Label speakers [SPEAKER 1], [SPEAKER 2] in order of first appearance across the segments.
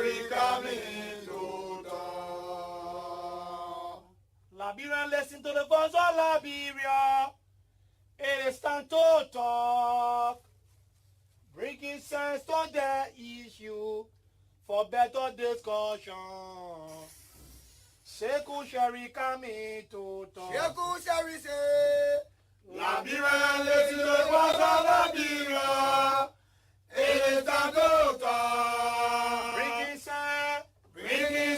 [SPEAKER 1] Sherika mi tuta.
[SPEAKER 2] Liberian, listen to the voice of Liberia. It is time to talk. Bringing sense to the issue for better discussion. Sheku Sherika mi tuta.
[SPEAKER 1] Sheku Sheri say.
[SPEAKER 2] Liberia, listen to the voice of Liberia. It is time to talk. Bringing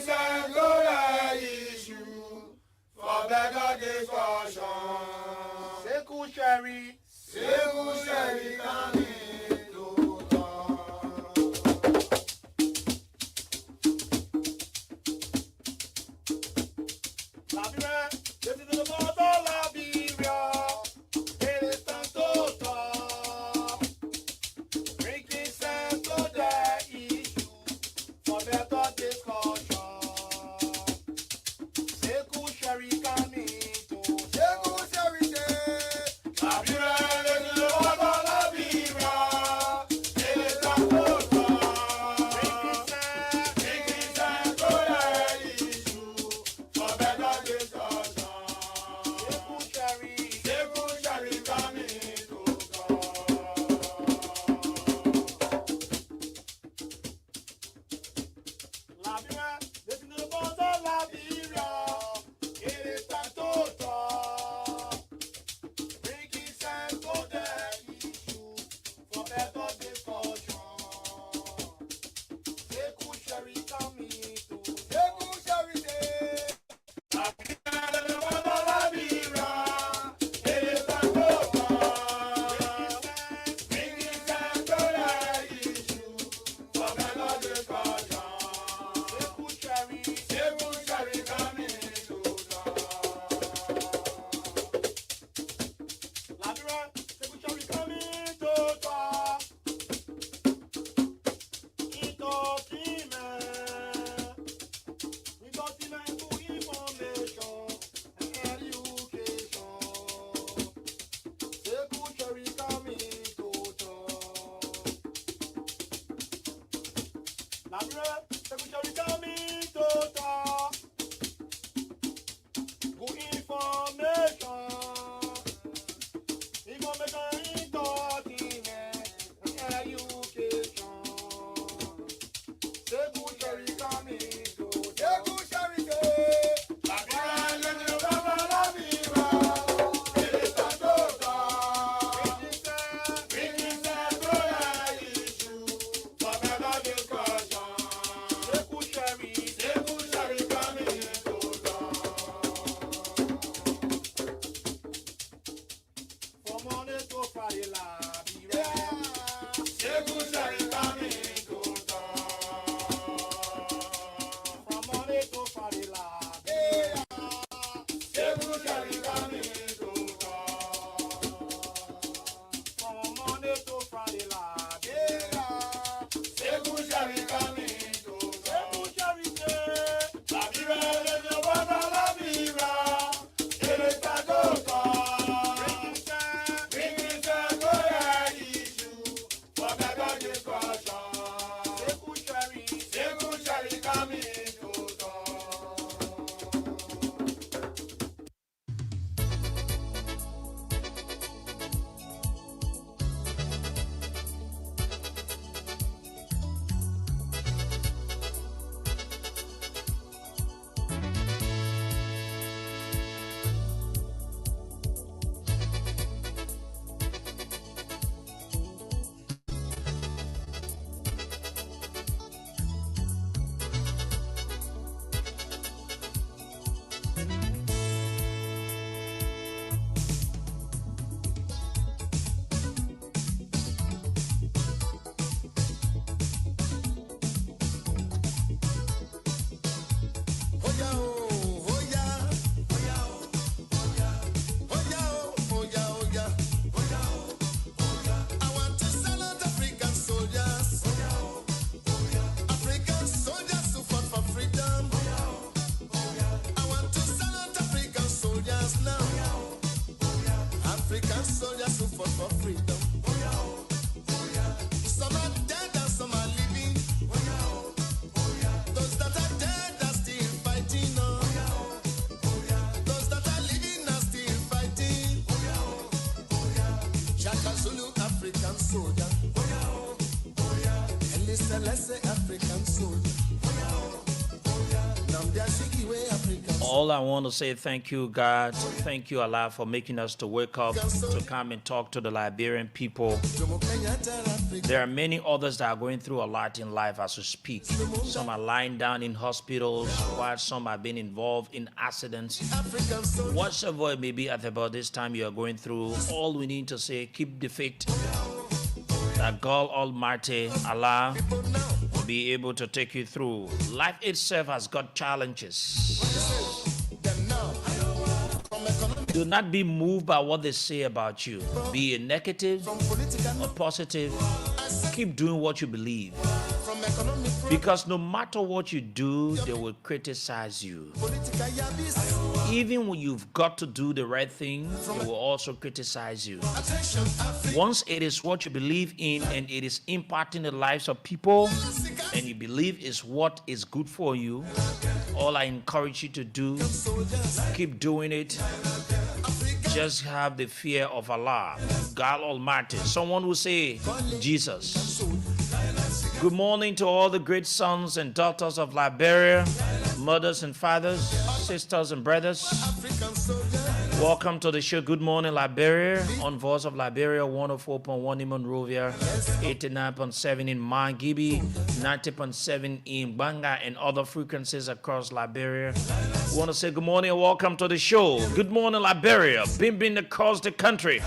[SPEAKER 2] sense to the issue for better discussion. Sheku Sherry coming to talk. Liberia, listen to the voice of Liberia. It is time to talk. Bringing sense to the issue for better discussion. Sheku Sherry coming to talk.
[SPEAKER 1] Sheku Sheri say.
[SPEAKER 2] Liberia, listen to the voice of Liberia. It is time to talk. Bringing sense to the issue for better discussion. Sheku Sherry coming to talk. Liberia, listen to the voice of Liberia. It is time to talk. Bringing sense to the issue for better discussion. Sheku Sherry coming to talk.
[SPEAKER 1] Sheku Sheri say.
[SPEAKER 2] Liberia, listen to the voice of Liberia. It is time to talk. Bringing sense to the issue for better discussion. Sheku Sherry coming to talk. Liberia, Sheku Sherry coming to talk. Into information and education. Sheku Sherry coming to talk. Liberia, Sheku Sherry coming to talk. Good information. Information into and education. Sheku Sherry coming to talk.
[SPEAKER 1] Sheku Sheri say.
[SPEAKER 2] Liberia, listen to the voice of Liberia. It is time to talk. Bringing sense to the issue for better discussion. Sheku Sherry coming to talk. From Monday to Friday, Liberia. Sheku Sherry coming to talk. From Monday to Friday, Liberia. Sheku Sherry coming to talk. From Monday to Friday, Liberia. Sheku Sherry coming to talk. Liberia, listen to the voice of Liberia. It is time to talk. Bringing sense to the issue for better discussion. Sheku Sherry coming to talk.
[SPEAKER 3] All I want to say, thank you, God. Thank you, Allah, for making us to wake up, to come and talk to the Liberian people. There are many others that are going through a lot in life as we speak. Some are lying down in hospitals, while some have been involved in accidents. Whatever it may be at about this time you are going through, all we need to say, keep the faith that God Almighty, Allah, will be able to take you through. Life itself has got challenges. Do not be moved by what they say about you. Be it negative or positive. Keep doing what you believe. Because no matter what you do, they will criticize you. Even when you've got to do the right thing, they will also criticize you. Once it is what you believe in and it is impacting the lives of people, and you believe is what is good for you, all I encourage you to do, keep doing it. Just have the fear of Allah, God Almighty. Someone will say, Jesus. Good morning to all the great sons and daughters of Liberia, mothers and fathers, sisters and brothers. Welcome to the show. Good morning, Liberia, on Voice of Liberia, 104.1 in Monrovia, 89.7 in Mangibi, 90.7 in Banga, and other frequencies across Liberia. We want to say good morning and welcome to the show. Good morning, Liberia, beaming across the country.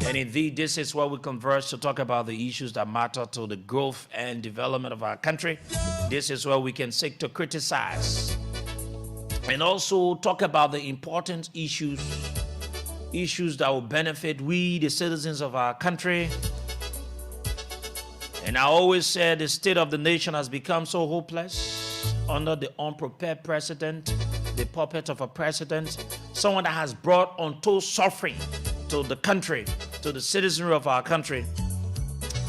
[SPEAKER 3] And indeed, this is where we converge to talk about the issues that matter to the growth and development of our country. This is where we can seek to criticize and also talk about the important issues that will benefit we, the citizens of our country. And I always said the state of the nation has become so hopeless under the unprepared president, the puppet of a president, someone that has brought untold suffering to the country, to the citizenry of our country.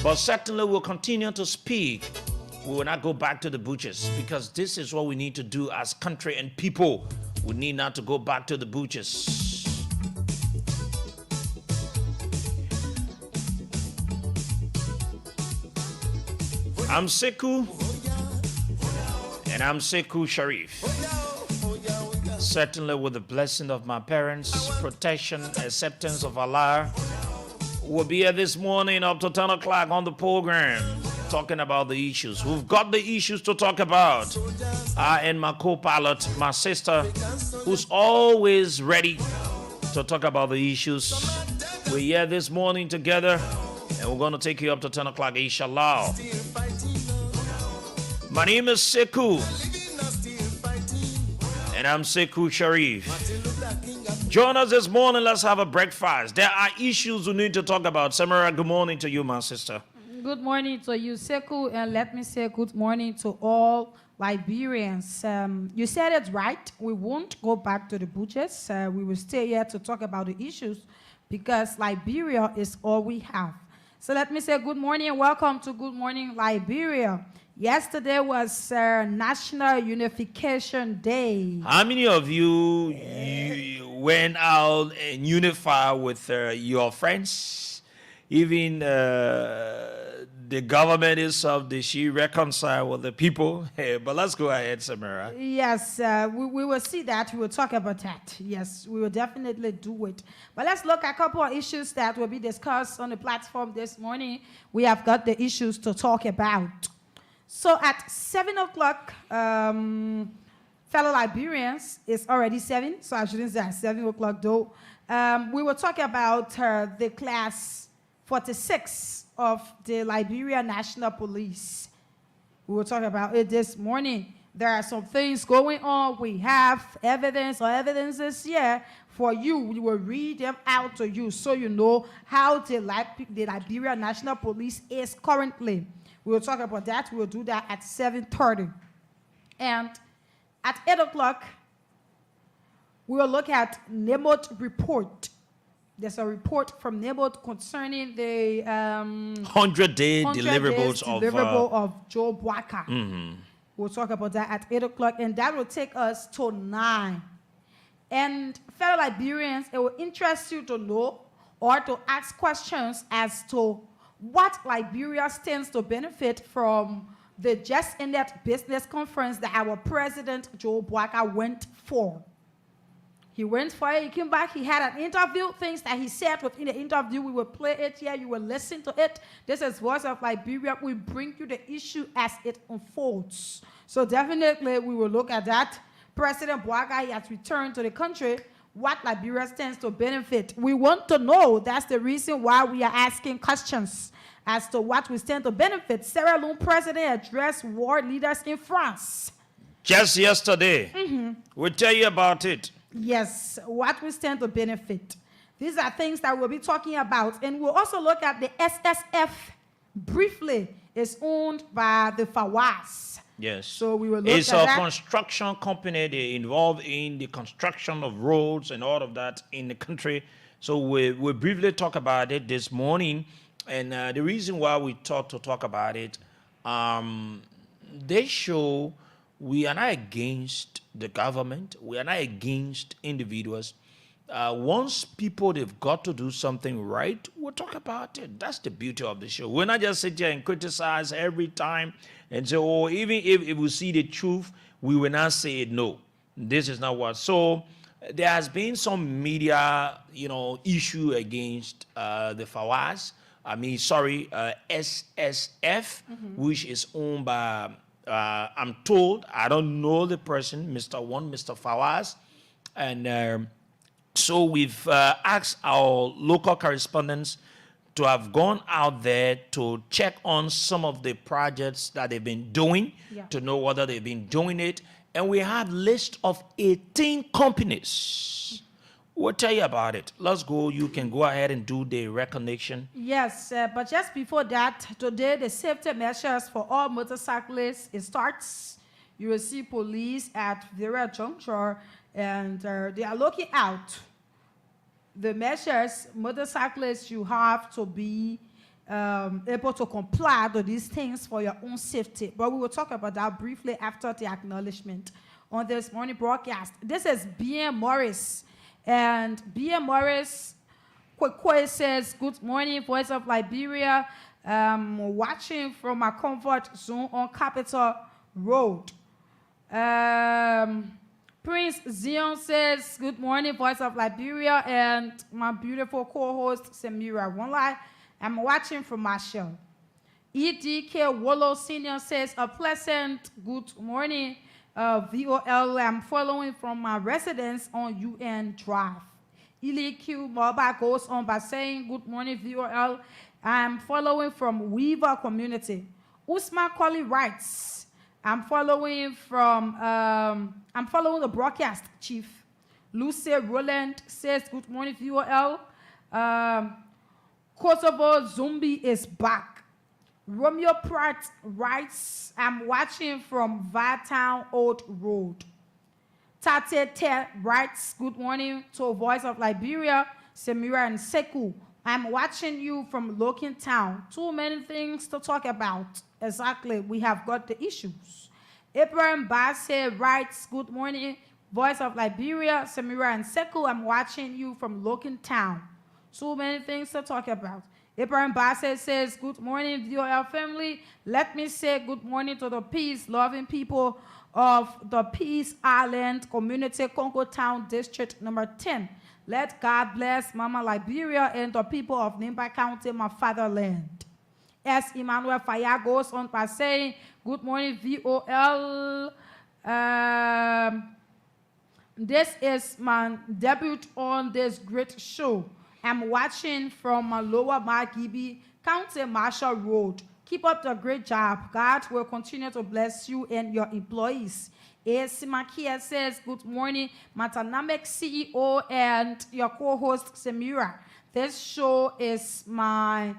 [SPEAKER 3] But certainly we'll continue to speak. We will not go back to the butchers, because this is what we need to do as country and people. We need not to go back to the butchers. I'm Sekou, and I'm Sekou Sharif. Certainly with the blessing of my parents, protection, acceptance of Allah, we'll be here this morning up to 10 o'clock on the program, talking about the issues. We've got the issues to talk about. And my co-pilot, my sister, who's always ready to talk about the issues. We're here this morning together, and we're going to take you up to 10 o'clock, inshallah. My name is Sekou, and I'm Sekou Sharif. Join us this morning. Let's have a breakfast. There are issues we need to talk about. Samara, good morning to you, my sister.
[SPEAKER 4] Good morning to you, Sekou, and let me say good morning to all Liberians. You said it right. We won't go back to the butchers. We will stay here to talk about the issues because Liberia is all we have. So let me say good morning and welcome to Good Morning Liberia. Yesterday was National Unification Day.
[SPEAKER 3] How many of you went out and unified with your friends? Even the government itself, did she reconcile with the people? But let's go ahead, Samara.
[SPEAKER 4] Yes, we will see that. We will talk about that. Yes, we will definitely do it. But let's look at a couple of issues that will be discussed on the platform this morning. We have got the issues to talk about. So at 7 o'clock, fellow Liberians, it's already 7, so I shouldn't say at 7 o'clock though. We will talk about the class 46 of the Liberia National Police. We will talk about it this morning. There are some things going on. We have evidence or evidences here for you. We will read them out to you so you know how the Liberia National Police is currently. We will talk about that. We will do that at 7:30. And at 8 o'clock, we will look at NEMOT report. There's a report from NEMOT concerning the
[SPEAKER 3] 100-day deliverables
[SPEAKER 4] of Joe Bwaka.
[SPEAKER 3] Mm-hmm.
[SPEAKER 4] We'll talk about that at 8 o'clock, and that will take us to 9. And fellow Liberians, it will interest you to know or to ask questions as to what Liberia stands to benefit from the just ended business conference that our president, Joe Bwaka, went for. He went for it, he came back, he had an interview, things that he said within the interview, we will play it here, you will listen to it. This is Voice of Liberia. We bring you the issue as it unfolds. So definitely we will look at that. President Bouaga, he has returned to the country. What Liberia stands to benefit. We want to know. That's the reason why we are asking questions as to what we stand to benefit. Sierra Leone president addressed world leaders in France.
[SPEAKER 3] Just yesterday, we'll tell you about it.
[SPEAKER 4] Yes, what we stand to benefit. These are things that we'll be talking about. And we'll also look at the SSF briefly. It's owned by the FAWAS.
[SPEAKER 3] Yes.
[SPEAKER 4] So we will look
[SPEAKER 3] it's
[SPEAKER 4] at
[SPEAKER 3] a
[SPEAKER 4] that.
[SPEAKER 3] construction company. They're involved in the construction of roads and all of that in the country. So we'll briefly talk about it this morning. And the reason why we thought to talk about it, they show we are not against the government. We are not against individuals. Once people, they've got to do something right, we'll talk about it. That's the beauty of the show. We're not just sit here and criticize every time and say, oh, even if we see the truth, we will not say it. No, this is not what. So there has been some media, issue against the FAWAS. SSF, which is owned by, I'm told, I don't know the person, Mr. FAWAS. And so we've asked our local correspondents to have gone out there to check on some of the projects that they've been doing, to know whether they've been doing it. And we have a list of 18 companies. We'll tell you about it. Let's go. You can go ahead and do the recognition.
[SPEAKER 4] Yes, but just before that, today the safety measures for all motorcyclists, it starts. You will see police at various juncture, and they are looking out. The measures, motorcyclists, you have to be able to comply to these things for your own safety. But we will talk about that briefly after the acknowledgement on this morning broadcast. This is B.M. Morris. And B.M. Morris quickly says, good morning, Voice of Liberia. Watching from my comfort zone on Capitol Road. Prince Zion says, good morning, Voice of Liberia, and my beautiful co-host, Samira Wonlai. I'm watching from Marshall. E.D.K. Wollo Sr. says, a pleasant good morning, VOL. I'm following from my residence on UN Drive. Q Moba goes on by saying, good morning, VOL. I'm following from Weaver Community. Usman Colley writes, I'm following the broadcast chief. Lucy Roland says, good morning, VOL. Kosovo Zombie is back. Romeo Pratt writes, I'm watching from Vartown Old Road. Tate Te writes, good morning to Voice of Liberia, Samira and Seku. I'm watching you from Loken Town. Too many things to talk about. Exactly, we have got the issues. Abraham Basse writes, good morning, Voice of Liberia, Samira and Seku. I'm watching you from Loken Town. Too many things to talk about. Abraham Bassett says, good morning, VOL family. Let me say good morning to the peace-loving people of the Peace Island Community, Congo Town District number 10. Let God bless Mama Liberia and the people of Nimba County, my fatherland. As Emmanuel Faya goes on by saying, good morning, VOL. This is my debut on this great show. I'm watching from Lower Margibi, County Marshall Road. Keep up the great job. God will continue to bless you and your employees. Simakia says, good morning, Matanamek CEO and your co-host, Samira. This show is my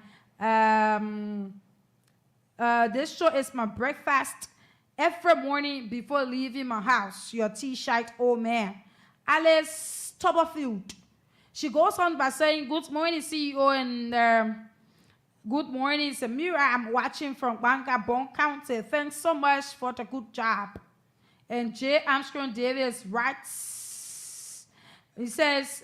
[SPEAKER 4] breakfast every morning before leaving my house. Your T-shirt, old man. Alice Topperfield. She goes on by saying, good morning, CEO, and good morning, Samira. I'm watching from Bon County. Thanks so much for the good job. And J. Armstrong Davis writes, he says,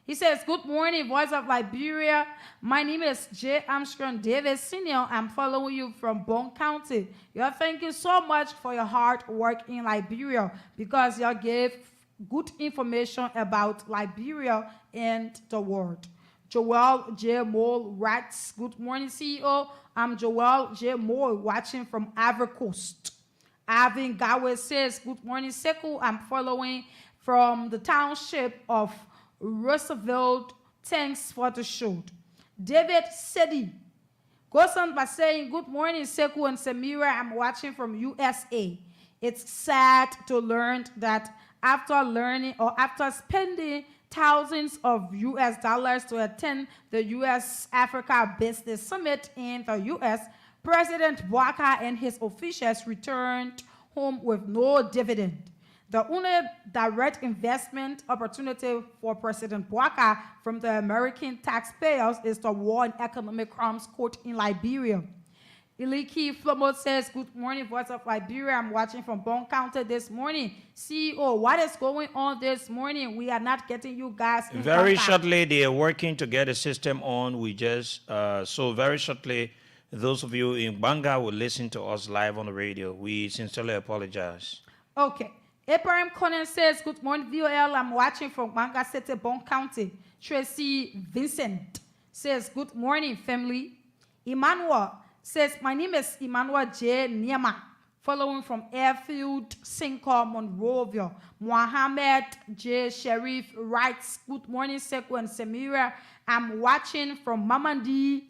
[SPEAKER 4] He says, good morning, Voice of Liberia. My name is J. Armstrong Davis Sr. I'm following you from Bon County. Thank you so much for your hard work in Liberia because you gave good information about Liberia and the world. Joel J. Moore writes, good morning, CEO. I'm Joel J. Moore watching from Ivory Coast. Avin Gawe says, good morning, Sekou. I'm following from the township of Roosevelt. Thanks for the show. David Sedi goes on by saying, good morning, Sekou and Samira. I'm watching from USA. It's sad to learn that after spending thousands of US dollars to attend the US Africa Business Summit in the US, President Bouaka and his officials returned home with no dividend. The only direct investment opportunity for President Bouaka from the American taxpayers is the War and Economic Crimes Court in Liberia. Iliki Flomo says, good morning, Voice of Liberia. I'm watching from Bon County this morning. CEO, what is going on this morning? We are not getting you guys in
[SPEAKER 3] Very
[SPEAKER 4] contact.
[SPEAKER 3] shortly, they are working to get a system on. So very shortly, those of you in Banga will listen to us live on the radio. We sincerely apologize.
[SPEAKER 4] Okay. Abraham Conan says, good morning, VOL. I'm watching from Banga City, Bon County. Tracy Vincent says, good morning, family. Emmanuel says, my name is Emmanuel J. Niema, following from Airfield, Sinko, Monrovia. Mohammed J. Sharif writes, good morning, Sekou and Samira. I'm watching from Mamandi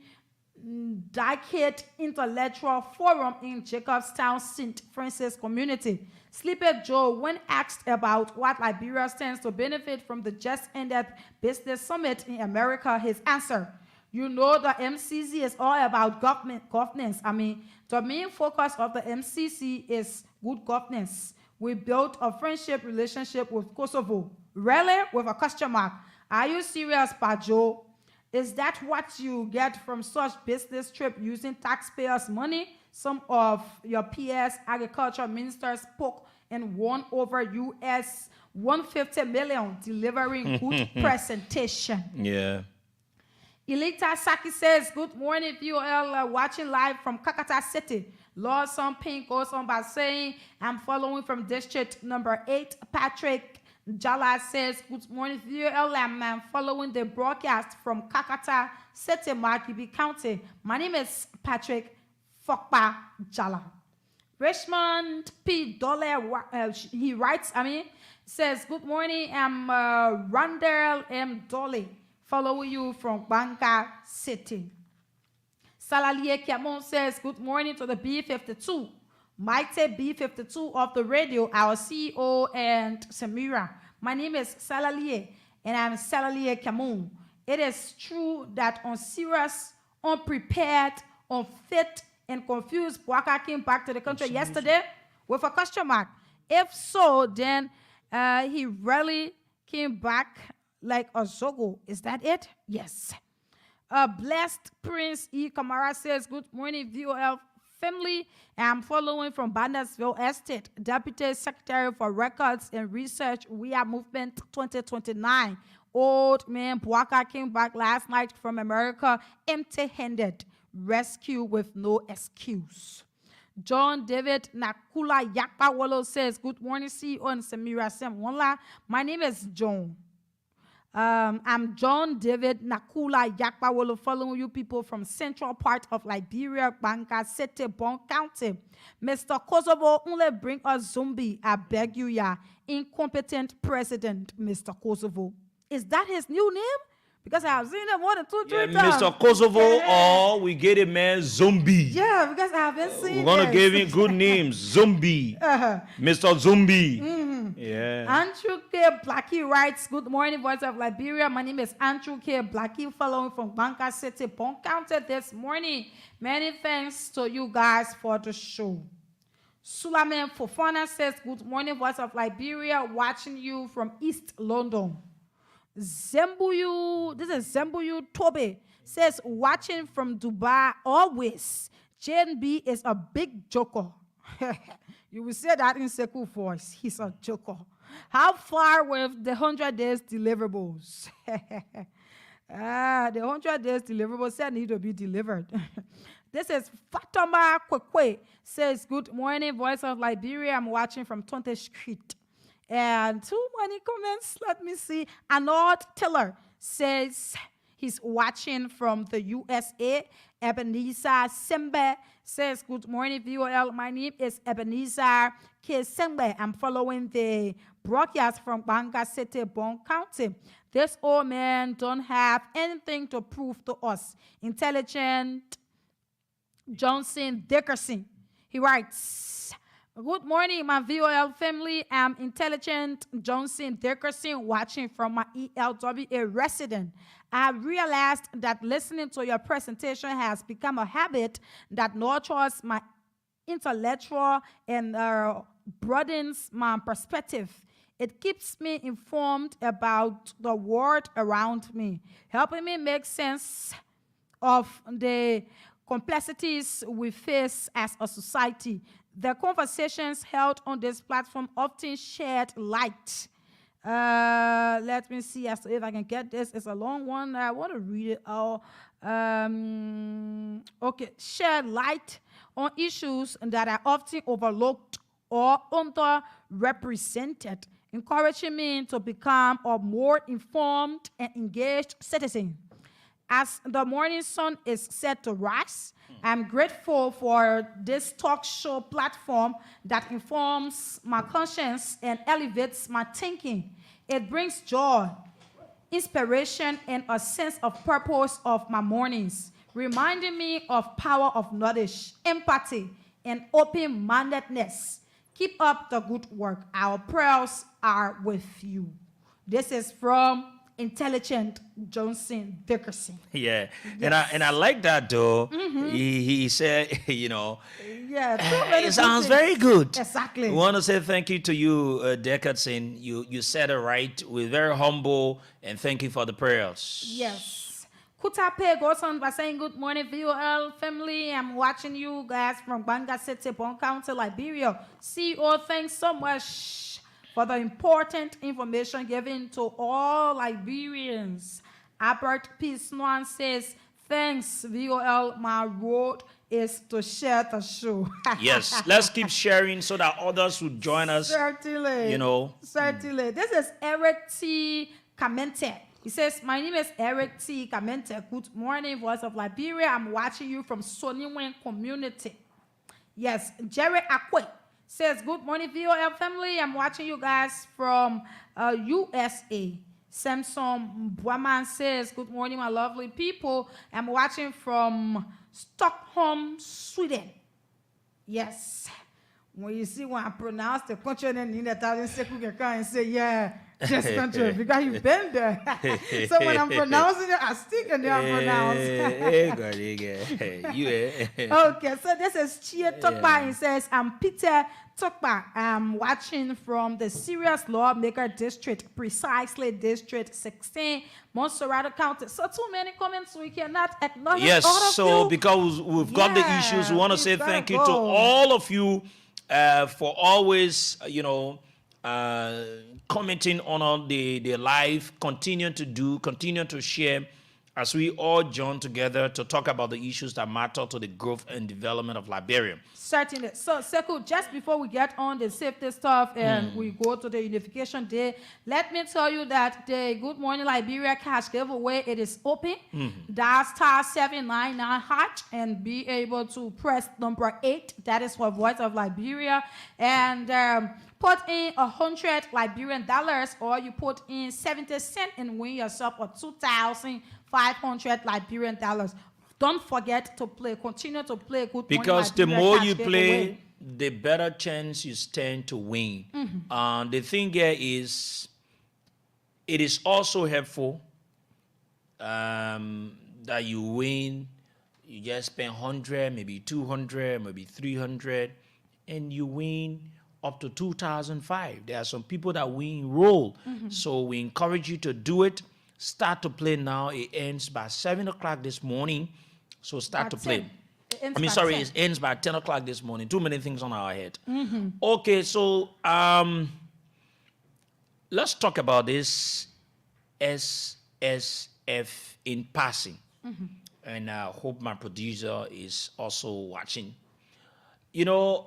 [SPEAKER 4] Decade Intellectual Forum in Jacobstown, St. Francis community. Sleepy Joe, when asked about what Liberia stands to benefit from the just-ended business summit in America, his answer, you know the MCC is all about governance. The main focus of the MCC is good governance. We built a friendship relationship with Kosovo. Really? With a question mark. Are you serious, Pajo? Is that what you get from such business trip using taxpayers' money? Some of your PS agriculture ministers spoke and won over US 150 million, delivering good presentation.
[SPEAKER 3] Yeah.
[SPEAKER 4] Elita Saki says, good morning, VOL, watching live from Kakata City. Lawson Pink goes on by saying, I'm following from district number 8. Patrick Jala says, good morning, VOL, I'm following the broadcast from Kakata City, Markibi County. My name is Patrick Fokpa Jala. Richmond P. Dole, he writes, says, good morning, I'm Randall M. Dole, following you from Banga City. Salalie Kiamon says, good morning to the B-52. Mighty B-52 of the radio, our CEO and Samira. My name is Salalie, and I'm Salalie Kiamon. It is true that unserious, unprepared, unfit, and confused Bouaka came back to the country yesterday with a question mark. If so, then he really came back like a Zogo. Is that it? Yes. Blessed Prince E. Kamara says, good morning, VOL family. I'm following from Bandersville Estate, Deputy Secretary for Records and Research. We are Movement 2029. Old man Bouaka came back last night from America empty-handed. Rescue with no excuse. John David Nakula Yakpawolo says, good morning, CEO and Samira Semwala. My name is John. I'm John David Nakula Yakpawolo, following you people from central part of Liberia, Banga City, Bon County. Mr. Kosovo, only bring a zombie. I beg you, yeah. Incompetent president, Mr. Kosovo. Is that his new name? Because I have seen him more than two, three times.
[SPEAKER 3] Mr. Kosovo, or we get a man Zombie.
[SPEAKER 4] Yeah, because I haven't seen
[SPEAKER 3] We're going to give him good names. Zombie. Mr. Zombie. Yeah.
[SPEAKER 4] Andrew K. Blackie writes, good morning, Voice of Liberia. My name is Andrew K. Blackie, following from Banga City, Bon County this morning. Many thanks to you guys for the show. Sulaman Fofana says, good morning, Voice of Liberia, watching you from East London. Zembuyu, this is Zembuyu Tobe, says, watching from Dubai always. JNB is a big joker. You will say that in Sekou voice. He's a joker. How far with the 100 days deliverables? The 100 days deliverables said need to be delivered. This is Fatoma Kwekwe, says, good morning, Voice of Liberia. I'm watching from Tonte Street. And too many comments. Let me see. Arnold Tiller says he's watching from the USA. Ebenezer Sembe says, good morning, VOL. My name is Ebenezer K. Sembe. I'm following the broadcast from Banga City, Bon County. This old man don't have anything to prove to us. Intelligent Johnson Dickerson. He writes, good morning, my VOL family. I'm Intelligent Johnson Dickerson, watching from my ELWA resident. I realized that listening to your presentation has become a habit that nurtures my intellectual and broadens my perspective. It keeps me informed about the world around me, helping me make sense of the complexities we face as a society. The conversations held on this platform often shed light. Let me see as if I can get this. It's a long one. I want to read it all. Okay, shed light on issues that are often overlooked or underrepresented, encouraging me to become a more informed and engaged citizen. As the morning sun is set to rise, I'm grateful for this talk show platform that informs my conscience and elevates my thinking. It brings joy, inspiration, and a sense of purpose of my mornings, reminding me of power of knowledge, empathy, and open-mindedness. Keep up the good work. Our prayers are with you. This is from Intelligent Johnson Dickerson.
[SPEAKER 3] Yeah,
[SPEAKER 4] Yes.
[SPEAKER 3] and I like that though. He said, you know,
[SPEAKER 4] Yeah, too many
[SPEAKER 3] it sounds
[SPEAKER 4] good things.
[SPEAKER 3] very good.
[SPEAKER 4] Exactly.
[SPEAKER 3] We want to say thank you to you, Dickerson. You said it right. We're very humble, and thank you for the prayers.
[SPEAKER 4] Yes. Kutape goes on by saying, good morning, VOL family. I'm watching you guys from Banga City, Bon County, Liberia. CEO, thanks so much for the important information given to all Liberians. Albert P. Swan says, thanks, VOL. My road is to share the show.
[SPEAKER 3] Yes, let's keep sharing so that others will join us.
[SPEAKER 4] Certainly.
[SPEAKER 3] You know.
[SPEAKER 4] Certainly. This is Eric T. Kamente. He says, my name is Eric T. Kamente. Good morning, Voice of Liberia. I'm watching you from Soniwen community. Yes, Jerry Akwe says, good morning, VOL family. I'm watching you guys from USA. Samson Bwaman says, good morning, my lovely people. I'm watching from Stockholm, Sweden. Yes. When you see when I pronounce the country name in the Italian circle, you can say, yeah, this country, because you've been there. So when I'm pronouncing it, I stick and then I pronounce. Okay, so this is Chia Tokpa. He says, I'm Peter Tokpa. I'm watching from the Serious Lawmaker District, precisely District 16, Montserrat County. So too many comments, we cannot acknowledge all
[SPEAKER 3] Yes,
[SPEAKER 4] of
[SPEAKER 3] so
[SPEAKER 4] you.
[SPEAKER 3] because we've got the issues, we want to
[SPEAKER 4] please
[SPEAKER 3] say
[SPEAKER 4] gotta
[SPEAKER 3] thank you
[SPEAKER 4] go.
[SPEAKER 3] to all of you for always, commenting on the live, continue to share as we all join together to talk about the issues that matter to the growth and development of Liberia.
[SPEAKER 4] Certainly. So, Sekou, just before we get on the safety stuff and we go to the Unification Day, let me tell you that the Good Morning Liberia cash giveaway, it is open. Dial *799# and be able to press number 8. That is for Voice of Liberia. And put in 100 Liberian dollars, or you put in 70 cents and win yourself a 2,500 Liberian dollars. Don't forget to play. Continue to play. Good Morning
[SPEAKER 3] Because the
[SPEAKER 4] Liberia
[SPEAKER 3] more
[SPEAKER 4] cash
[SPEAKER 3] you
[SPEAKER 4] giveaway.
[SPEAKER 3] play, the better chance you stand to win. The thing here is, it is also helpful that you win. You just spend 100, maybe 200, maybe 300, and you win up to 2,005. There are some people that win roll. So we encourage you to do it. Start to play now. It ends by 7 o'clock this morning. So start to
[SPEAKER 4] By
[SPEAKER 3] play.
[SPEAKER 4] 10. It ends
[SPEAKER 3] I mean,
[SPEAKER 4] by
[SPEAKER 3] sorry,
[SPEAKER 4] 10.
[SPEAKER 3] it ends by 10 o'clock this morning. Too many things on our head. Okay, so let's talk about this SSF in passing. And I hope my producer is also watching. You know,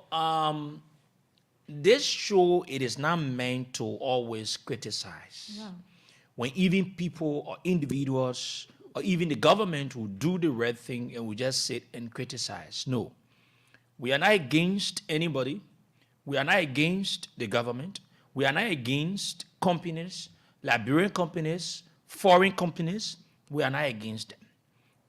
[SPEAKER 3] this show, it is not meant to always criticize.
[SPEAKER 4] Yeah.
[SPEAKER 3] When even people or individuals or even the government will do the right thing and we just sit and criticize. No. We are not against anybody. We are not against the government. We are not against companies, Liberian companies, foreign companies. We are not against them.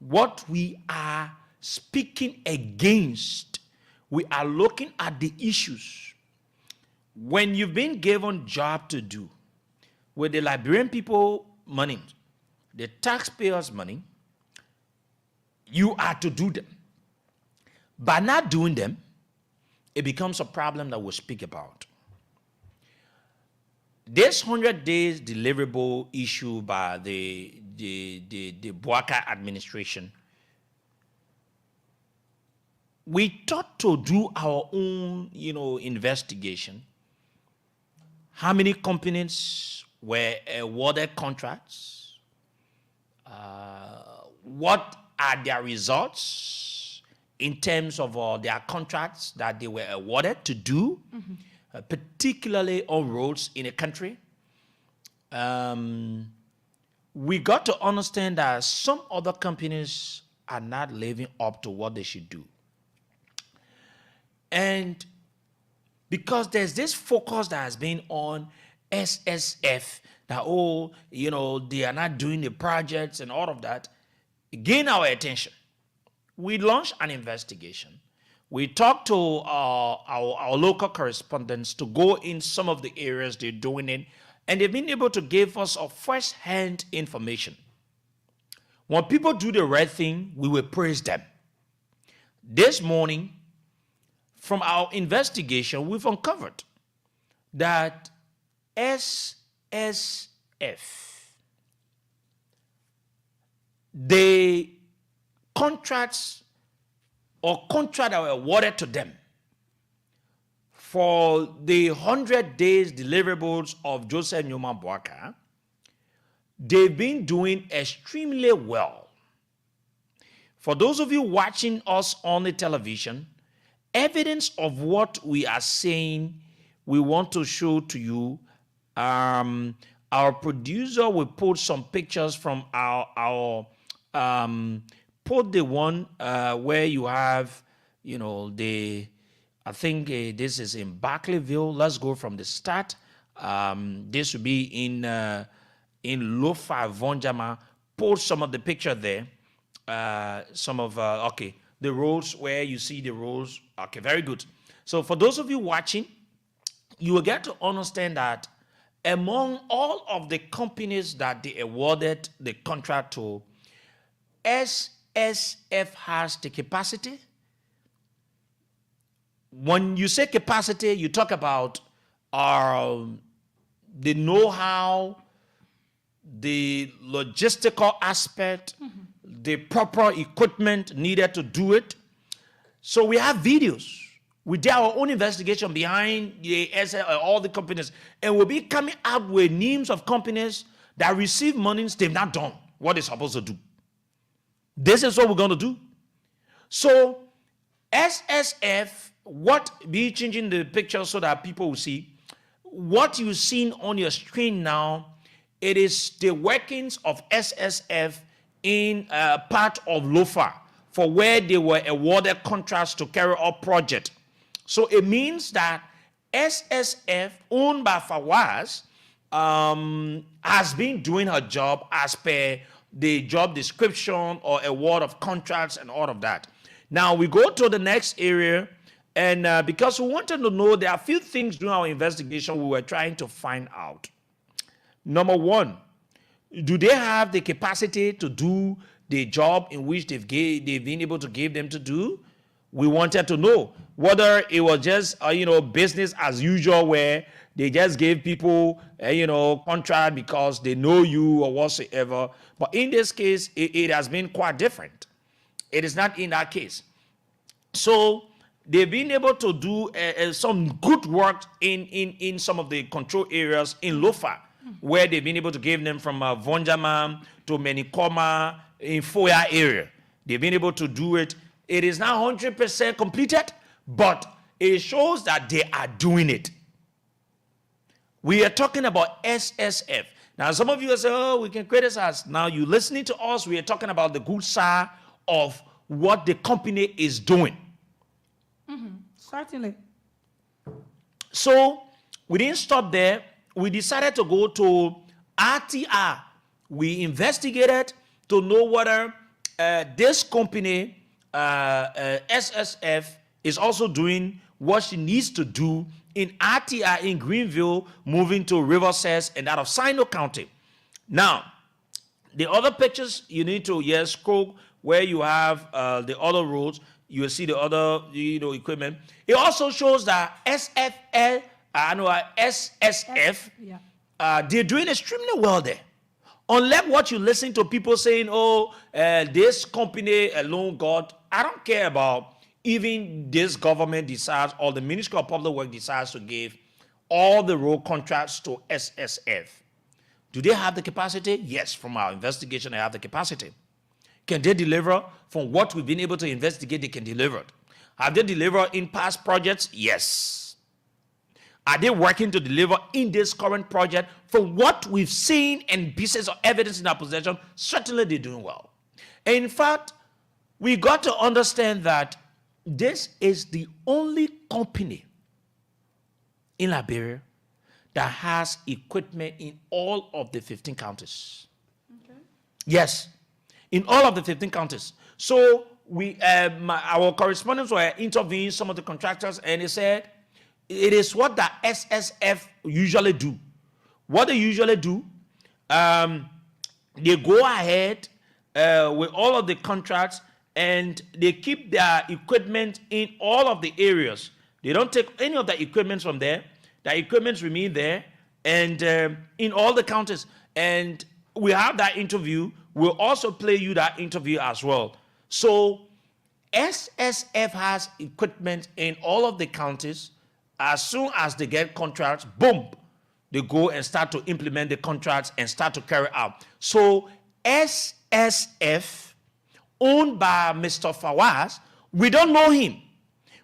[SPEAKER 3] What we are speaking against, we are looking at the issues. When you've been given job to do with the Liberian people money, the taxpayers' money, you are to do them. By not doing them, it becomes a problem that we'll speak about. This 100 days deliverable issue by the Boaka administration, we thought to do our own, investigation. How many companies were awarded contracts? What are their results in terms of their contracts that they were awarded to do, particularly on roads in a country? We got to understand that some other companies are not living up to what they should do. And because there's this focus that has been on SSF, that, they are not doing the projects and all of that, gain our attention. We launched an investigation. We talked to our local correspondents to go in some of the areas they're doing it, and they've been able to give us a first-hand information. When people do the right thing, we will praise them. This morning, from our investigation, we've uncovered that SSF, the contracts or contract that were awarded to them for the 100 days deliverables of Joseph Newman Boaka, they've been doing extremely well. For those of you watching us on the television, evidence of what we are saying, we want to show to you. Our producer will put some pictures from our put the one where you have, I think this is in Barclayville. Let's go from the start. This will be in Lofa, Vonjama. Put some of the picture there. The roads where you see the roads. Okay, very good. So for those of you watching, you will get to understand that among all of the companies that they awarded the contract to, SSF has the capacity. When you say capacity, you talk about the know-how, the logistical aspect, the proper equipment needed to do it. So we have videos. We did our own investigation behind all the companies, and we'll be coming out with names of companies that receive monies they've not done what they're supposed to do. This is what we're going to do. So SSF, be changing the picture so that people will see what you've seen on your screen now. It is the workings of SSF in part of LOFA for where they were awarded contracts to carry out project. So it means that SSF, owned by Fawaz, has been doing her job as per the job description or award of contracts and all of that. Now we go to the next area, and because we wanted to know, there are a few things during our investigation we were trying to find out. Number one, do they have the capacity to do the job in which they've been able to give them to do? We wanted to know whether it was just business as usual, where they just gave people contract because they know you or whatsoever. But in this case, it has been quite different. It is not in that case. So they've been able to do some good work in some of the control areas in Lofa, where they've been able to give them from Vonjama to Menikoma in Foya area. They've been able to do it. It is now 100% completed, but it shows that they are doing it. We are talking about SSF. Now, some of you are saying, oh, we can criticize. Now, you listening to us, we are talking about the good side of what the company is doing.
[SPEAKER 4] Certainly.
[SPEAKER 3] So, we didn't stop there. We decided to go to RTR. We investigated to know whether this company, SSF, is also doing what she needs to do in RTR in Greenville, moving to Riverside and out of Sino County. Now, the other pictures you need to, scroll where you have the other roads. You will see the other, equipment. It also shows that SSF, they're doing extremely well there. Unlike what you listen to people saying, this company alone I don't care about even this government decides or the Ministry of Public Works decides to give all the road contracts to SSF. Do they have the capacity? Yes, from our investigation, they have the capacity. Can they deliver? From what we've been able to investigate, they can deliver. Have they delivered in past projects? Yes. Are they working to deliver in this current project? From what we've seen and pieces of evidence in our possession, certainly they're doing well. And in fact, we got to understand that this is the only company in Liberia that has equipment in all of the 15 counties. Okay. Yes, in all of the 15 counties. So our correspondents were interviewing some of the contractors, and they said it is what the SSF usually do. What they usually do, they go ahead with all of the contracts, and they keep their equipment in all of the areas. They don't take any of the equipment from there. The equipment remain there, and in all the counties. And we have that interview. We'll also play you that interview as well. So SSF has equipment in all of the counties. As soon as they get contracts, boom, they go and start to implement the contracts and start to carry out. So SSF, owned by Mr. Fawaz, we don't know him.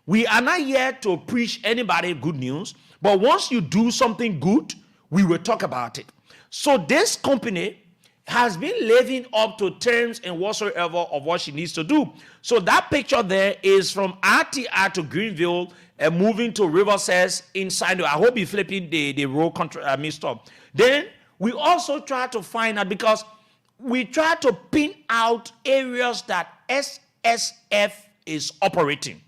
[SPEAKER 3] We are not here to preach anybody good news, but once you do something good, we will talk about it. So this company has been living up to terms and whatsoever of what she needs to do. So that picture there is from RTR to Greenville and moving to Riverside inside. I hope you're flipping the road stop. Then we also try to find out, because we try to pin out areas that SSF is operating,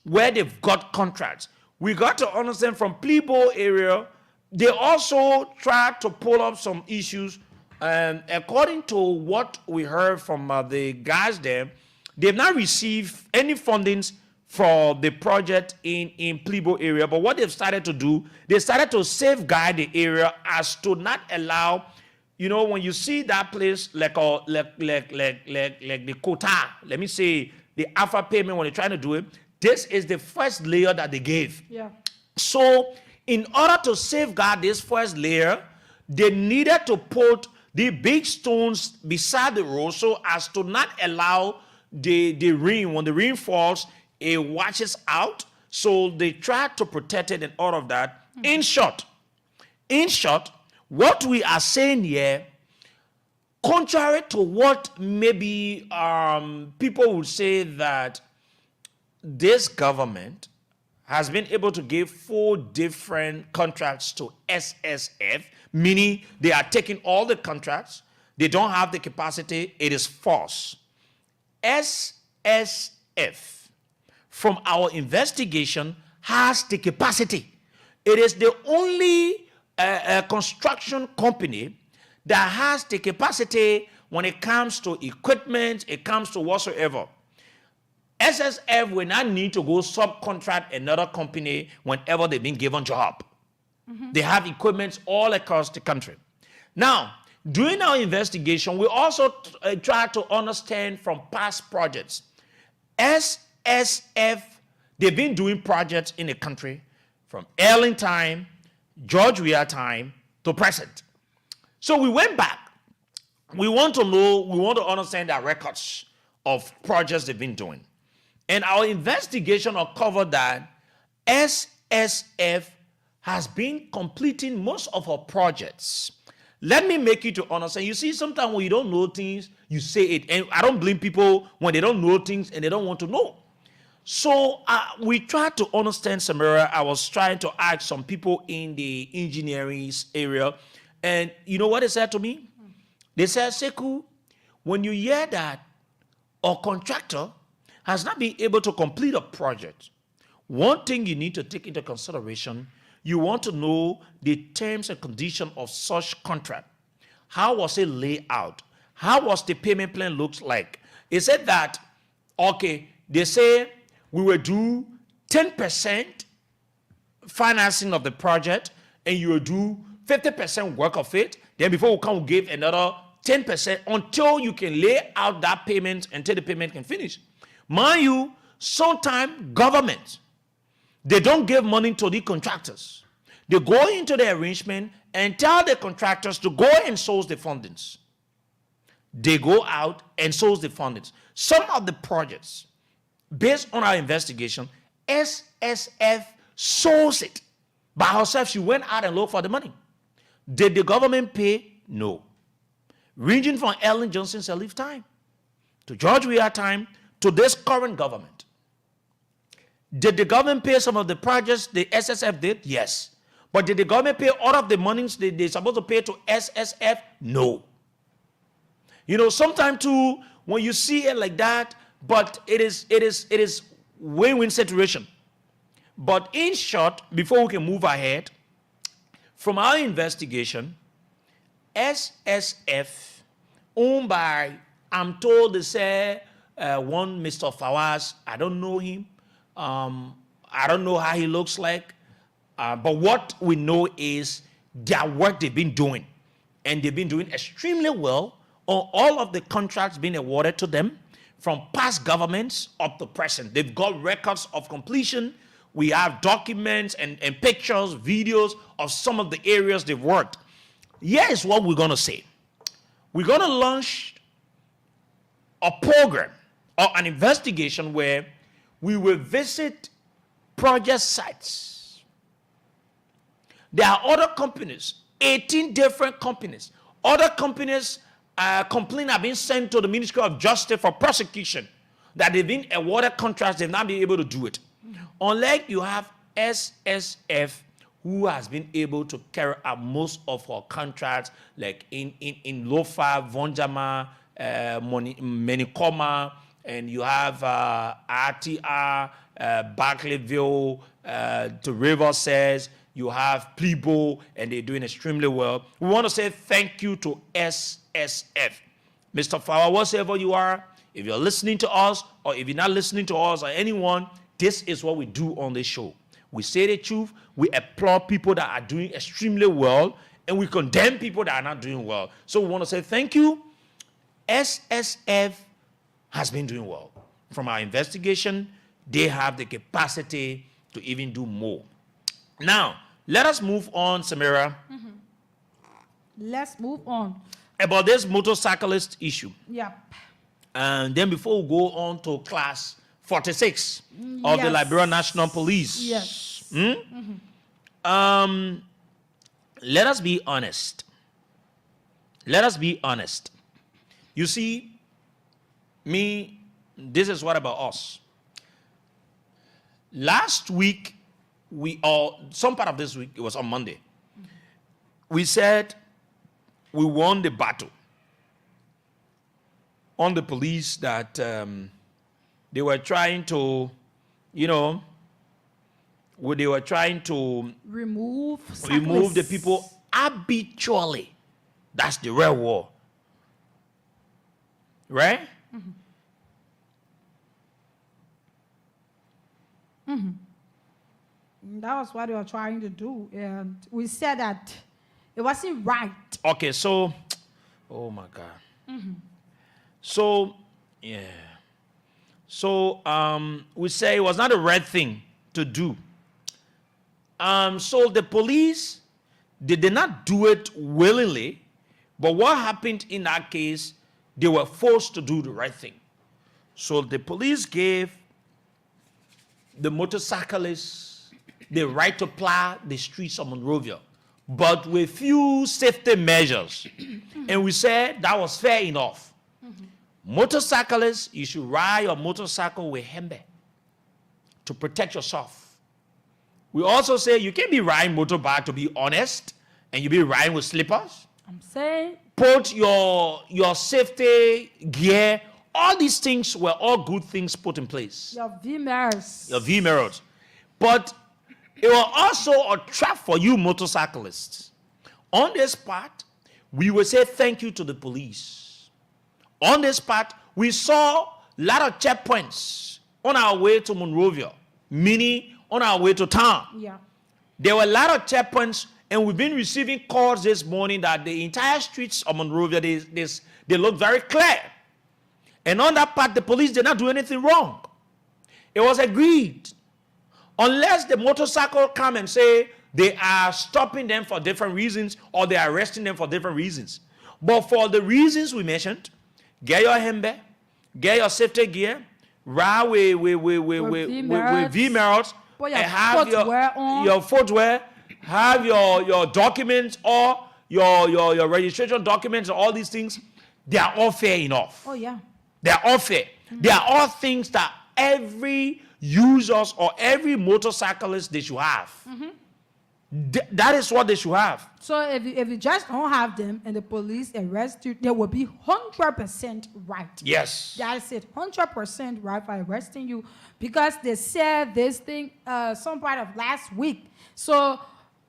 [SPEAKER 3] where they've got contracts. We got to understand from Plebo area, they also try to pull up some issues. And according to what we heard from the guys there, they've not received any fundings for the project in Plebo area. But what they've started to do, they started to safeguard the area as to not allow, when you see that place like the quota, let me say the alpha payment when they're trying to do it, this is the first layer that they gave. Yeah. So in order to safeguard this first layer, they needed to put the big stones beside the road so as to not allow the rain. When the rain falls, it washes out. So they tried to protect it and all of that. In short, what we are saying here, contrary to what maybe people would say, that this government has been able to give 4 different contracts to SSF, meaning they are taking all the contracts, they don't have the capacity. It is false. SSF, from our investigation, has the capacity. It is the only construction company that has the capacity when it comes to equipment, it comes to whatsoever. SSF will not need to go subcontract another company whenever they've been given job. Mm-hmm. They have equipment all across the country. Now, during our investigation, we also try to understand from past projects. SSF, they've been doing projects in the country from Ellen time, George Weah time to present. So we went back. We want to understand their records of projects they've been doing. And our investigation uncovered that SSF has been completing most of her projects. Let me make you to understand. You see, sometimes when you don't know things, you say it. And I don't blame people when they don't know things and they don't want to know. So we tried to understand, Samira. I was trying to ask some people in the engineering area. And you know what they said to me? They said, Seku, when you hear that a contractor has not been able to complete a project, one thing you need to take into consideration, you want to know the terms and conditions of such contract. How was it laid out? How was the payment plan looks like? It said that, okay, they say we will do 10% financing of the project and you will do 50% work of it. Then before we come, we'll give another 10% until you can lay out that payment until the payment can finish. Mind you, sometimes government, they don't give money to the contractors. They go into the arrangement and tell the contractors to go and source the fundings. They go out and source the fundings. Some of the projects, based on our investigation, SSF sourced it by herself. She went out and looked for the money. Did the government pay? No. Ranging from Ellen Johnson's leave time to George Weah time to this current government. Did the government pay some of the projects the SSF did? Yes. But did the government pay all of the monies they're supposed to pay to SSF? No. You know, sometimes too, when you see it like that, but it is win-win situation. But in short, before we can move ahead, from our investigation, SSF, owned by, I'm told they say, one Mr. Fawaz, I don't know him. I don't know how he looks like. But what we know is their work they've been doing. And they've been doing extremely well on all of the contracts being awarded to them from past governments up to present. They've got records of completion. We have documents and pictures, videos of some of the areas they've worked. Here is what we're going to say. We're going to launch a program or an investigation where we will visit project sites. There are other companies, 18 different companies. Other companies' complaints have been sent to the Ministry of Justice for prosecution that they've been awarded contracts, they've not been able to do it. Unlike you have SSF, who has been able to carry out most of our contracts, like in Lofa, Vonjama, Menikoma, and you have RTR, Barclayville, to River says, you have Plebo, and they're doing extremely well. We want to say thank you to SSF. Mr. Flower, whatever you are, if you're listening to us, or if you're not listening to us or anyone, this is what we do on this show. We say the truth, we applaud people that are doing extremely well, and we condemn people that are not doing well. So we want to say thank you. SSF has been doing well. From our investigation, they have the capacity to even do more. Now, let us move on, Samira.
[SPEAKER 4] Mm-hmm. Let's move on.
[SPEAKER 3] About this motorcyclist issue.
[SPEAKER 4] Yep.
[SPEAKER 3] And then before we go on to class 46 of the Liberia National Police.
[SPEAKER 4] Yes.
[SPEAKER 3] Mm-hmm. Let us be honest. Let us be honest. You see, this is what about us. Last week, some part of this week, it was on Monday, we said we won the battle on the police that they were trying to, they were trying to remove the people habitually. That's the real war. Right? Mm-hmm.
[SPEAKER 4] Mm-hmm. That was what they were trying to do. And we said that it wasn't right.
[SPEAKER 3] Okay, so, oh my God. Mm-hmm. So, yeah. So, we say it was not the right thing to do. So the police, they did not do it willingly, but what happened in that case, they were forced to do the right thing. So the police gave the motorcyclists the right to plow the streets of Monrovia, but with few safety measures. And we said that was fair enough. Motorcyclists, you should ride your motorcycle with hembe to protect yourself. We also say you can't be riding motorbike, to be honest, and you be riding with slippers.
[SPEAKER 4] I'm saying.
[SPEAKER 3] Put your safety gear. All these things were all good things put in place.
[SPEAKER 4] Your V-mirrors.
[SPEAKER 3] Your V-mirrors. But it was also a trap for you motorcyclists. On this part, we will say thank you to the police. On this part, we saw a lot of checkpoints on our way to Monrovia, meaning on our way to town.
[SPEAKER 4] Yeah.
[SPEAKER 3] There were a lot of checkpoints, and we've been receiving calls this morning that the entire streets of Monrovia, they look very clear. And on that part, the police did not do anything wrong. It was agreed. Unless the motorcycle come and say they are stopping them for different reasons or they are arresting them for different reasons. But for the reasons we mentioned, get your hembe, get your safety gear, ride with V-mirrors,
[SPEAKER 4] Put
[SPEAKER 3] and
[SPEAKER 4] your
[SPEAKER 3] have
[SPEAKER 4] footwear on.
[SPEAKER 3] your footwear, have your documents or your registration documents and all these things. They are all fair enough.
[SPEAKER 4] Oh, yeah.
[SPEAKER 3] They are all fair. They are all things that every users or every motorcyclist they should have. That is what they should have.
[SPEAKER 4] So if you just don't have them and the police arrest you, they will be 100% right.
[SPEAKER 3] Yes.
[SPEAKER 4] That is it, 100% right for arresting you, because they said this thing some part of last week. So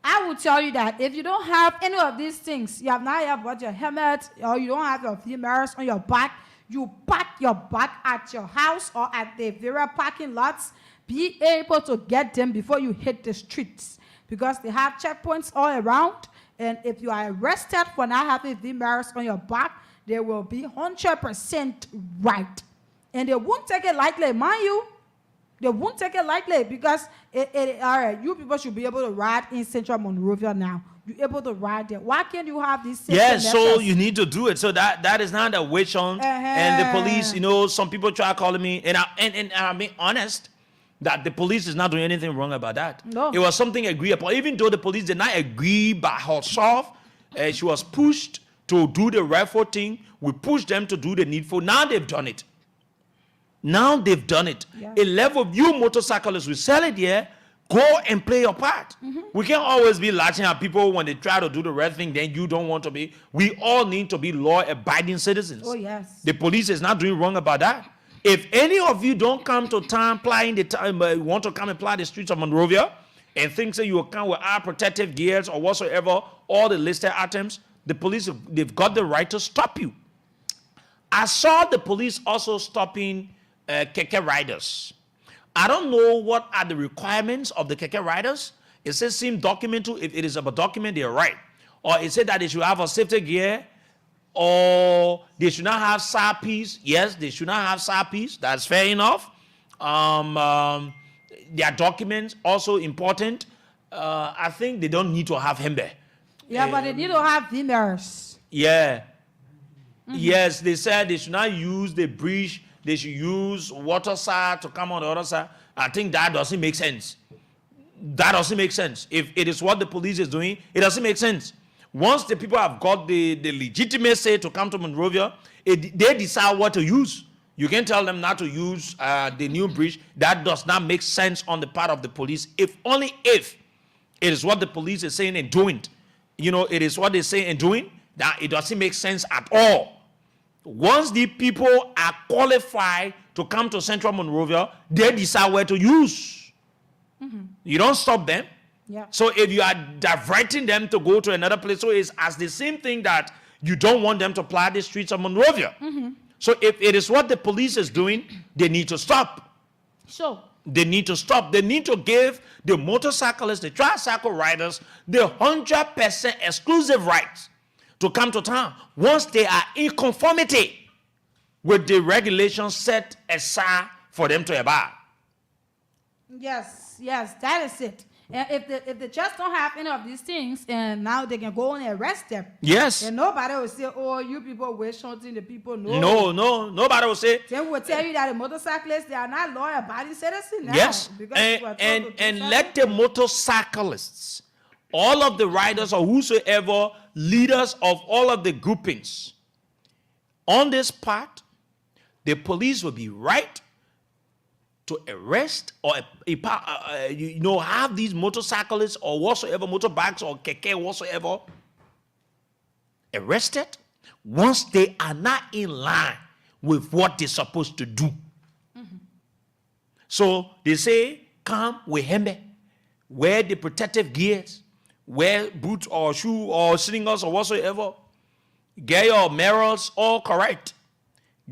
[SPEAKER 4] I will tell you that if you don't have any of these things, you have not yet bought your helmet or you don't have your V-mirrors on your back, you park your bike at your house or at the various parking lots, be able to get them before you hit the streets, because they have checkpoints all around. And if you are arrested for not having V-mirrors on your back, they will be 100% right. And they won't take it lightly, mind you. They won't take it lightly, because all right, you people should be able to ride in Central Monrovia now. You're able to ride there. Why can't you have these safety
[SPEAKER 3] Yes, so
[SPEAKER 4] measures?
[SPEAKER 3] you need to do it. So that is not a witch hunt. And the police, some people try calling me, and I'm being honest, that the police is not doing anything wrong about that.
[SPEAKER 4] No.
[SPEAKER 3] It was something agreed upon. Even though the police did not agree by herself, she was pushed to do the rightful thing. We pushed them to do the needful. Now they've done it. Now they've done it.
[SPEAKER 4] Yeah.
[SPEAKER 3] A level of you motorcyclists, we sell it here. Go and play your part. We can't always be latching at people when they try to do the right thing, then you don't want to be. We all need to be law-abiding citizens.
[SPEAKER 4] Oh, yes.
[SPEAKER 3] The police is not doing wrong about that. If any of you don't come to town plying the time, want to come and ply the streets of Monrovia and think that you will come with our protective gears or whatsoever, all the listed items, the police, they've got the right to stop you. I saw the police also stopping keke riders. I don't know what are the requirements of the keke riders. It says seem documental. If it is about document, they're right. Or it said that they should have a safety gear, or they should not have SAPs. Yes, they should not have SAPs. That's fair enough. Their documents also important. I think they don't need to have hembe.
[SPEAKER 4] Yeah, but they need to have V-mirrors.
[SPEAKER 3] Yeah. Yes, they said they should not use the bridge. They should use water side to come on the other side. I think that doesn't make sense. That doesn't make sense. If it is what the police is doing, it doesn't make sense. Once the people have got the legitimacy to come to Monrovia, they decide what to use. You can tell them not to use the new bridge. That does not make sense on the part of the police. If only if it is what the police is saying and doing. It is what they say and doing. That it doesn't make sense at all. Once the people are qualified to come to Central Monrovia, they decide where to use. You don't stop them.
[SPEAKER 4] Yeah.
[SPEAKER 3] So if you are diverting them to go to another place, so it's as the same thing that you don't want them to ply the streets of Monrovia. So if it is what the police is doing, they need to stop.
[SPEAKER 4] Sure.
[SPEAKER 3] They need to stop. They need to give the motorcyclists, the tricycle riders, the 100% exclusive rights to come to town once they are in conformity with the regulations set aside for them to abide.
[SPEAKER 4] Yes, that is it. And if they just don't have any of these things, and now they can go and arrest them.
[SPEAKER 3] Yes.
[SPEAKER 4] And nobody will say, "Oh, you people were shunting the people." No.
[SPEAKER 3] No. Nobody will say.
[SPEAKER 4] They will tell you that the motorcyclists, they are not law-abiding citizens now.
[SPEAKER 3] Yes.
[SPEAKER 4] Because people are told to do
[SPEAKER 3] And
[SPEAKER 4] something.
[SPEAKER 3] let the motorcyclists, all of the riders or whosoever, leaders of all of the groupings, on this part, the police will be right to arrest or have these motorcyclists or whatsoever, motorbikes or keke whatsoever, arrested once they are not in line with what they're supposed to do. So they say, come with hembe, wear the protective gears, wear boots or shoe or slingers or whatsoever, get your mirrors all correct,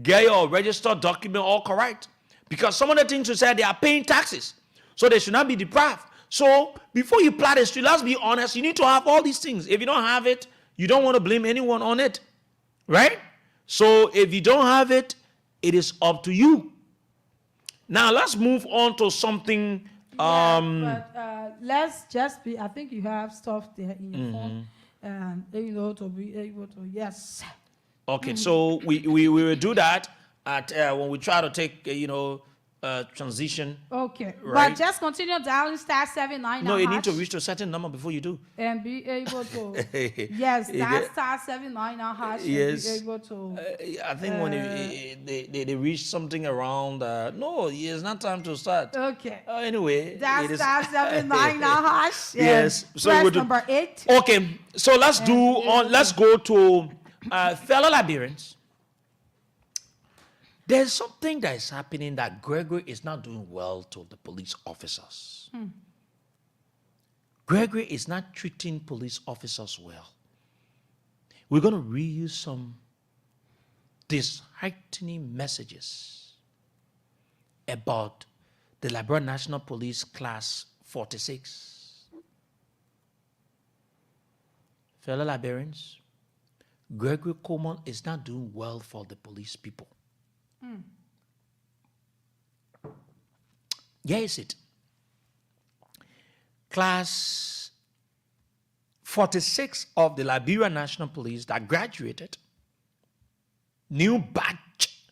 [SPEAKER 3] get your registered document all correct. Because some of the things you said, they are paying taxes, so they should not be deprived. So before you plow the street, let's be honest, you need to have all these things. If you don't have it, you don't want to blame anyone on it, right? So if you don't have it, it is up to you. Now let's move on to something.
[SPEAKER 4] Let's just be. I think you have stuff there in your phone, to be able to. Yes.
[SPEAKER 3] Okay, so we will do that at when we try to take transition.
[SPEAKER 4] Okay,
[SPEAKER 3] right?
[SPEAKER 4] but just continue dialing *799.
[SPEAKER 3] No, you need to reach to a certain number before you do.
[SPEAKER 4] And be able to. Yes, that's *799 hash.
[SPEAKER 3] Yes.
[SPEAKER 4] And be able to.
[SPEAKER 3] I think when they reach something around, no, it's not time to start.
[SPEAKER 4] Okay.
[SPEAKER 3] Anyway,
[SPEAKER 4] That's *799 hash.
[SPEAKER 3] Yes. So
[SPEAKER 4] press
[SPEAKER 3] we'll do
[SPEAKER 4] number 8.
[SPEAKER 3] Okay, so let's let's go to fellow Liberians. There's something that is happening that Gregory is not doing well to the police officers. Gregory is not treating police officers well. We're going to reuse some disheartening messages about the Liberia National Police Class 46. Fellow Liberians, Gregory Coleman is not doing well for the police people. Here is it. Class 46 of the Liberia National Police that graduated, new batch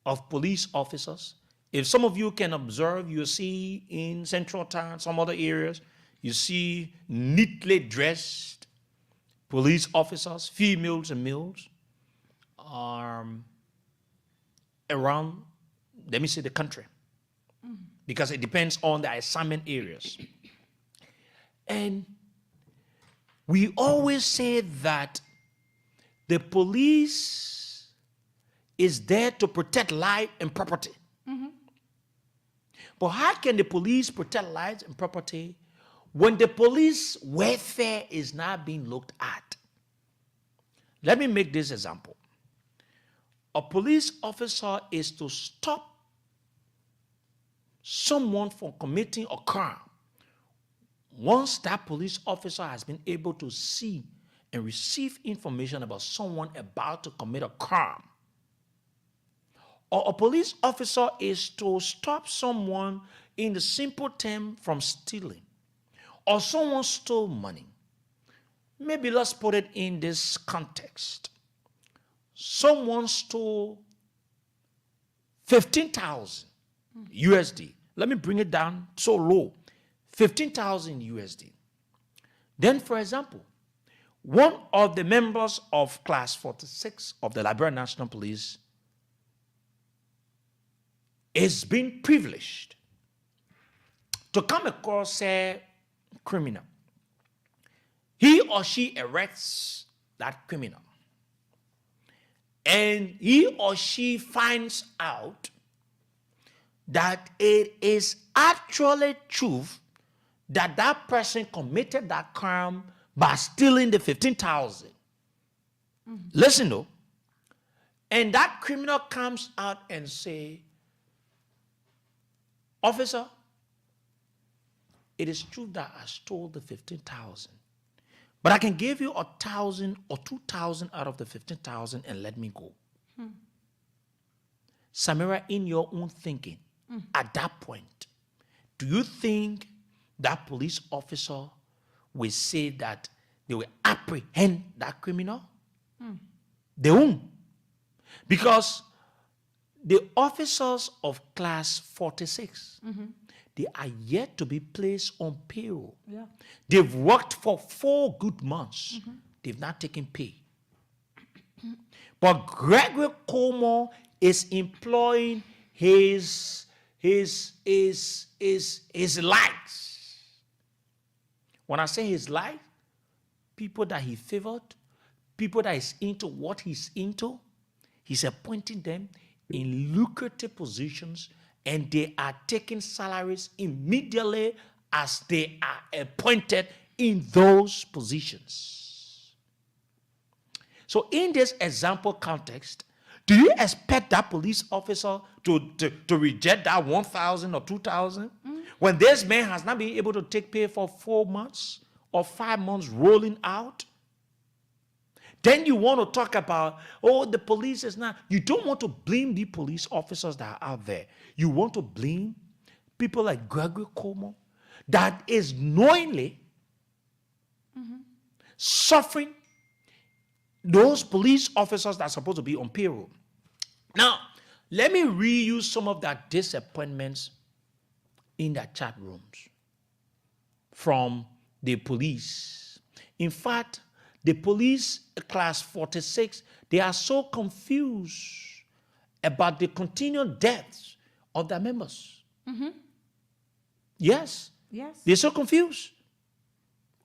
[SPEAKER 3] of police officers. If some of you can observe, you see in Central Town, some other areas, you see neatly dressed police officers, females and males, around, let me say, the country, because it depends on the assignment areas. And we always say that the police is there to protect life and property. But how can the police protect lives and property when the police welfare is not being looked at? Let me make this example. A police officer is to stop someone from committing a crime once that police officer has been able to see and receive information about someone about to commit a crime. Or a police officer is to stop someone in the simple term from stealing, or someone stole money. Maybe let's put it in this context. Someone stole 15,000 USD. Let me bring it down so low. 15,000 USD. Then, for example, one of the members of Class 46 of the Liberia National Police is being privileged to come across a criminal. He or she arrests that criminal. And he or she finds out that it is actually true that that person committed that crime by stealing the 15,000. Listen though. And that criminal comes out and say, officer, it is true that I stole the 15,000, but I can give you 1,000 or 2,000 out of the 15,000 and let me go. Samira, in your own thinking, at that point, do you think that police officer will say that they will apprehend that criminal? They won't. Because the officers of class 46, they are yet to be placed on payroll.
[SPEAKER 4] Yeah.
[SPEAKER 3] They've worked for 4 good months. They've not taken pay. But Gregory Como is employing his lights. When I say his light, people that he favored, people that is into what he's into, he's appointing them in lucrative positions, and they are taking salaries immediately as they are appointed in those positions. So in this example context, do you expect that police officer to reject that 1,000 or 2,000 when this man has not been able to take pay for 4 months or 5 months rolling out? Then you want to talk about, oh, the police is not. You don't want to blame the police officers that are out there. You want to blame people like Gregory Como that is knowingly suffering those police officers that are supposed to be on payroll. Now, let me read you some of that disappointments in the chat rooms from the police. In fact, the police class 46, they are so confused about the continued deaths of their members. Yes.
[SPEAKER 4] Yes.
[SPEAKER 3] They're so confused.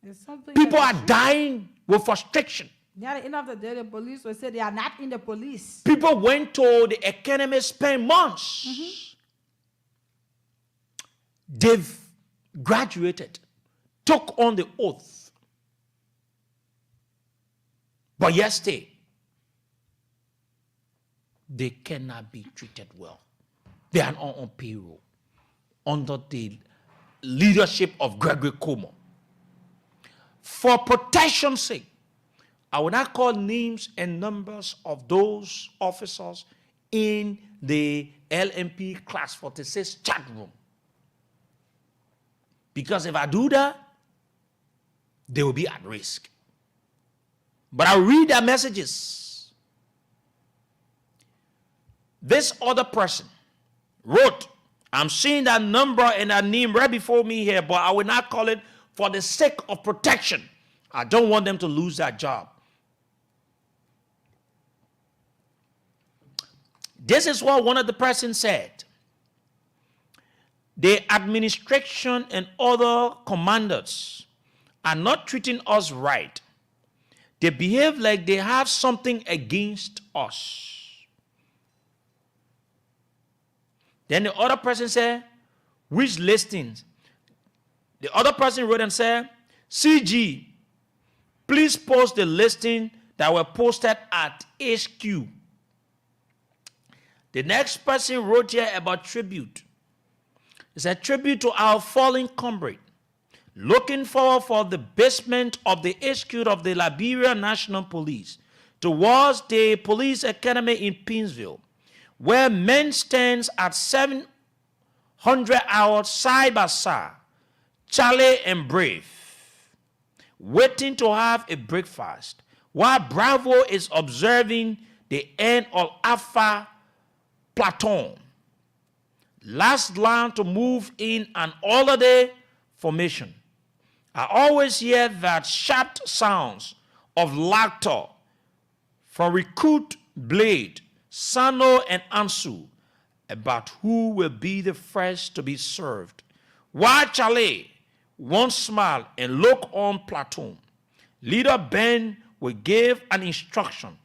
[SPEAKER 4] There's something
[SPEAKER 3] People
[SPEAKER 4] that
[SPEAKER 3] are
[SPEAKER 4] is
[SPEAKER 3] dying with frustration.
[SPEAKER 4] true. At the end of the day, the police will say they are not in the police.
[SPEAKER 3] People went to the academy, spent months. They've graduated, took on the oath. But yesterday, they cannot be treated well. They are not on payroll under the leadership of Gregory Como. For protection's sake, I will not call names and numbers of those officers in the LMP class 46 chat room. Because if I do that, they will be at risk. But I'll read their messages. This other person wrote, I'm seeing that number and that name right before me here, but I will not call it for the sake of protection. I don't want them to lose their job. This is what one of the persons said. The administration and other commanders are not treating us right. They behave like they have something against us. Then the other person said, which listings? The other person wrote and said, CG, please post the listing that were posted at HQ. The next person wrote here about tribute. It's a tribute to our fallen comrade. Looking forward for the basement of the HQ of the Liberia National Police towards the police academy in Pinsville, where men stand at 700 hours side by side, Charlie and Brave, waiting to have a breakfast, while Bravo is observing the end of Alpha Platoon. Last line to move in an holiday formation. I always hear that sharp sounds of laughter from Recruit, Blade, Sano, and Ansu about who will be the first to be served. While Charlie won't smile and look on Platoon, Leader Ben will give an instruction.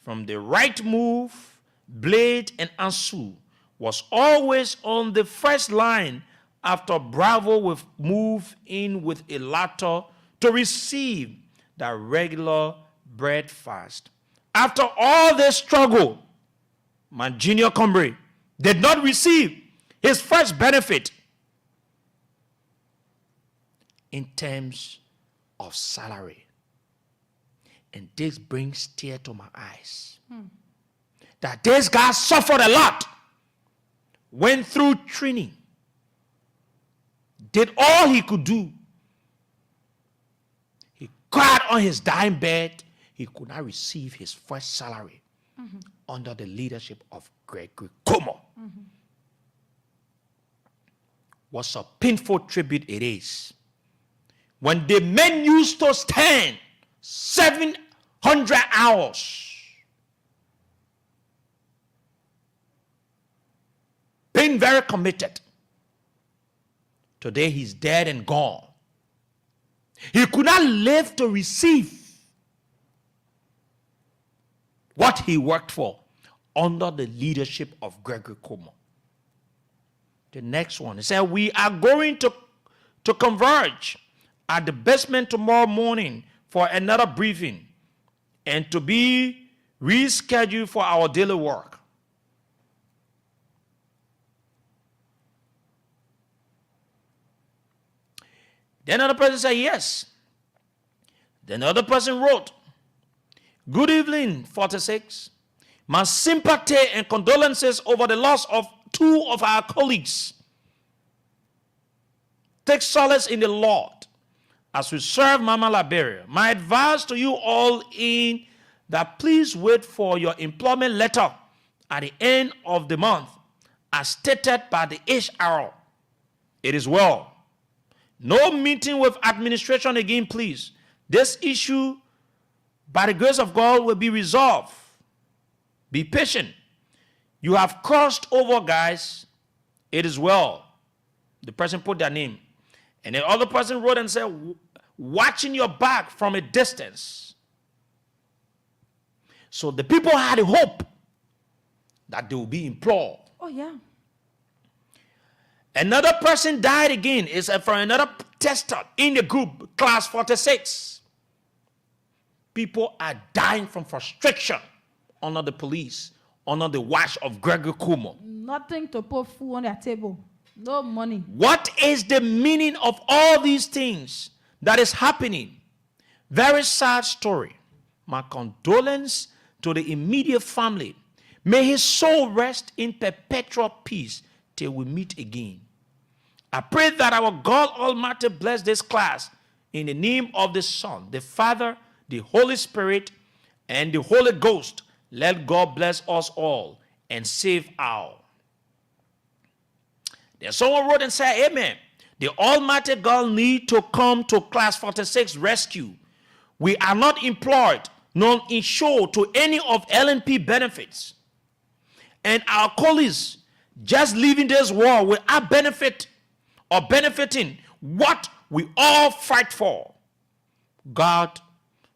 [SPEAKER 3] From the right move, Blade and Ansu was always on the first line after Bravo will move in with a latter to receive the regular breakfast. After all this struggle, my junior comrade did not receive his first benefit in terms of salary. And this brings tears to my eyes. That this guy suffered a lot, went through training, did all he could do. He cried on his dying bed. He could not receive his first salary under the leadership of Gregory Como. What a painful tribute it is. When the men used to stand 700 hours, being very committed. Today he's dead and gone. He could not live to receive what he worked for under the leadership of Gregory Como. The next one, he said, we are going to converge at the basement tomorrow morning for another briefing and to be rescheduled for our daily work. Then another person said, yes. Then another person wrote, good evening, 46. My sympathy and condolences over the loss of 2 of our colleagues. Take solace in the Lord as we serve Mama Liberia. My advice to you all is that please wait for your employment letter at the end of the month as stated by the HR. It is well. No meeting with administration again, please. This issue, by the grace of God, will be resolved. Be patient. You have crossed over, guys. It is well. The person put their name. And the other person wrote and said, watching your back from a distance. So the people had a hope that they will be employed.
[SPEAKER 4] Oh, yeah.
[SPEAKER 3] Another person died again. It's from another tester in the group, class 46. People are dying from frustration under the police, under the watch of Gregory Como.
[SPEAKER 4] Nothing to put food on their table. No money.
[SPEAKER 3] What is the meaning of all these things that is happening? Very sad story. My condolence to the immediate family. May his soul rest in perpetual peace till we meet again. I pray that our God Almighty bless this class in the name of the Son, the Father, the Holy Spirit, and the Holy Ghost. Let God bless us all and save all. Then someone wrote and said, amen. The Almighty God need to come to class 46 rescue. We are not employed, nor insured to any of LNP benefits. And our colleagues just leaving this world without benefit or benefiting what we all fight for. God,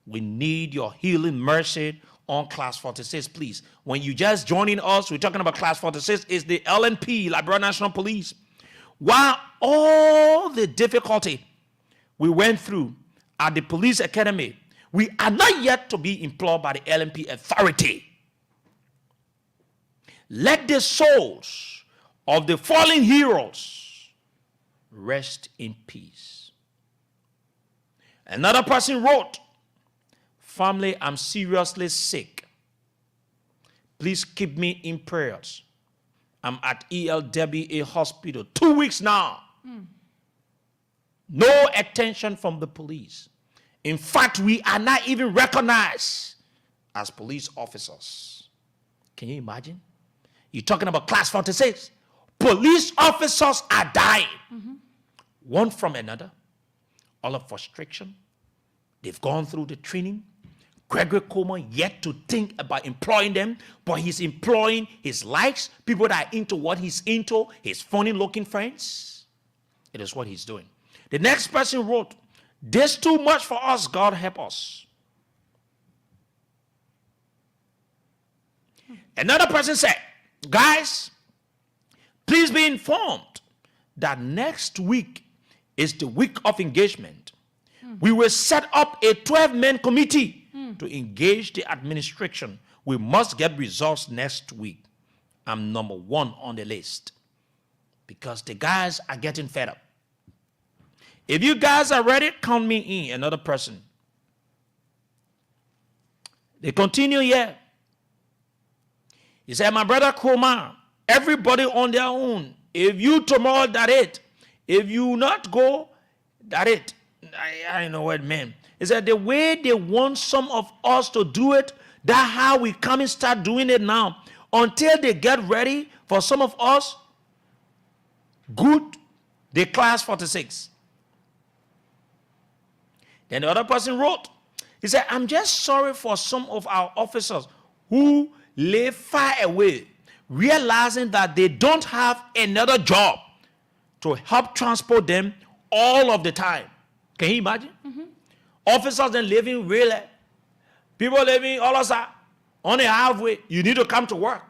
[SPEAKER 3] we need your healing mercy on class 46, please. When you just joining us, we're talking about class 46, is the LNP, Liberia National Police. While all the difficulty we went through at the police academy, we are not yet to be employed by the LNP authority. Let the souls of the fallen heroes rest in peace. Another person wrote, family, I'm seriously sick. Please keep me in prayers. I'm at ELWA hospital 2 weeks now. No attention from the police. In fact, we are not even recognized as police officers. Can you imagine? You're talking about class 46. Police officers are dying. One from another. All of frustration. They've gone through the training. Gregory Como yet to think about employing them, but he's employing his likes, people that are into what he's into, his funny looking friends. It is what he's doing. The next person wrote, this too much for us, God help us. Another person said, guys, please be informed that next week is the week of engagement. We will set up a 12-man committee to engage the administration. We must get results next week. I'm number 1 on the list because the guys are getting fed up. If you guys are ready, count me in. Another person. They continue here. He said, my brother Kuma, everybody on their own. If you tomorrow that it, If you not go, that it. I don't know what it meant. Is that the way they want some of us to do it, that's how we come and start doing it now. Until they get ready for some of us, good, they class 46. Then the other person wrote, he said, I'm just sorry for some of our officers who live far away, realizing that they don't have another job to help transport them all of the time. Can you imagine? Officers then living really, people living all of that on the halfway. You need to come to work.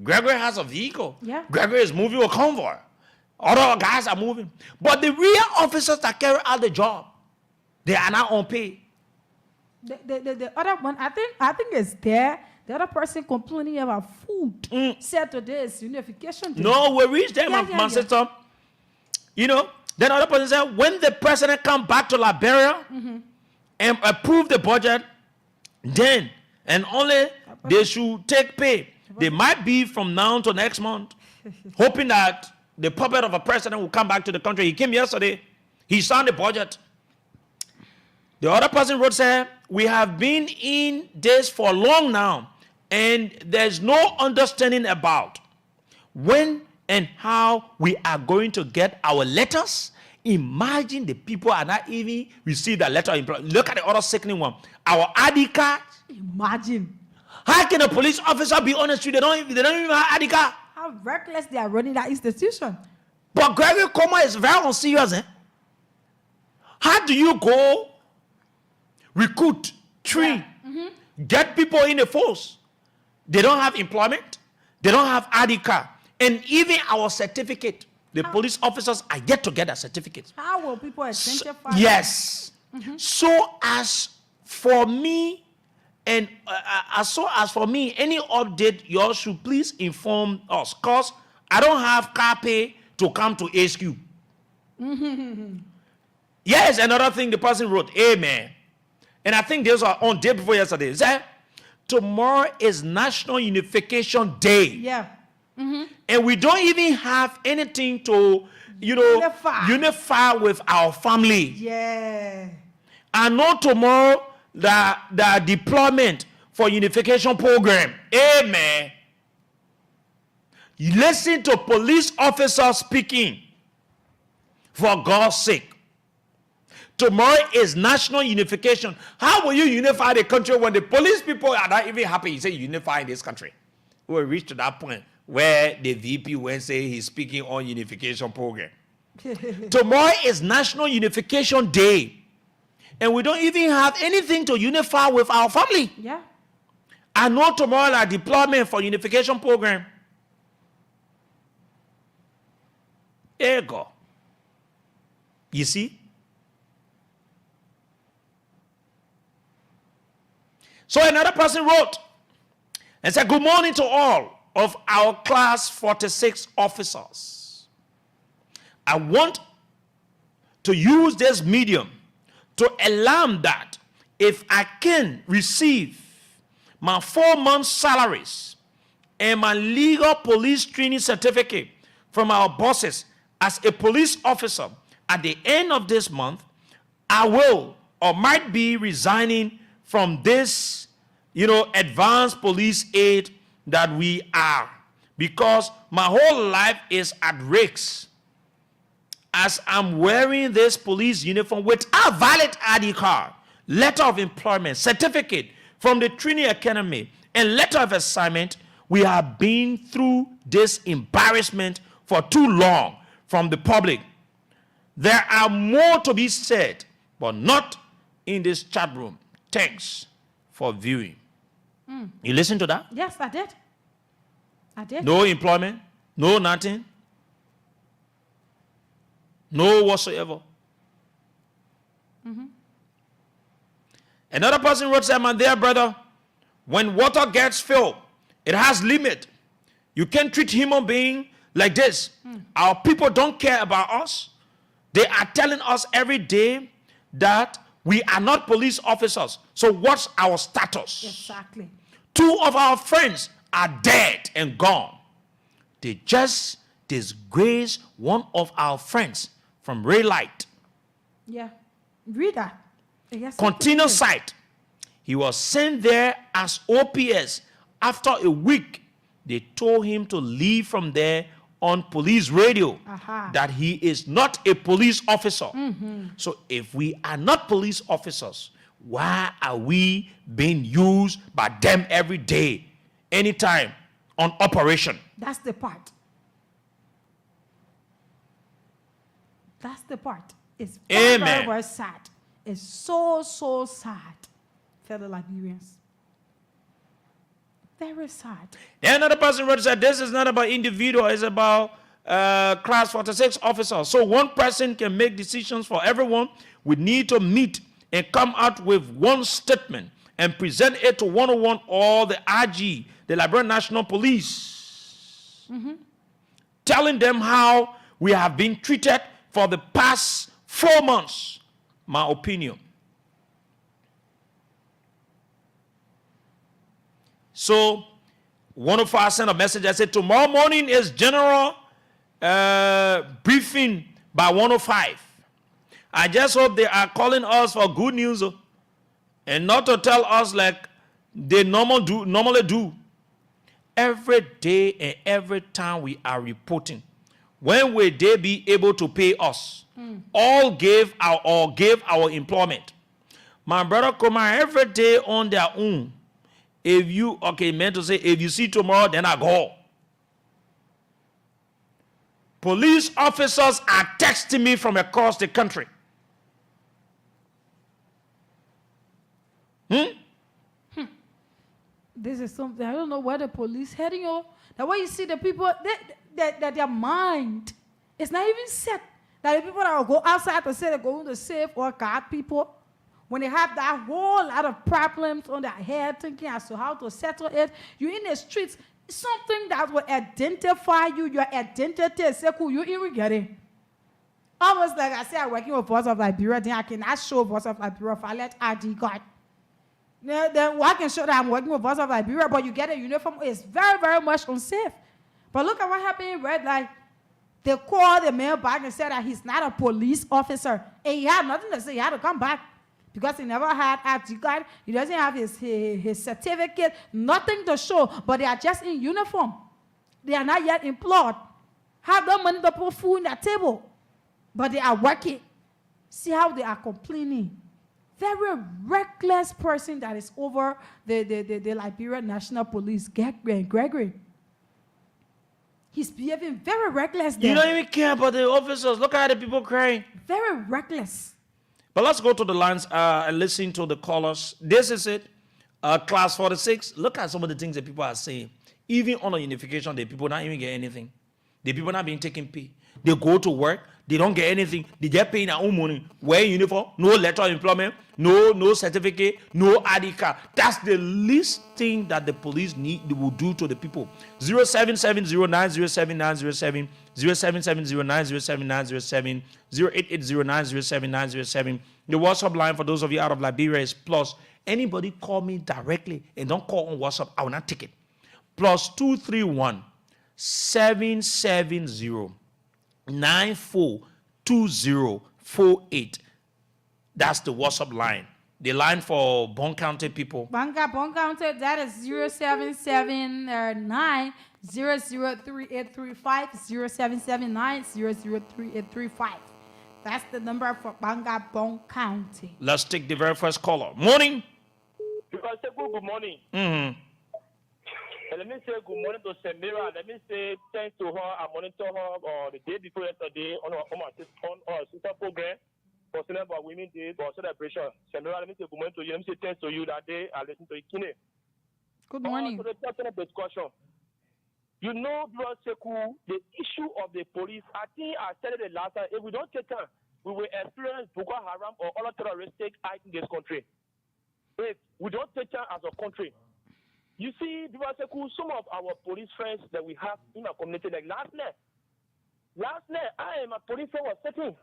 [SPEAKER 3] Gregory has a vehicle.
[SPEAKER 4] Yeah.
[SPEAKER 3] Gregory is moving a convoy. Other guys are moving. But the real officers that carry out the job, they are not on pay.
[SPEAKER 4] The other one, I think is there. The other person complaining about food. Said today is unification day.
[SPEAKER 3] No, we reached there,
[SPEAKER 4] Yeah,
[SPEAKER 3] my sister. You know, then other person said, when the president come back to Liberia and approve the budget, then and only they should take pay. They might be from now to next month, hoping that the puppet of a president will come back to the country. He came yesterday. He signed the budget. The other person wrote, said, we have been in this for long now, and there's no understanding about when and how we are going to get our letters. Imagine the people are not even receive that letter. Look at the other sickening one. Our ID card.
[SPEAKER 4] Imagine.
[SPEAKER 3] How can a police officer be on the street? They don't even have ID card.
[SPEAKER 4] How reckless they are running that institution.
[SPEAKER 3] But Gregory Coma is very unserious. How do you go recruit, train, get people in the force? They don't have employment. They don't have ID card. And even our certificate, the police officers are yet to get a certificate.
[SPEAKER 4] How will people identify?
[SPEAKER 3] Yes. So as for me, and as for me, any update, you all should please inform us, because I don't have car pay to come to HQ. Yes, another thing the person wrote, amen. And I think those are on day before yesterday. Is that tomorrow is National Unification Day.
[SPEAKER 4] Yeah.
[SPEAKER 3] And we don't even have anything to, unify with our family.
[SPEAKER 4] Yeah.
[SPEAKER 3] I know tomorrow the deployment for unification program. Amen. You listen to police officers speaking. For God's sake. Tomorrow is national unification. How will you unify the country when the police people are not even happy? You say unify this country. We'll reach to that point where the VP will say he's speaking on unification program. Tomorrow is National Unification Day. And we don't even have anything to unify with our family.
[SPEAKER 4] Yeah.
[SPEAKER 3] I know tomorrow our deployment for unification program. There you go. You see? So another person wrote and said, good morning to all of our class 46 officers. I want to use this medium to alarm that if I can receive my 4 months salaries and my legal police training certificate from our bosses as a police officer at the end of this month, I will or might be resigning from this, advanced police aid that we are, because my whole life is at risk as I'm wearing this police uniform without valid ID card, letter of employment, certificate from the training academy, and letter of assignment. We have been through this embarrassment for too long from the public. There are more to be said, but not in this chat room. Thanks for viewing. You listen to that?
[SPEAKER 4] Yes, I did. I did.
[SPEAKER 3] No employment, no nothing, no whatsoever. Another person wrote, "Say, my dear brother, when water gets filled, it has limit. You can't treat human being like this. Our people don't care about us. They are telling us every day that we are not police officers. So what's our status?
[SPEAKER 4] Exactly.
[SPEAKER 3] 2 of our friends are dead and gone. They disgraced one of our friends from Raylight.
[SPEAKER 4] Yeah. Read that. Yes,
[SPEAKER 3] Continuous site. He was sent there as OPS. After a week, they told him to leave from there on police radio, that he is not a police officer. So if we are not police officers, why are we being used by them every day, anytime, on operation?
[SPEAKER 4] That's the part. That's the part. It's very, very, very sad. It's so, so sad, fellow Liberians. Very sad.
[SPEAKER 3] Then another person wrote said, this is not about individual, it's about class 46 officers. So one person can make decisions for everyone. We need to meet and come out with one statement and present it to 101 or the IG, the Liberian National Police, telling them how we have been treated for the past 4 months. My opinion. So, one of us sent a message. I said, tomorrow morning is general briefing by 105. I just hope they are calling us for good news and not to tell us like they normally do. Every day and every time we are reporting. When will they be able to pay us? All gave our employment. My brother Koma, every day on their own. If you, meant to say, if you see tomorrow, then I go. Police officers are texting me from across the country.
[SPEAKER 4] This is something, I don't know where the police heading on. That way you see the people, that their mind is not even set. That the people that will go outside to say they're going to save or guard people, when they have that whole lot of problems on their head, thinking as to how to settle it, you're in the streets, something that will identify you, your identity, say, cool, you even get it. Almost like I said, I'm working with Voice of Liberia, then I cannot show Voice of Liberia if I let ID God. Then I can show that I'm working with Voice of Liberia, but you get a uniform, it's very, very much unsafe. But look at what happened in Red Light. They called the man back and said that he's not a police officer. And he had nothing to say. He had to come back because he never had ID card. He doesn't have his certificate, nothing to show. But they are just in uniform. They are not yet employed. Have no money to put food on their table. But they are working. See how they are complaining. Very reckless person that is over the Liberian National Police, Gregory. He's behaving very reckless there.
[SPEAKER 3] You don't even care about the officers. Look at the people crying.
[SPEAKER 4] Very reckless.
[SPEAKER 3] But let's go to the lines and listen to the callers. This is it. Class 46. Look at some of the things that people are saying. Even on the unification, the people not even get anything. The people not being taken pay. They go to work. They don't get anything. They get paid their own money. Wear uniform. No letter of employment. No certificate. No ID card. That's the least thing that the police will do to the people. 07709079070 07709079070 08809079070. The WhatsApp line for those of you out of Liberia is plus. Anybody call me directly and don't call on WhatsApp, I will not take it. Plus 231 770 942048. That's the WhatsApp line. The line for Bon County people.
[SPEAKER 4] Bon County, that is 0779 003835 0779 003835. That's the number for Banga Bon County.
[SPEAKER 3] Let's take the very first caller. Morning.
[SPEAKER 5] Because say good morning. Let me say good morning to Samira. Let me say thanks to her. I monitor her the day before yesterday on our sister program for celebrating about Women Day for celebration. Samira, let me say good morning to you. Let me say thanks to you that day. I listened to Ikine.
[SPEAKER 4] Good morning.
[SPEAKER 5] To the personal discussion. You know, Brother Sekou, the issue of the police, I think I said it the last time, if we don't take time, we will experience Boko Haram or other terroristic acts in this country. If we don't take time as a country, you see, some of our police friends that we have in our community, like last night, I am a police friend was sitting,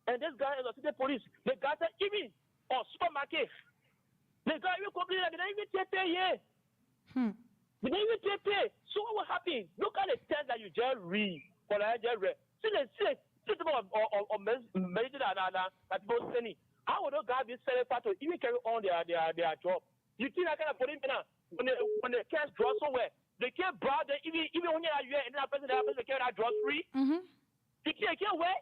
[SPEAKER 5] and this guy is a city police. The guy said, even or supermarket. The guy even complained that they didn't even take pay here. They didn't even pay. So what will happen? Look at the text that you just read. For the just read. See the system of medicine that people sending. How would those guys be selling part to even carry on their job? You think I can put him in when the cash draw somewhere, they can't browse them even when you're here and that person carry that draw free. You can't wait.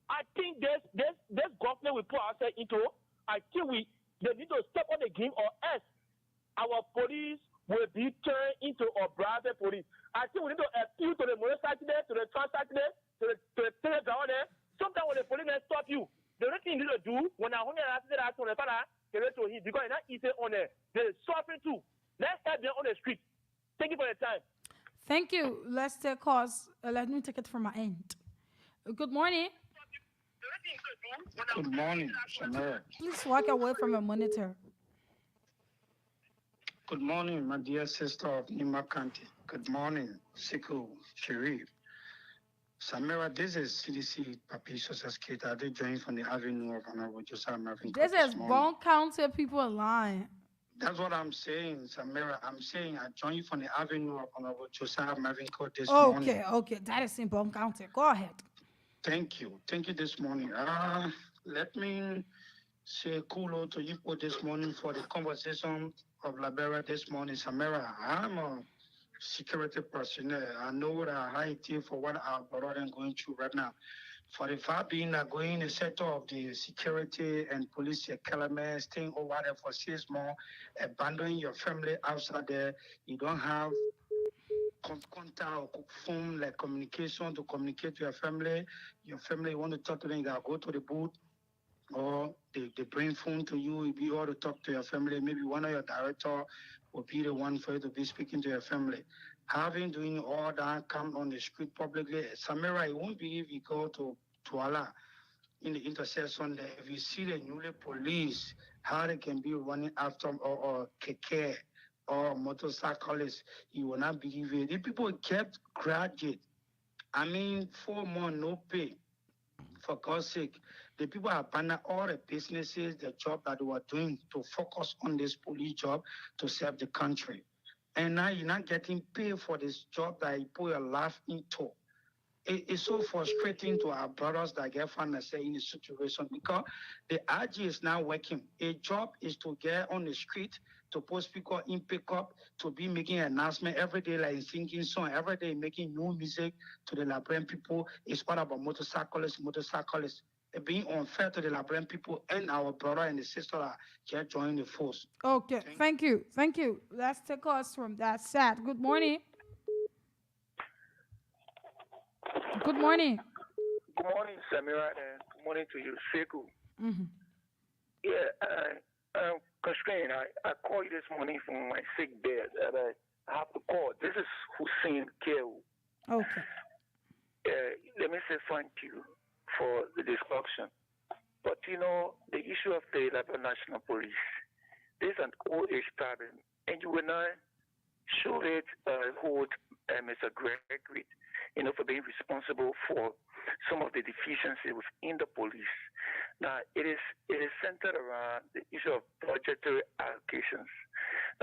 [SPEAKER 5] I think this government we put ourselves into. I think they need to step on the game, or else our police will be turned into a private police. I think we need to appeal to the motorcycle there, to the transit there, to the telegram there. Sometimes when the police stop you, the only thing you need to do when I want to ask that on the father, to him because it's not easy on there. They're suffering too. Let's help them on the street. Thank you for your time.
[SPEAKER 4] Thank you. Let's take calls. Let me take it from my end. Good morning.
[SPEAKER 2] Good morning, Samara.
[SPEAKER 4] Please walk away from your monitor.
[SPEAKER 2] Good morning, my dear sister of Nima County. Good morning, Siku Sharif. Samira, this is CDC Papi Sosaskate. I did join from the Avenue of Honorable Josiah Marvin.
[SPEAKER 4] This is Bone County people lying.
[SPEAKER 2] That's what I'm saying, Samira. I'm saying I joined you from the Avenue of Honorable Josiah Marvin Court this morning.
[SPEAKER 4] Okay. That is in Bone County. Go ahead.
[SPEAKER 2] Thank you this morning. Let me say kulo to you this morning for the conversation of Liberia this morning. Samira, I'm a security personnel. I know that I IT for what our brother is going through right now. For the fact being that going in the sector of the security and police elements, staying over there for 6 months, abandoning your family outside there, you don't have contact or phone like communication to communicate to your family. Your family want to talk to them, you gotta go to the booth, or they bring phone to you, you be able to talk to your family. Maybe one of your director will be the one for you to be speaking to your family. Having doing all that, come on the street publicly, Samira, it won't be if you go to Allah in the intersection there. If you see the newly police, how they can be running after or keke or motorcyclists, you will not believe it. The people kept graduate. 4 months no pay. For God's sake, the people abandoned all the businesses, the job that they were doing to focus on this police job to serve the country. And now you're not getting paid for this job that you put your life into. It's so frustrating to our brothers that get found themselves in a situation because the RG is not working. A job is to get on the street, to post people in pickup, to be making an announcement every day, like singing song, every day making new music to the Liberian people. It's all about motorcyclists. It being unfair to the Liberian people and our brother and the sister that just joined the force.
[SPEAKER 4] Okay, thank you. Let's take us from that side. Good morning. Good morning.
[SPEAKER 5] Good morning, Samira, and good morning to you, Sekou.
[SPEAKER 4] Mm-hmm.
[SPEAKER 5] Yeah, I'm constrained. I called you this morning from my sick bed, and I have to call. This is Hussein Keu.
[SPEAKER 4] Okay.
[SPEAKER 5] Let me say thank you for the discussion. But the issue of the Liberia National Police, this is an old age problem, and you will not surely hold Mr. Gregory, for being responsible for some of the deficiencies within the police. Now, it is centered around the issue of budgetary allocations.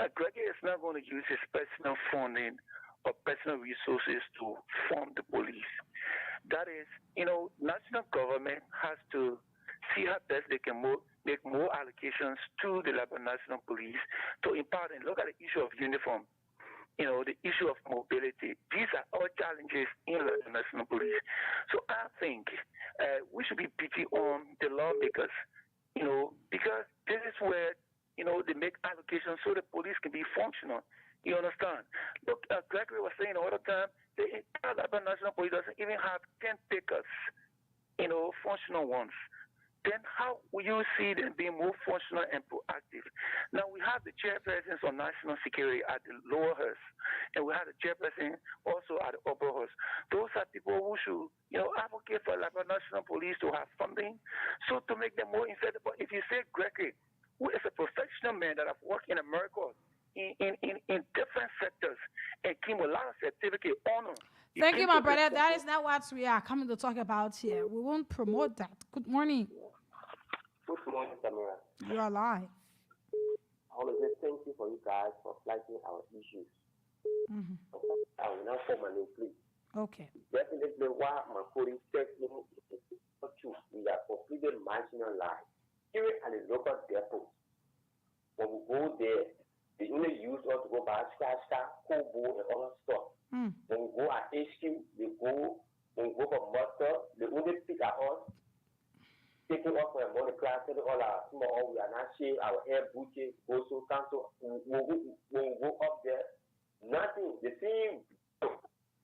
[SPEAKER 5] Now, Gregory is not going to use his personal funding or personal resources to fund the police. That is, national government has to see how best they can make more allocations to the Liberia National Police to empower them. Look at the issue of uniform. The issue of mobility. These are all challenges in the National Police. So I think we should be pity on the lawmakers, because this is where, they make allocations so the police can be functional. You understand? Look, Gregory was saying all the time, the entire National Police doesn't even have 10 pickers, functional ones. Then how will you see them being more functional and proactive? Now, we have the chairpersons on national security at the lower house, and we have the chairperson also at the upper house. Those are people who should, advocate for the national police to have funding, so to make them more effective. But if you say Gregory, who is a professional man that have worked in America in different sectors and came with a lot of certificate honor.
[SPEAKER 4] Thank you, my brother. That is not what we are coming to talk about here. We won't promote that. Good morning.
[SPEAKER 6] Good morning, Samira.
[SPEAKER 4] You are live.
[SPEAKER 6] I want to say thank you for you guys for flagging our issues. I will not form an place.
[SPEAKER 4] Okay.
[SPEAKER 6] Definitely, why my police technique is not true. We are completely marginal life. Even at the local depot, when we go there, they only use us to go buy Kobo, and other stuff. When we go at HQ, when we go for muster, they only pick at us, taking us for a money class, taking all our small, we are not shave, our hair butcher, also cancel. When we go up there, nothing. The same.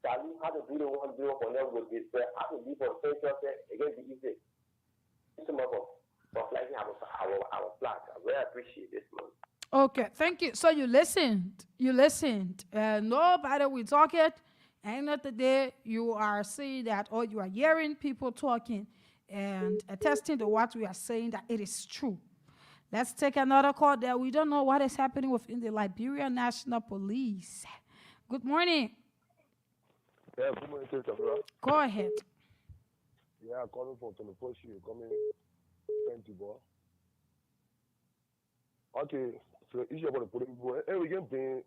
[SPEAKER 6] Charlie, how to do the one deal for them with this, how to live on social against the easy. Thank you so much for flying our flag. I really appreciate this, man.
[SPEAKER 4] Okay, thank you. So you listened. You listened. Nobody will talk it. End of the day, you are saying that, or you are hearing people talking and attesting to what we are saying, that it is true. Let's take another call there. We don't know what is happening within the Liberia National Police. Good morning.
[SPEAKER 7] Yeah, good morning, Sister Bra.
[SPEAKER 4] Go ahead.
[SPEAKER 7] Yeah, calling from 24 Street, coming 20 ball. Okay, so the issue about the police boy, and we can bring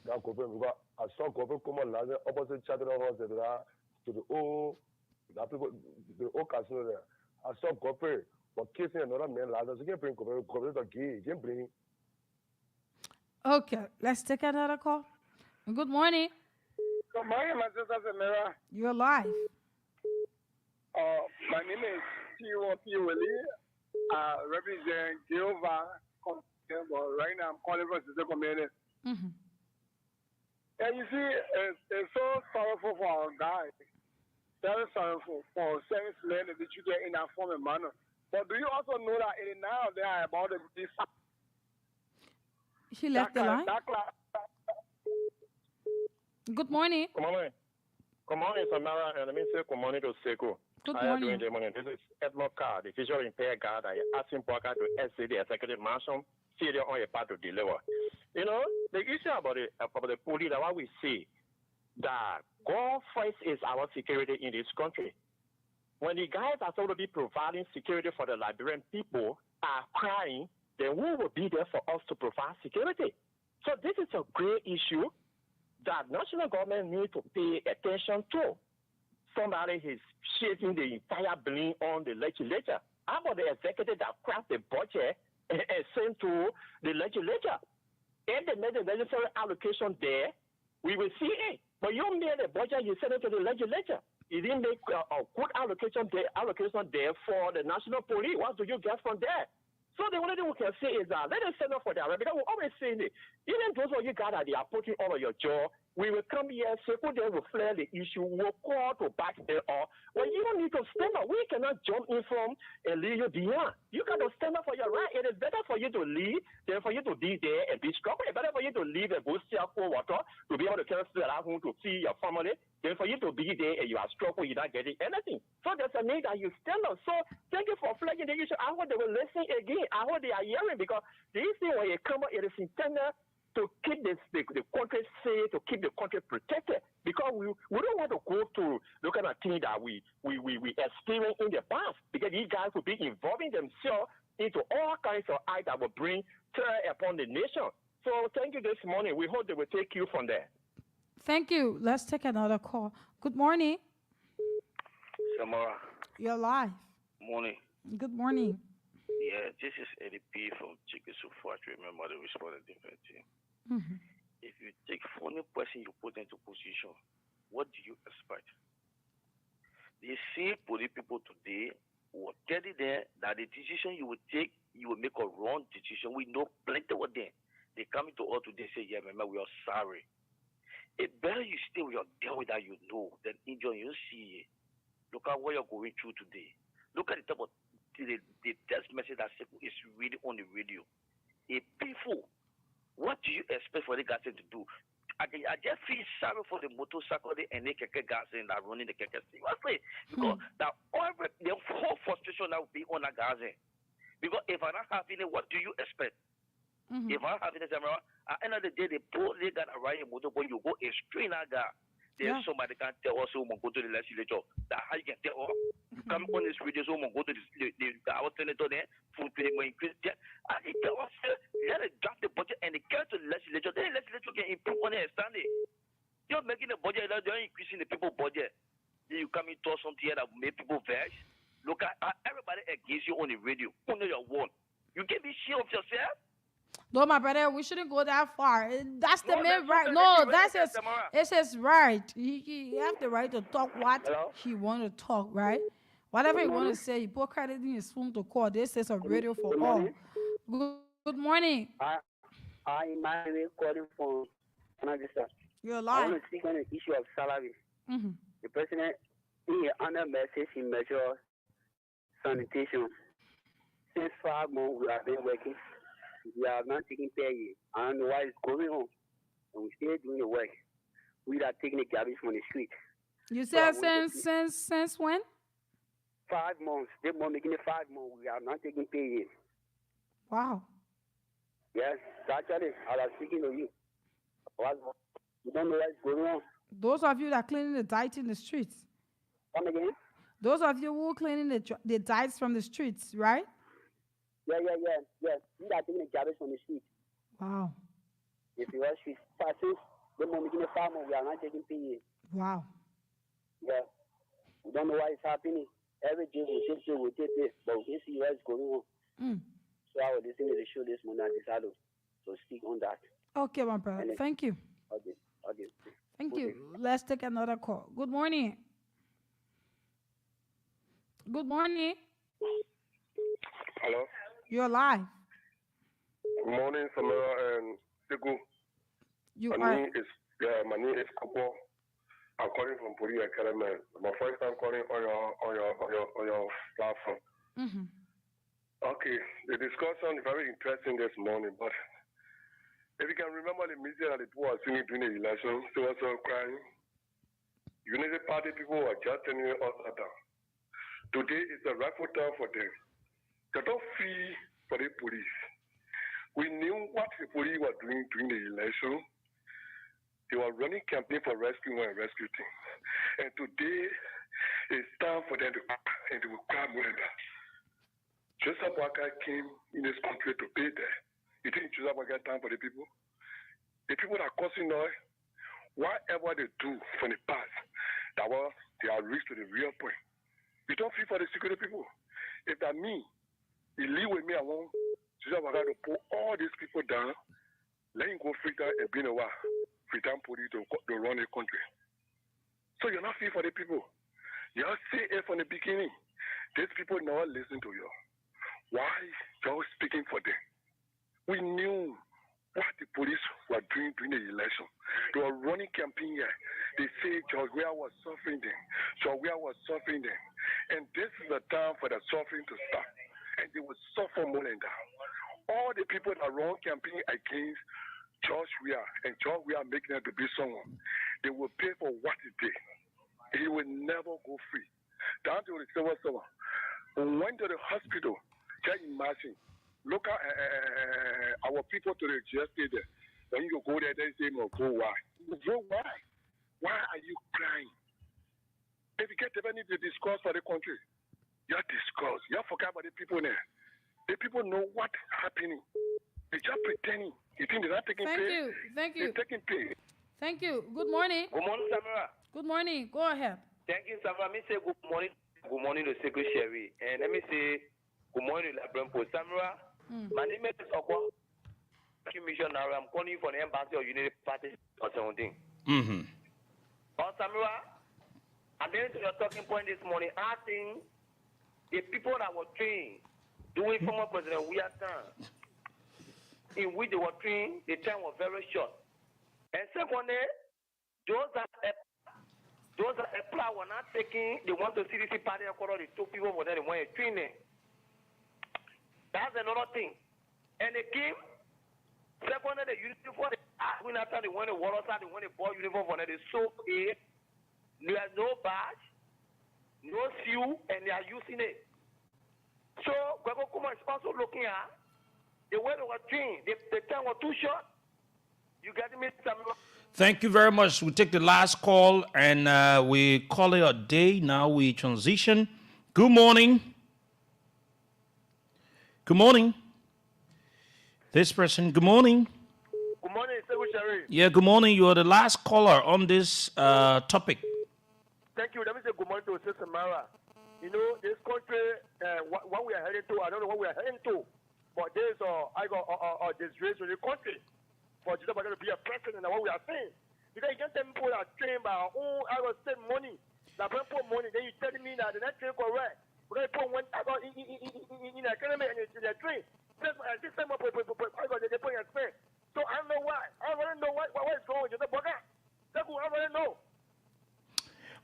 [SPEAKER 7] that confirm because I saw confirm come on last opposite Chattanooga House to the old that people the old casino there. I saw confirm but kissing another man last, so you can bring confirm the gay, you can bring.
[SPEAKER 4] Okay, let's take another call. Good morning.
[SPEAKER 8] Good morning, my sister Samira.
[SPEAKER 4] You're live.
[SPEAKER 8] My name is T.O.P. Willie. I represent Jehovah, but right now I'm calling from Sister Community. And you see, it's so sorrowful for our guys. Very sorrowful for servicemen that you get in that form and manner. But do you also know that it is now they are about to be
[SPEAKER 4] He left the line. Good morning.
[SPEAKER 5] Good morning. Good morning, Samara, and let me say good morning to Sekou.
[SPEAKER 4] Good
[SPEAKER 5] How are you
[SPEAKER 4] morning.
[SPEAKER 5] doing, morning? This is Edmond Carr, the visual impaired guard. I asked him to essay the executive marshal, see the on a part to deliver. You know, the issue about the police, what we see, that God first is our security in this country. When the guys are supposed to be providing security for the Liberian people are crying, then who will be there for us to provide security? So this is a great issue that national government needs to pay attention to. Somebody is shaping the entire blame on the legislature. How about the executive that craft the budget and send to the legislature? If they made the necessary allocation there, we will see it. But you made the budget, you send it to the legislature. You didn't make a good allocation there for the national police. What do you get from there? So the only thing we can say is that let us stand up for that, because we always say it. Even those of you guys that they are putting over your jaw, we will come here, Sekou there will flare the issue, we'll call to back there up. Well, you don't need to stand up. We cannot jump in from and leave you behind. You got to stand up for your right. It is better for you to leave than for you to be there and be strong. It's better for you to leave and go see for water, to be able to carry food at home to see your family, than for you to be there and you are struggling, you're not getting anything. So there's a need that you stand up. So thank you for flagging the issue. I hope they will listen again. I hope they are hearing, because the issue when it comes, it is intended to keep the country safe, to keep the country protected, because we don't want to go through the kind of thing that we experienced in the past, because these guys will be involving themselves into all kinds of acts that will bring terror upon the nation. So thank you this morning. We hope they will take you from there.
[SPEAKER 4] Thank you. Let's take another call. Good morning.
[SPEAKER 9] Samara.
[SPEAKER 4] You're live.
[SPEAKER 9] Morning.
[SPEAKER 4] Good morning.
[SPEAKER 9] Yeah, this is Eddie P from Chikisufu. Remember the respondent defense team. If you take funny person you put into position, what do you expect? The same police people today will tell you there that the decision you will take, you will make a wrong decision. We know plenty of them. They come to us today say, yeah, remember, we are sorry. It better you stay with your deal with that you know than enjoy you see it. Look at what you're going through today. Look at the type of the text message that is really on the radio. A people, what do you expect for the guys to do? I just feel sorry for the motorcycle and the keke guys that are running the keke. Seriously, because the whole frustration that will be on the guys. Because if I'm not having it, what do you expect? If I'm having it, at the end of the day, they pull the guy around your motor, but you go a straight guy. There's somebody can tell us who will go to the legislature. That how you can tell us. Come on this video, so go to our senator there, food to him increase. And he tell us, let it drop the budget and it get to the legislature. Then the legislature can improve on it, understand it. the people budget. Then you come and talk something here that will make people vex. Look at everybody against you on the radio, on your wall. You give me shit of yourself.
[SPEAKER 4] No, my brother, we shouldn't go that far. That's the
[SPEAKER 9] No,
[SPEAKER 4] main
[SPEAKER 9] that's
[SPEAKER 4] right.
[SPEAKER 9] okay.
[SPEAKER 4] No,
[SPEAKER 9] That's
[SPEAKER 4] that's
[SPEAKER 9] okay, Tamara.
[SPEAKER 4] it's his right. He have the right to talk what
[SPEAKER 9] Hello?
[SPEAKER 4] he want to talk, right? Whatever he want to say, he put credit in his phone to call. This is a radio for
[SPEAKER 10] Good
[SPEAKER 4] all.
[SPEAKER 10] morning.
[SPEAKER 4] Good morning.
[SPEAKER 10] I Emmanuel calling from Canada.
[SPEAKER 4] You're
[SPEAKER 10] I
[SPEAKER 4] live.
[SPEAKER 10] want to speak on the issue of salary.
[SPEAKER 4] Mm-hmm.
[SPEAKER 10] The president, in the under message, he measures sanitation. Since 5 months, we have been working. We have not taken pay yet. I don't know why it's going on. And we still doing the work. We are taking the garbage from the street.
[SPEAKER 4] You
[SPEAKER 10] So I
[SPEAKER 4] said
[SPEAKER 10] want to
[SPEAKER 4] since when?
[SPEAKER 10] 5 months. They want making it 5 months. We are not taking pay yet.
[SPEAKER 4] Wow.
[SPEAKER 10] Yes, actually, I was speaking to you. You don't know what's going on.
[SPEAKER 4] Those of you that cleaning the dirt in the streets.
[SPEAKER 10] Come again?
[SPEAKER 4] Those of you who cleaning the dirt from the streets, right?
[SPEAKER 10] Yeah. We are taking the garbage from the street.
[SPEAKER 4] Wow.
[SPEAKER 10] If you watch it, since the moment in the farmer, we are not taking pay.
[SPEAKER 4] Wow.
[SPEAKER 10] Yeah. We don't know why it's happening. Every day we take it, but we can see what's going on.
[SPEAKER 4] Mm.
[SPEAKER 10] So I was listening to the show this morning. I decided to speak on that.
[SPEAKER 4] Okay, my brother.
[SPEAKER 10] And
[SPEAKER 4] Thank you.
[SPEAKER 10] Okay.
[SPEAKER 4] Thank you. Let's take another call. Good morning. Good morning.
[SPEAKER 7] Hello.
[SPEAKER 4] You're live.
[SPEAKER 7] Good morning, Samara and Sekou.
[SPEAKER 4] You
[SPEAKER 7] My
[SPEAKER 4] are.
[SPEAKER 7] name is Kopo. I'm calling from Puri Academy. My first time calling on your platform.
[SPEAKER 4] Mm-hmm.
[SPEAKER 7] Okay, the discussion is very interesting this morning, but if you can remember the media that the people were singing during the election, they were so crying. Unity Party people were just telling us that today is a rightful time for them. They don't feel for the police. We knew what the police were doing during the election. They were running campaign for rescue and rescue things. And today it's time for them to act, and they will cry more than that. Joseph Waka came in this country to pay there. You think Joseph Waka time for the people? The people that are causing noise, whatever they do from the past, that was they are reached to the real point. We don't feel for the security people. If that me, he live with me, I want Joseph Waka to put all these people down, let him go free time and be in a while. Free time police to run the country. So you're not feel for the people. You all say it from the beginning. These people never listen to you. Why you're speaking for them? We knew what the police were doing during the election. They were running campaign here. They say George Weah was suffering them. George Weah was suffering them. And this is the time for the suffering to stop. And they will suffer more than that. All the people that run campaign against George Weah and George Weah making it to be someone, they will pay for what he did. He will never go free. Down to the civil servant. We went to the hospital. Can you imagine? Look at our people to the GSP there. When you go there, they say, no, go why? Go why? Why are you crying? If you get any to discuss for the country, you're discussed. You forget about the people there. The people know what's happening. They're just pretending. You think they're not taking pay?
[SPEAKER 4] Thank you.
[SPEAKER 7] They're taking pay.
[SPEAKER 4] Thank you. Good morning.
[SPEAKER 9] Good morning, Samara.
[SPEAKER 4] Good morning. Go ahead.
[SPEAKER 9] Thank you, Samara. Let me say good morning to Sekou Sherry. And let me say good morning to Labrampo. Samara, my name is Okwa. Missionary. I'm calling you from the Embassy of Unity Party or something.
[SPEAKER 3] Mm-hmm.
[SPEAKER 9] But Samara, I'm getting to your talking point this morning. I think the people that were trained doing former President Weah time, in which they were trained, the time was very short. And secondly, those that apply were not taking, they want to see this party and they took people for that they want to train them. That's another thing. And they came, secondly, the uniform, when after they want to water side, they want to ball uniform for them, they soak it. There's no badge, no seal, and they are using it. So, Gwego Kuma is also looking at the way they were trained. The time was too short. You get me, Samuel?
[SPEAKER 3] Thank you very much. We take the last call and we call it a day. Now we transition. Good morning. Good morning. This person, good morning.
[SPEAKER 5] Good morning, Sekou Sherry.
[SPEAKER 3] Yeah, good morning. You are the last caller on this topic.
[SPEAKER 5] Thank you. Let me say good morning to Sister Mara. You know, this country, what we are heading to, I don't know what we are heading to, but there's I got a disgrace in the country for Jesus to be a president and what we are saying. Because you can't tell people that train by our own, I will spend money. That when put money, then you telling me that the next train correct. Because you put one I got in the economy and in the train. I just send more people, I got they put in spend. So I don't know why. I want to know what is going on with the bugger. That's what I want to know.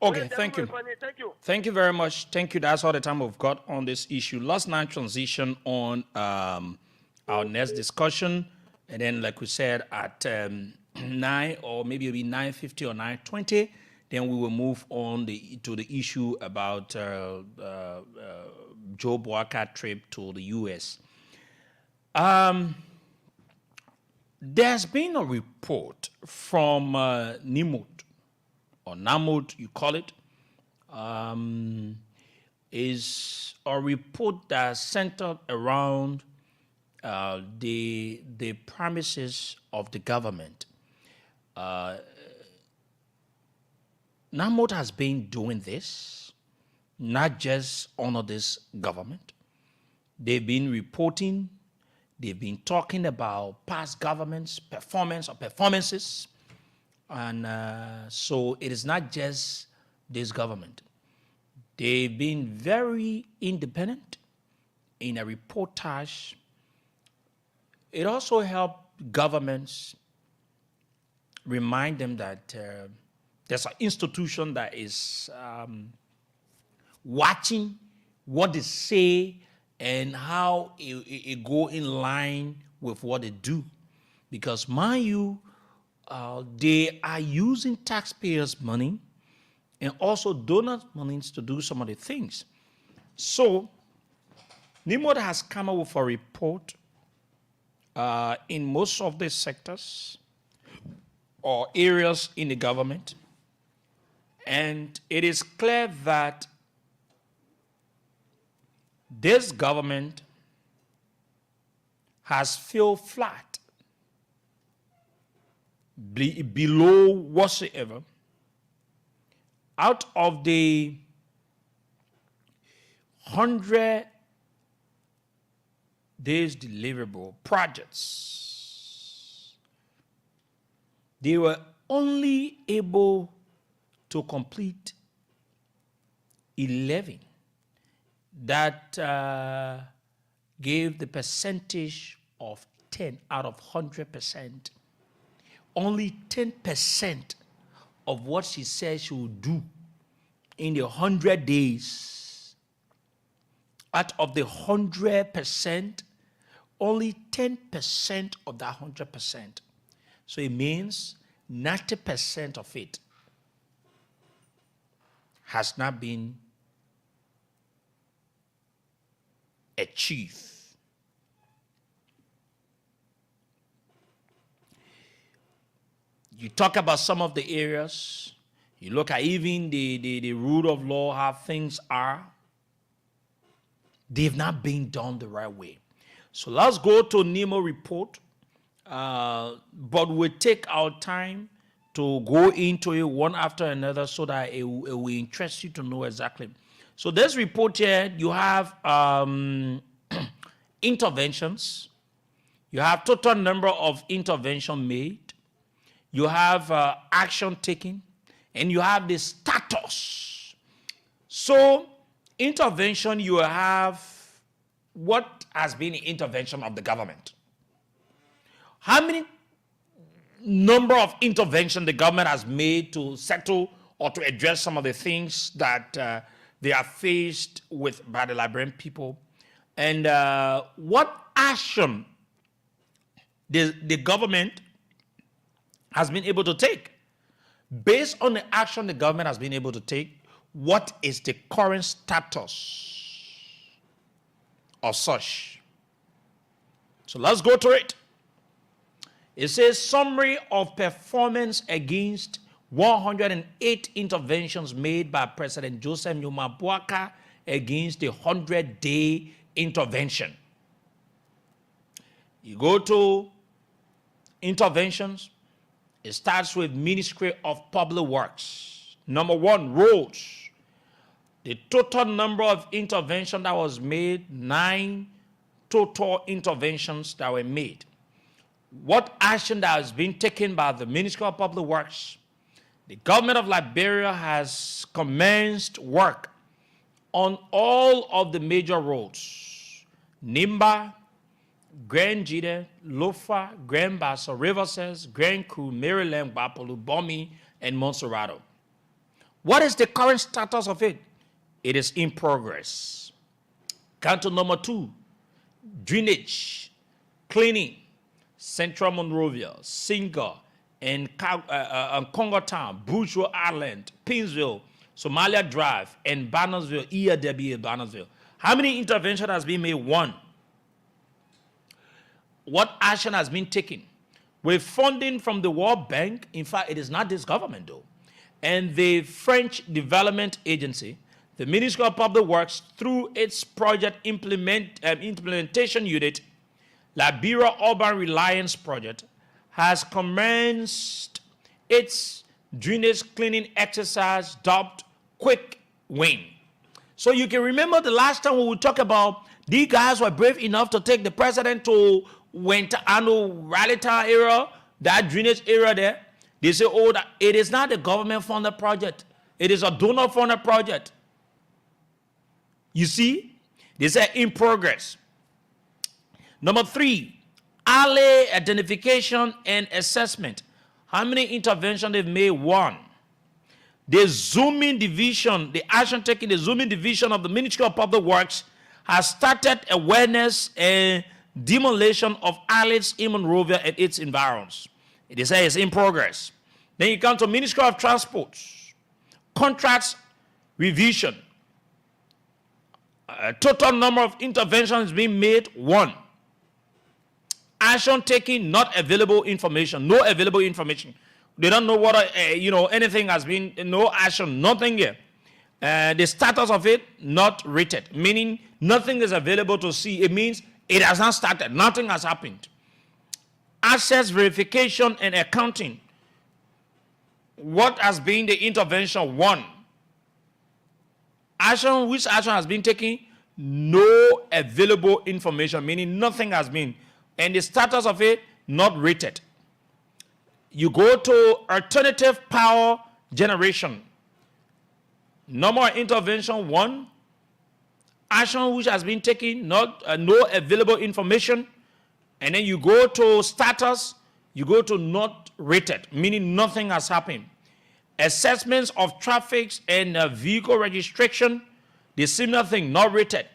[SPEAKER 3] Okay, thank you.
[SPEAKER 5] Thank you.
[SPEAKER 3] Thank you very much. Thank you. That's all the time we've got on this issue. Let's now transition on our next discussion. And then, like we said, at 9 or maybe it'll be 9:50 or 9:20, then we will move on to the issue about Joe Boakai trip to the U.S. There's been a report from NIMOT, or NAMOT, you call it, is a report that's centered around the promises of the government. NAMOT has been doing this, not just under this government. They've been reporting, they've been talking about past governments' performance or performances. And so it is not just this government. They've been very independent in a reportage. It also helped governments remind them that there's an institution that is watching what they say and how it go in line with what they do. Because mind you, they are using taxpayers' money and also donors' monies to do some of the things. So, NIMOT has come up with a report in most of the sectors or areas in the government, and it is clear that this government has failed flat below whatsoever. Out of the 100 days deliverable projects, they were only able to complete 11. That gave the percentage of 10 out of 100%. Only 10% of what she said she would do in the 100 days. Out of the 100%, only 10% of that 100%. So it means 90% of it has not been achieved. You talk about some of the areas, you look at even the rule of law, how things are, they've not been done the right way. So let's go to NEMO report, but we'll take our time to go into it one after another so that it will interest you to know exactly. So this report here, you have interventions. You have total number of interventions made. You have action taken, and you have the status. So intervention, you have what has been the intervention of the government. How many number of intervention the government has made to settle or to address some of the things that they are faced with by the Liberian people, and what action the government has been able to take. Based on the action the government has been able to take, what is the current status of such? So let's go to it. It says summary of performance against 108 interventions made by President Joseph Numa Boakai against the 100-day intervention. You go to interventions. It starts with Ministry of Public Works. Number one, roads. The total number of interventions that was made, 9 total interventions that were made. What action that has been taken by the Ministry of Public Works? The government of Liberia has commenced work on all of the major roads. Nimba, Grand Jide, Lofa, Grand Bassa, Riverside, Grand Crew, Maryland, Bapolu, Bomi, and Monserrato. What is the current status of it? It is in progress. Canton number 2, drainage, cleaning, Central Monrovia, Singer, and Congo Town, Bourgeois Island, Pinsville, Somalia Drive, and Bannersville, EAW Bannersville. How many interventions has been made? 1. What action has been taken? With funding from the World Bank, in fact, it is not this government though, and the French Development Agency, the Ministry of Public Works, through its project implementation unit, Liberia Urban Reliance Project, has commenced its drainage cleaning exercise dubbed Quick Win. So you can remember the last time we talked about these guys were brave enough to take the president to Rallytown area, that drainage area there. They say, oh, that it is not a government-funded project. It is a donor-funded project. You see? They say in progress. Number 3, early identification and assessment. How many interventions they've made? 1. The zooming division, the action taking the zooming division of the Ministry of Public Works has started awareness and demolition of islets in Monrovia and its environs. It is it's in progress. Then you come to Ministry of Transport, contracts revision. Total number of interventions being made, 1. Action taking, not available information, no available information. They don't know what, anything has been, no action, nothing here. The status of it, not rated, meaning nothing is available to see. It means it has not started, nothing has happened. Access verification and accounting. What has been the intervention? 1. Action, which action has been taken? No available information, meaning nothing has been. And the status of it, not rated. You go to alternative power generation. No more intervention, 1. Action which has been taken, no available information. And then you go to status, you go to not rated, meaning nothing has happened. Assessments of traffic and vehicle registration, the similar thing, not rated.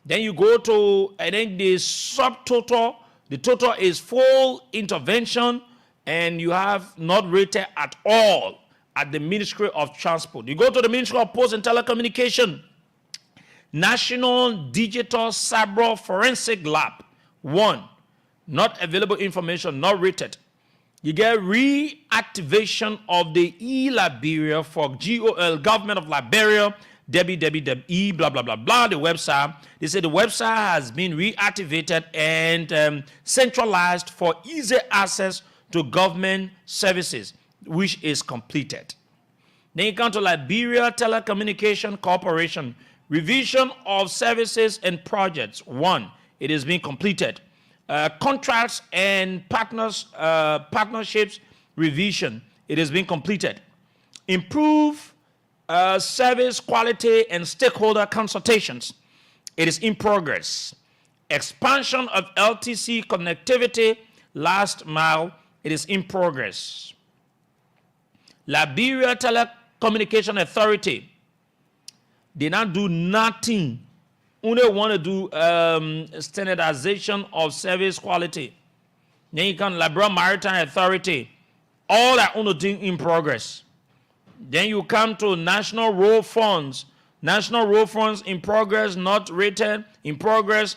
[SPEAKER 3] Then you go to, and then the subtotal, the total is full intervention, and you have not rated at all at the Ministry of Transport. You go to the Ministry of Post and Telecommunication, National Digital Cyber Forensic Lab, 1. Not available information, not rated. You get reactivation of the e-Liberia for GOL, Government of Liberia, www, blah, blah, blah, blah, the website. They say the website has been reactivated and centralized for easy access to government services, which is completed. Then you come to Liberia Telecommunication Corporation, revision of services and projects, 1. It is being completed. Contracts and partnerships revision, it has been completed. Improve service quality and stakeholder consultations, it is in progress. Expansion of LTC connectivity last mile, it is in progress. Liberia Telecommunication Authority, they not do nothing. Only want to do standardization of service quality. Then you come Liberia Maritime Authority, all that only thing in progress. Then you come to National Road Funds. National Road Funds in progress, not rated, in progress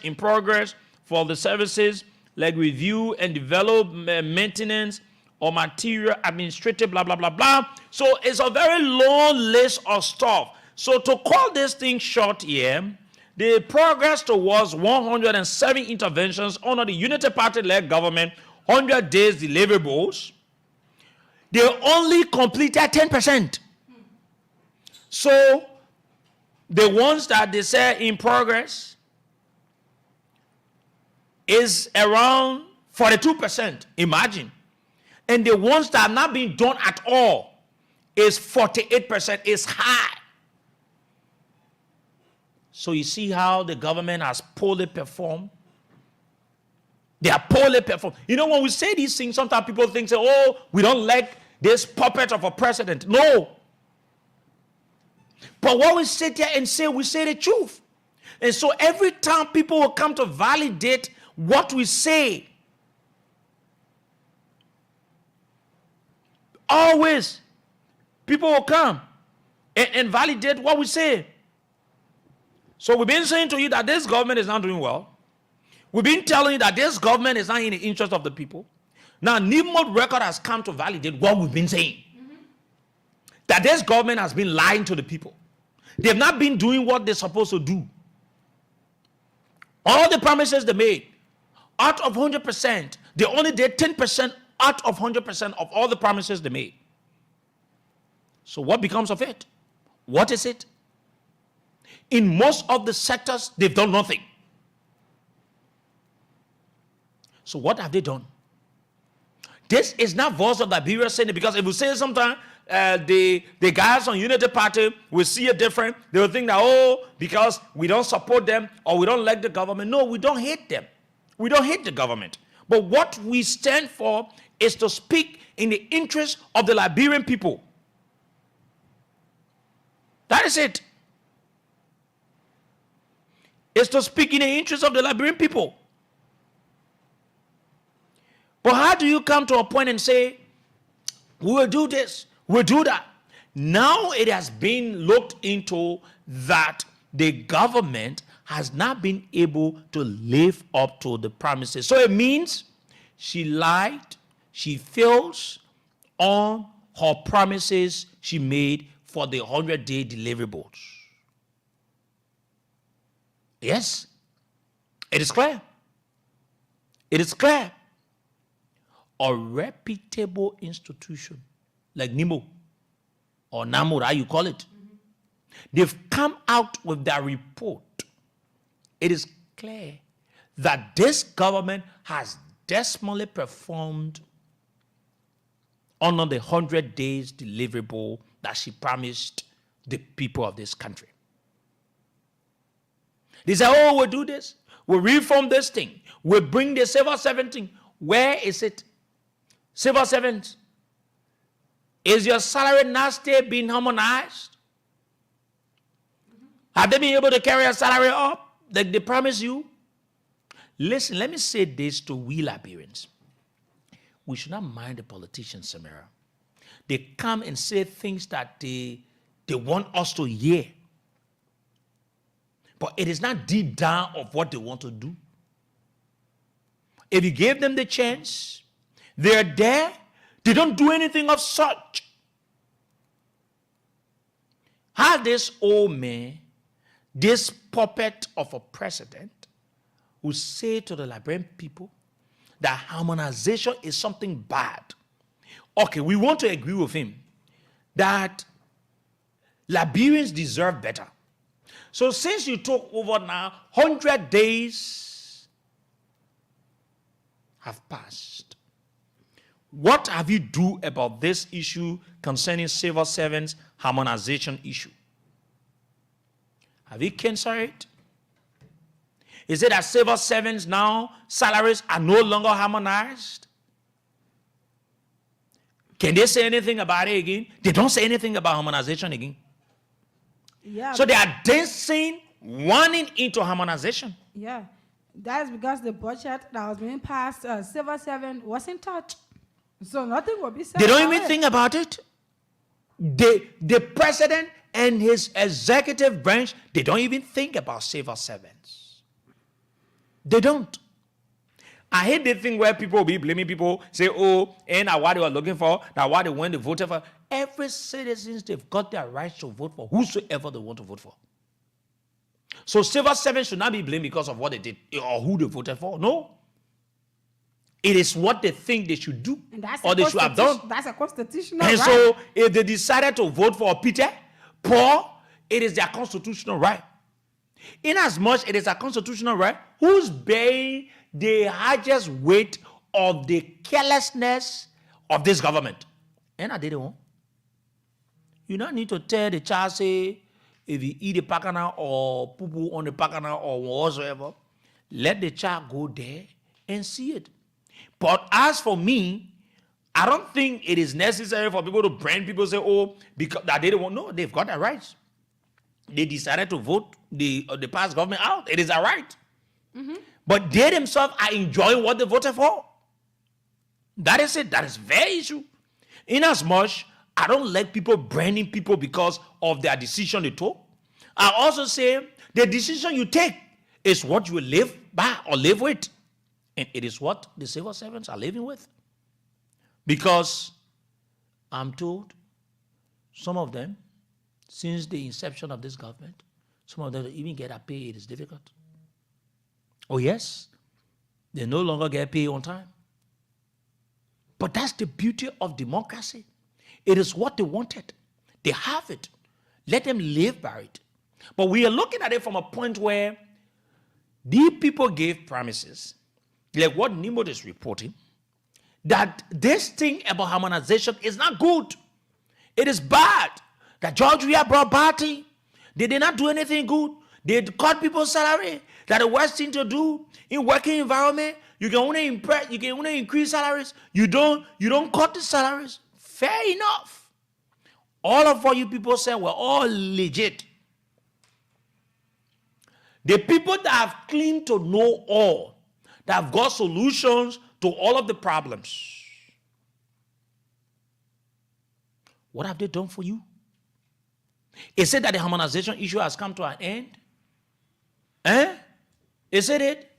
[SPEAKER 3] for the services like review and develop maintenance or material administrative, blah, blah, blah, blah. So it's a very long list of stuff. So to call this thing short here, the progress towards 107 interventions under the Unity Party-led government, 100 days deliverables, they only completed 10%. So the ones that they say in progress is around 42%. Imagine. And the ones that are not being done at all is 48%. Is high. So you see how the government has poorly performed. They are poorly performed. You know, when we say these things, sometimes people think, say, oh, we don't like this puppet of a president. No. But what we sit here and say, we say the truth. And so every time people will come to validate what we say, always people will come and validate what we say. So we've been saying to you that this government is not doing well. We've been telling you that this government is not in the interest of the people. Now, Nimrod record has come to validate what we've been saying. That this government has been lying to the people. They've not been doing what they're supposed to do. All the promises they made, out of 100%, they only did 10% out of 100% of all the promises they made. So what becomes of it? What is it? In most of the sectors, they've done nothing. So what have they done? This is not Voice of Liberia saying it, because if we say it sometime, the guys on Unity Party will see it different. They will think that, oh, because we don't support them or we don't like the government. No, we don't hate them. We don't hate the government. But what we stand for is to speak in the interest of the Liberian people. That is it. It's to speak in the interest of the Liberian people. But how do you come to a point and say, we will do this, we'll do that? Now it has been looked into that the government has not been able to live up to the promises. So it means she lied, she fails on her promises she made for the 100-day deliverables. Yes, it is clear. It is clear. A reputable institution like NIMO or NAMO, how you call it, they've come out with their report. It is clear that this government has dismally performed under the 100 days deliverable that she promised the people of this country. They say, oh, we'll do this. We'll reform this thing. We'll bring the civil servant thing. Where is it? Civil servants, is your salary now still being harmonized? Have they been able to carry your salary up like they promised you? Listen, let me say this to we Liberians. We should not mind the politicians, Samira. They come and say things that they want us to hear. But it is not deep down of what they want to do. If you gave them the chance, they're there. They don't do anything of such. How this old man, this puppet of a president, will say to the Liberian people that harmonization is something bad. Okay, we want to agree with him that Liberians deserve better. So since you took over now, 100 days have passed. What have you do about this issue concerning civil servants harmonization issue? Have you considered it? Is it that civil servants now salaries are no longer harmonized? Can they say anything about it again? They don't say anything about harmonization again.
[SPEAKER 4] Yeah.
[SPEAKER 3] So they are dancing, running into harmonization.
[SPEAKER 4] Yeah. That's because the budget that was being passed, civil servant wasn't touched. So nothing will be said.
[SPEAKER 3] They don't even think about it. The president and his executive branch, they don't even think about civil servants. They don't. I hate the thing where people will be blaming people, say, oh, and what they were looking for, now what they went to vote for. Every citizen, they've got their rights to vote for whosoever they want to vote for. So civil servants should not be blamed because of what they did or who they voted for. No. It is what they think they should do or they should have done.
[SPEAKER 4] That's a constitutional
[SPEAKER 3] and
[SPEAKER 4] right.
[SPEAKER 3] so if they decided to vote for Peter poor, it is their constitutional right. Inasmuch it is a constitutional right, who's bearing the highest weight of the carelessness of this government? And I didn't want. You don't need to tell the child, say, if you eat the pakana or poo-poo on the pakana or whatsoever, let the child go there and see it. But as for me, I don't think it is necessary for people to brand people, say, oh, because that they don't want. No, they've got their rights. They decided to vote the past government out. It is a right. But they themselves are enjoying what they voted for. That is it. That is their issue. Inasmuch, I don't like people branding people because of their decision they took. I also say the decision you take is what you will live by or live with. And it is what the civil servants are living with. Because I'm told some of them, since the inception of this government, some of them even get a pay, it is difficult. Oh yes, they no longer get paid on time. But that's the beauty of democracy. It is what they wanted. They have it. Let them live by it. But we are looking at it from a point where these people gave promises, like what Nimrod is reporting, that this thing about harmonization is not good. It is bad. That George Weah brought party. They did not do anything good. They cut people's salary. That the worst thing to do in working environment, you can only increase salaries. You don't cut the salaries. Fair enough. All of what you people said were all legit. The people that have claimed to know all, that have got solutions to all of the problems, what have they done for you? Is it that the harmonization issue has come to an end? Is it it?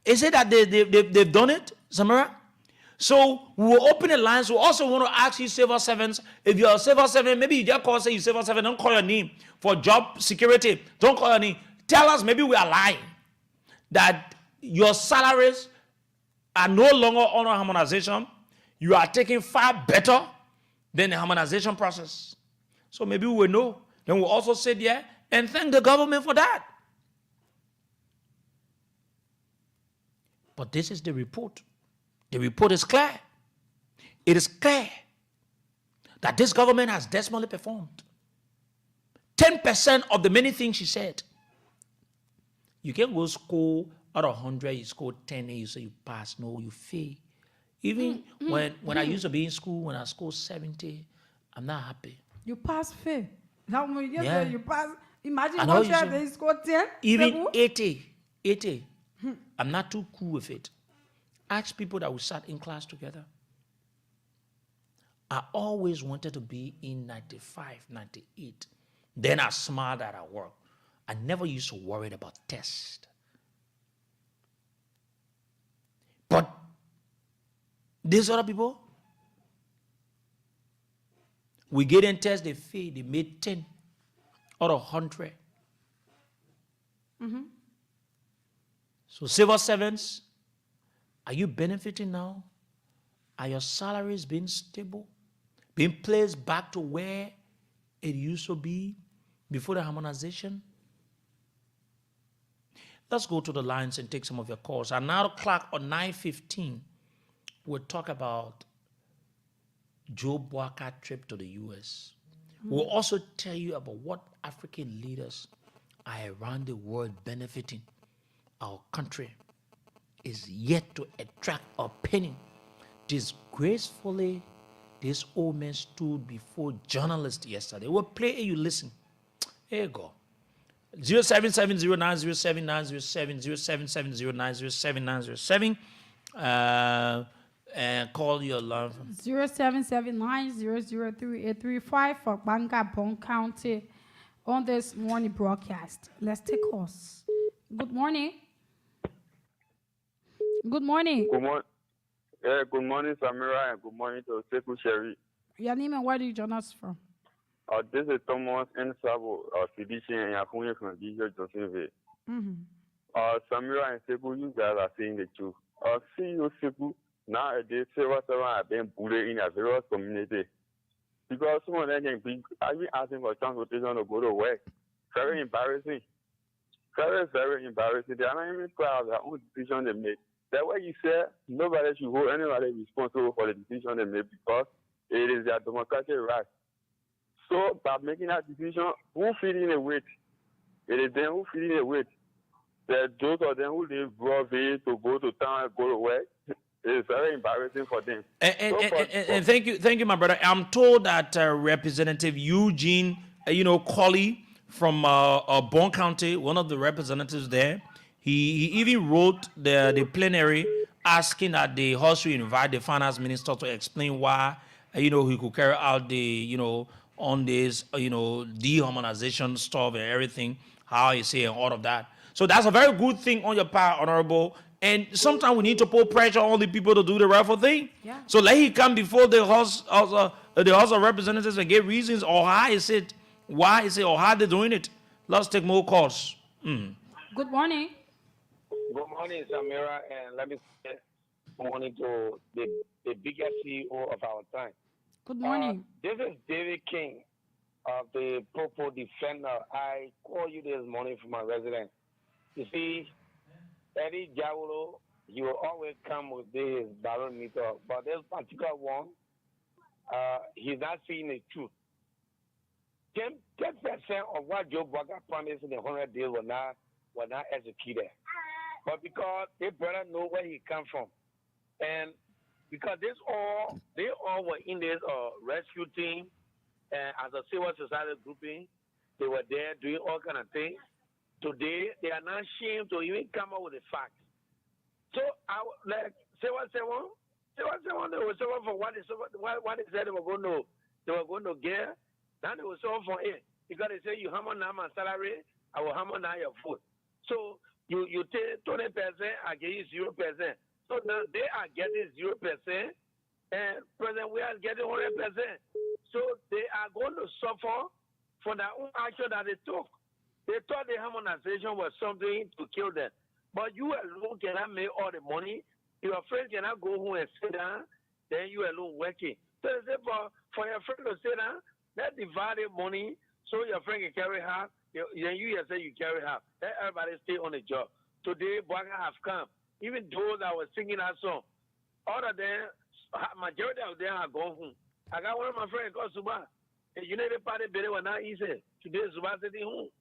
[SPEAKER 3] Is it that they've done it, Samara? So we will open the lines. We also want to ask you civil servants, if you're a civil servant, maybe you just call, say you civil servant, don't call your name for job security. Don't call your name. Tell us, maybe we are lying, that your salaries are no longer under harmonization. You are taking far better than the harmonization process. So maybe we will know. Then we'll also sit there and thank the government for that. But this is the report. The report is clear. It is clear that this government has dismally performed. 10% of the many things she said. You can go score out of 100, you score 10, and you say you pass. No, you fail. Even when I used to be in school, when I scored 70, I'm not happy.
[SPEAKER 4] You pass fail. Now when you get
[SPEAKER 3] Yeah.
[SPEAKER 4] there, you pass. Imagine
[SPEAKER 3] I know
[SPEAKER 4] what
[SPEAKER 3] you
[SPEAKER 4] you have,
[SPEAKER 3] say.
[SPEAKER 4] they score 10.
[SPEAKER 3] Even 80. I'm not too cool with it. Ask people that we sat in class together. I always wanted to be in 95, 98. Then I smiled at work. I never used to worry about tests. But these other people, we get in tests, they fail, they made 10 out of 100. So civil servants, are you benefiting now? Are your salaries being stable? Being placed back to where it used to be before the harmonization? Let's go to the lines and take some of your calls. At 9 o'clock or 9:15, we'll talk about Joe Boakai trip to the U.S. We'll also tell you about what African leaders are around the world benefiting. Our country is yet to attract a penny. Disgracefully, this old man stood before journalists yesterday. We'll play and you listen. Here you go. 0770907907, 0770907907. And call your love.
[SPEAKER 4] 0779003835 for Bangabong County on this morning broadcast. Let's take calls. Good morning. Good morning.
[SPEAKER 8] Good morning. Good morning, Samira, and good morning to Sekou Sherry.
[SPEAKER 4] Your name and where do you join us from?
[SPEAKER 8] This is Thomas N. Sabo, physician in Yakunya Condition Josephine. Samira and Sekou, you guys are saying the truth. See you, Sekou,
[SPEAKER 11] nowadays civil servants are being bullied in a various community because some of them can be asking for transportation to go to work. Very embarrassing. Very, very embarrassing. They are not even proud of their own decision they make. That's why you say nobody should hold anybody responsible for the decision they make because it is their democratic right. So by making that decision, who feeling the weight? It is them who feeling the weight. There's those of them who live broadly to go to town and go to work. It's very embarrassing for them.
[SPEAKER 3] And thank you, my brother. I'm told that Representative Eugene, Colley from Bon County, one of the representatives there, he even wrote the plenary asking that the House should invite the finance minister to explain why, he could carry out the, on this, dehumanization stuff and everything, how he say and all of that. So that's a very good thing on your part, Honorable. And sometimes we need to put pressure on the people to do the rightful thing.
[SPEAKER 4] Yeah.
[SPEAKER 3] So let him come before the House of Representatives and give reasons or why is it, or how they're doing it. Let's take more calls.
[SPEAKER 4] Good morning.
[SPEAKER 12] Good morning, Samira, and let me say good morning to the biggest CEO of our time.
[SPEAKER 4] Good morning.
[SPEAKER 12] This is David King of the Popo Defender. I called you this morning from my residence. You see, Eddie Jawolo, he will always come with this barometer, but this particular one, he's not seeing the truth. 10% of what Joe Bugger promised in the 100 days were not executed. But because they better know where he come from. And because they all were in this rescue team, and as a civil society grouping, they were there doing all kind of things. Today, they are not ashamed to even come up with the facts. So, say what they were someone for what they said they were going to get. Then they were someone for it. Because they say, you hammer now my salary, I will hammer now your food. So, you take 20%, I give you 0%. So, now they are getting 0%, and present we are getting 100%. So, they are going to suffer for their own action that they took. They thought the harmonization was something to kill them. But you alone cannot make all the money. Your friend cannot go home and sit down, then you alone working. So they say for your friend to sit down, let's divide the money so your friend can carry half, then you say you carry half. Let everybody stay on the job. Today, Bwaga have come. Even those that were singing that song, all of them, majority of them are gone home. I got one of my friends called Suba. The United Party bill was not easy. Today, Suba sitting home.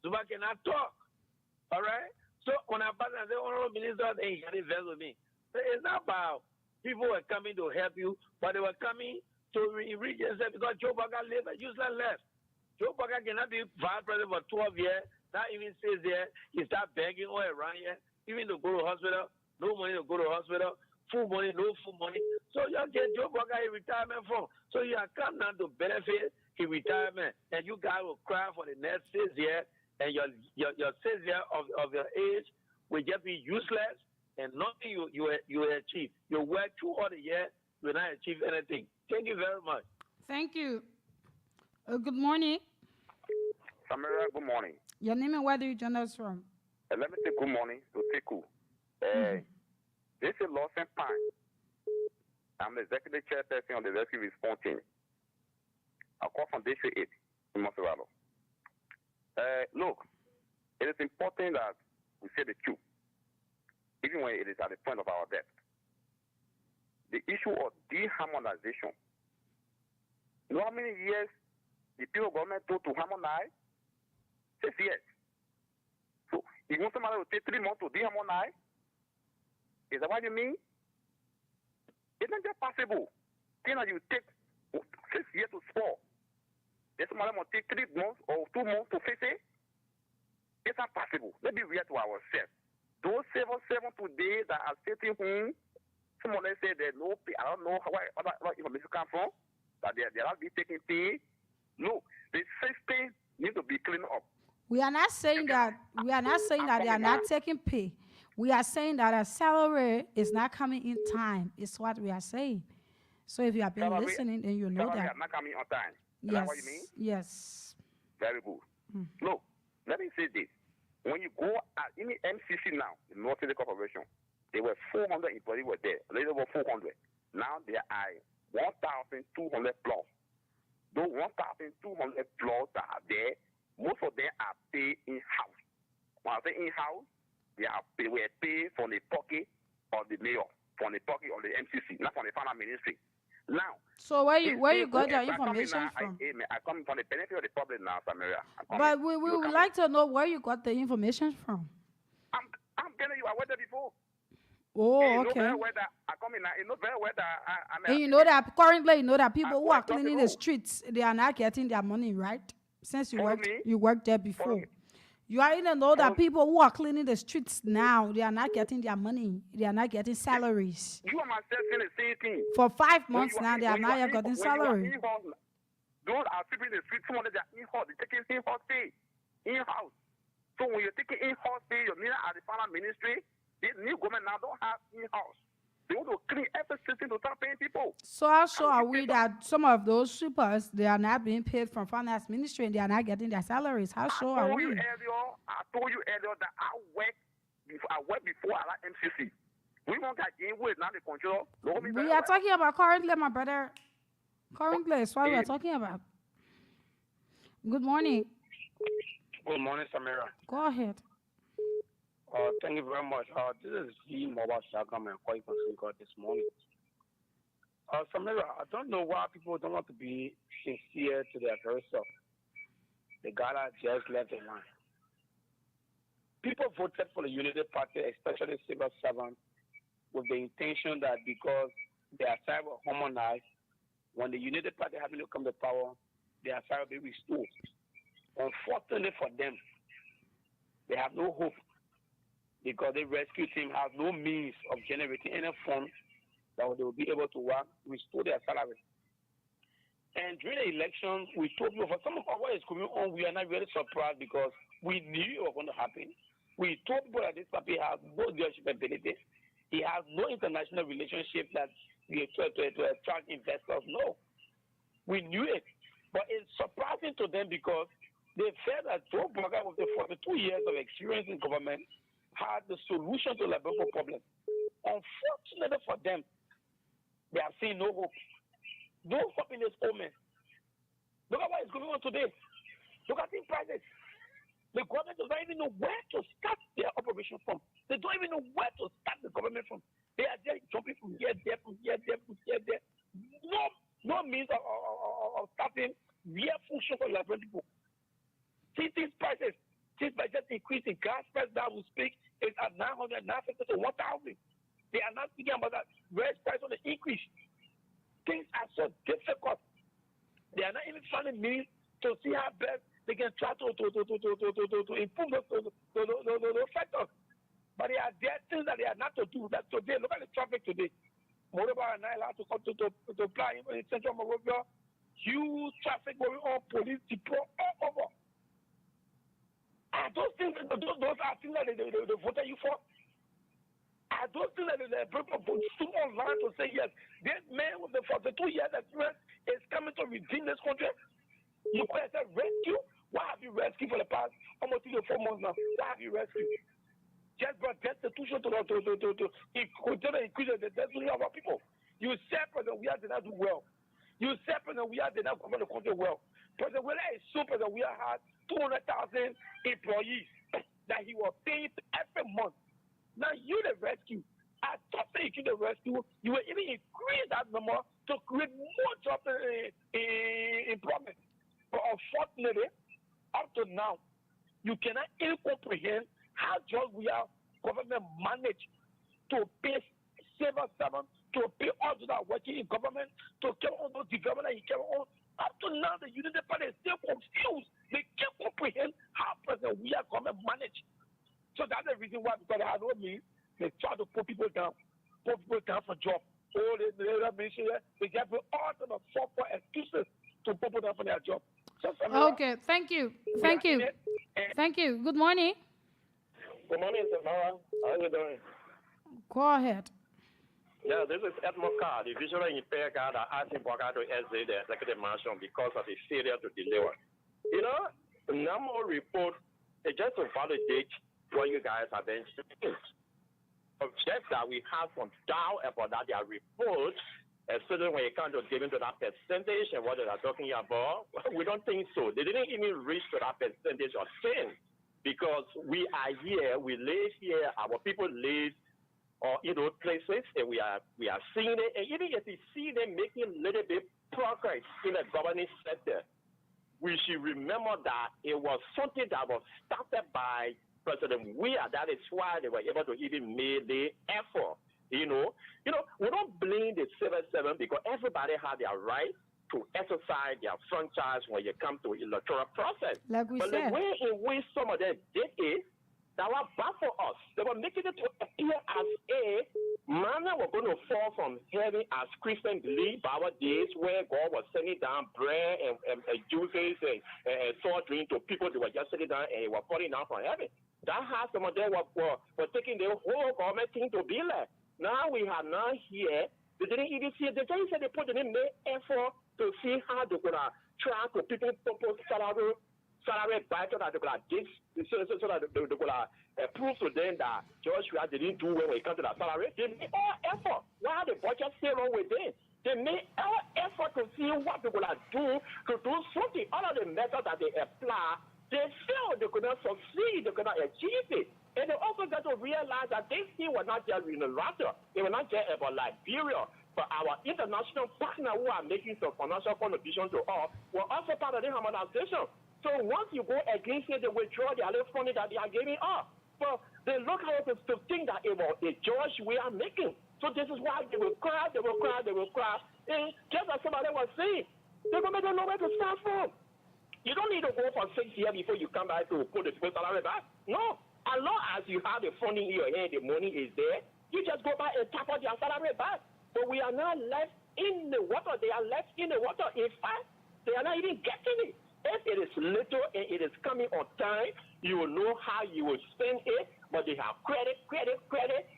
[SPEAKER 12] Zuba cannot talk. All right? So when I pass and say, Honorable Minister, they can invest with me. So it's not about people were coming to help you, but they were coming to reach themselves because Joe Bugger lived a useless life. Joe Bugger cannot be vice president for 12 years, not even stays there. He start begging all around here, even to go to hospital, no money to go to hospital, full money, no full money. So you get Joe Bugger a retirement fund. So you are come now to benefit his retirement, and you guys will cry for the next 6 years. And your 6 years of your age will just be useless and nothing you achieve. You work through all the years, you will not achieve anything. Thank you very much.
[SPEAKER 4] Thank you. Good morning.
[SPEAKER 13] Samira, good morning.
[SPEAKER 4] Your name and where do you join us from?
[SPEAKER 13] Let me say good morning to Teku. This is Lawson Pine. I'm the executive chairperson of the rescue response team. I call from District 8 in Monserrato. Look, it is important that we say the truth, even when it is at the point of our death. The issue of deharmonization. You know how many years the people government took to harmonize? 6 years. So, you want somebody to take 3 months to deharmonize? Is that what you mean? Isn't that possible? Then you take 6 years to spoil. There's somebody will take 3 months or 2 months to fix it. It's not possible. Let's be real to ourselves. Those civil servants today that are sitting home, someone say there's no pay. I don't know where other information come from, that they are not be taking pay. No, the system needs to be cleaned up.
[SPEAKER 4] We are not saying that they are not taking pay. We are saying that a salary is not coming in time. It's what we are saying. So if you have been listening, then you know that.
[SPEAKER 13] Not coming on time. Is
[SPEAKER 4] Yes.
[SPEAKER 13] that what you mean?
[SPEAKER 4] Yes.
[SPEAKER 13] Very good. Look, let me say this. When you go at any MCC now, the North City Corporation, there were 400 employees were there. A little over 400. I say in-house, they were paid from the pocket of the mayor, from the pocket of the MCC, not from the finance ministry. Now,
[SPEAKER 4] so where you got your information from?
[SPEAKER 13] I come from the benefit of the public now, Samaria.
[SPEAKER 4] But we would like to know where you got the information from.
[SPEAKER 13] I'm telling you, I went there before.
[SPEAKER 4] Oh, okay.
[SPEAKER 13] You know very well that
[SPEAKER 4] and you know that currently, people who are cleaning the streets, they are not getting their money, right? Since you worked there before. You are in the know that people who are cleaning the streets now, they are not getting their money. They are not getting salaries.
[SPEAKER 13] You and myself saying the same thing.
[SPEAKER 4] For 5 months now, they are not yet getting salary.
[SPEAKER 13] Those are people in the streets, some of them are in-house, they're taking in-house pay. In-house. So when you're taking in-house pay, you're neither at the finance ministry, the new government now don't have in-house. They want to clean every system to start paying people.
[SPEAKER 4] So how sure are we that some of those sweepers, they are not being paid from finance ministry and they are not getting their salaries? How sure are we?
[SPEAKER 13] I told you earlier that I worked before at MCC. We won't get in with now the control.
[SPEAKER 4] We are talking about currently, my brother. Currently is what we are talking about. Good morning.
[SPEAKER 12] Good morning, Samira.
[SPEAKER 4] Go ahead.
[SPEAKER 12] Thank you very much. This is the Mobile Shagam and Koi Consul this morning. Samira, I don't know why people don't want to be sincere to their very self. The guy that just left the line. People voted for the Unity Party, especially civil servants, with the intention that because their side were harmonized, when the Unity Party having to come to power, their side will be restored. Unfortunately for them, they have no hope because the rescue team has no means of generating any funds that they will be able to work, restore their salary. And during the election, we told people, for some of what is going on, we are not really surprised because we knew it was going to happen. We told people that this party has no leadership ability. He has no international relationship that we to attract investors. No. We knew it. But it's surprising to them because they felt that Joe Burger, with the 42 years of experience in government, had the solution to the Liberia problem. Unfortunately for them, they have seen no hope. No hope in this moment. Look at what is going on today. Look at the prices. The government does not even know where to start their operation from. They don't even know where to start the government from. They are just jumping from here, there, from here, there, from here, there. No means of starting real function for Liberian people. See these prices. This budget increase in gas price that we speak is at 900, 950 to 1,000. They are not speaking about that raise price on the increase. Things are so difficult. They are not even finding means to see how best they can try to improve those factors. But there are things that they are not to do. That today, look at the traffic today. Moreover, and I have to come to apply in Central Monrovia. Huge traffic going on, police deploy all over. Are those things, those are things that they voted you for? Are those things that they people soon online to say, yes, this man with the 42 years experience is coming to redeem this country? You could have said rescue? Why have you rescued for the past almost 3 or 4 months now? Why have you rescued? Just brought destitution to increase the destitution of our people. You said President Weah did not do well. You said President Weah did not govern the country well. President Weah is so President Weah had 200,000 employees that he was paying every month. Now you the rescue. I thought that you the rescue, you will even increase that number to create more jobs in employment. But unfortunately, up to now, you cannot even comprehend how just we are government managed to pay civil servants, to pay all those that are working in government, to carry on those development that he carry on. Up to now, the Unity Party is still confused. They can't comprehend how President we are government managed. So that's the reason why, because they have no means, they try to put people down for jobs. All they mention, they get all sorts of software excuses to put people down for their job. So,
[SPEAKER 4] okay, thank you. Thank you. Good morning.
[SPEAKER 14] Good morning, Samara. How are you doing?
[SPEAKER 4] Go ahead.
[SPEAKER 14] Yeah, this is Edmund Carr, the visually impaired guy that asking Boga to exit the executive mansion because of the failure to deliver. You know, the number report is just to validate what you guys have been saying. Just that we have some doubt about that their report, especially when it comes to giving to that percentage and what they are talking about. We don't think so. They didn't even reach to that percentage of 10 because we are here, we live here, our people live places, and we are seeing it, and even if we see them making a little bit progress in the governing sector, we should remember that it was something that was started by President Weah. That is why they were able to even make the effort. We don't blame the civil servant because everybody had their right to exercise their franchise when you come to electoral process.
[SPEAKER 4] Like we
[SPEAKER 14] but
[SPEAKER 4] said.
[SPEAKER 14] The way in which some of them did it, that was bad for us. They were making it to appear as a manna were going to fall from heaven as Christians believe by our days where God was sending down bread and juices and salt drink to people that were just sitting down and were falling down from heaven. That has some of them were taking the whole government thing to be like. Now we are now here. They didn't even see it. They just said they put in the effort to see how they could try to people propose salary back so that they could give so that they could prove to them that Joshua didn't do well when it comes to that salary. They made all effort. Why the budget still wrong with them? They made all effort to see what they could do to do something. All of the methods that they apply, they failed. They could not succeed. They could not achieve it. And they also got to realize that this thing was not just unilateral. It was not just about Liberia, but our international partners who are making some financial contribution to us were also part of the harmonization. So once you go against it, they withdraw their little money that they are giving us. But they look at it to think that it was a judge we are making. So this is why they will cry, they will cry, they will cry. And just as somebody was saying, the government don't know where to start from. You don't need to go for 6 years before you come back to put the salary back. No. As long as you have the funding in your hand, the money is there, you just go back and tap out your salary back. But we are now left in the water. They are left in the water. In fact, they are not even getting it. If it is little and it is coming on time, you will know how you will spend it. But they have credit.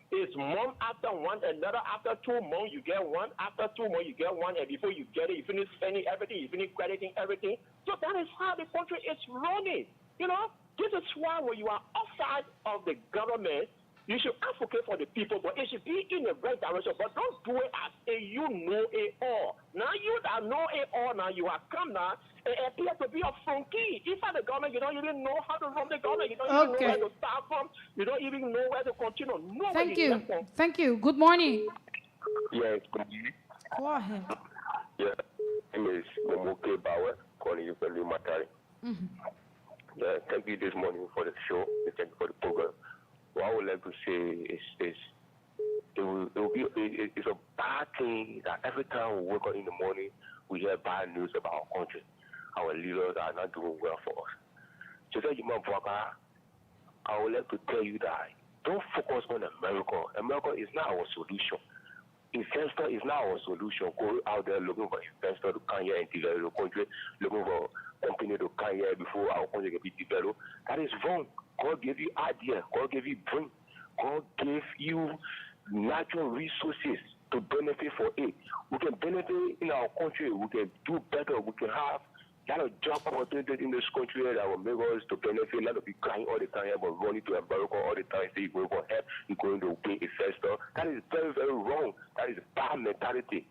[SPEAKER 14] It's month after one, another after 2 months, you get one. After 2 months, you get one. And before you get it, you finish spending everything, you finish crediting everything. So that is how the country is running. This is why when you are outside of the government, you should advocate for the people, but it should be in the right direction. But don't do it as a you know it all. Now you that know it all, now you have come now and appear to be a funky. Inside the government, you don't even know how to run the government. You don't even know where to start from. You don't even know where to continue.
[SPEAKER 4] Thank you. Thank you. Good morning.
[SPEAKER 15] Yes, good morning.
[SPEAKER 4] Go ahead.
[SPEAKER 15] Yeah, my name is Momoke Bauer, calling you from Matari. Yeah, thank you this morning for the show. Thank you for the program. What I would like to say is it's a bad thing that every time we wake up in the morning, we hear bad news about our country. Our leaders are not doing well for us. So that I would like to tell you that don't focus on America. America is not our solution. Investor is not our solution. Go out there looking for investor to come here and develop the country, looking for company to come here before our country can be developed. That is wrong. God gave you idea. God gave you brain. God gave you natural resources to benefit for it. We can benefit in our country. We can do better. We can have a lot of job opportunities in this country that will make us to benefit. Not to be crying all the time, but running to America all the time. Say you're going for help. You're going to pay investor. That is very, very wrong. That is bad mentality.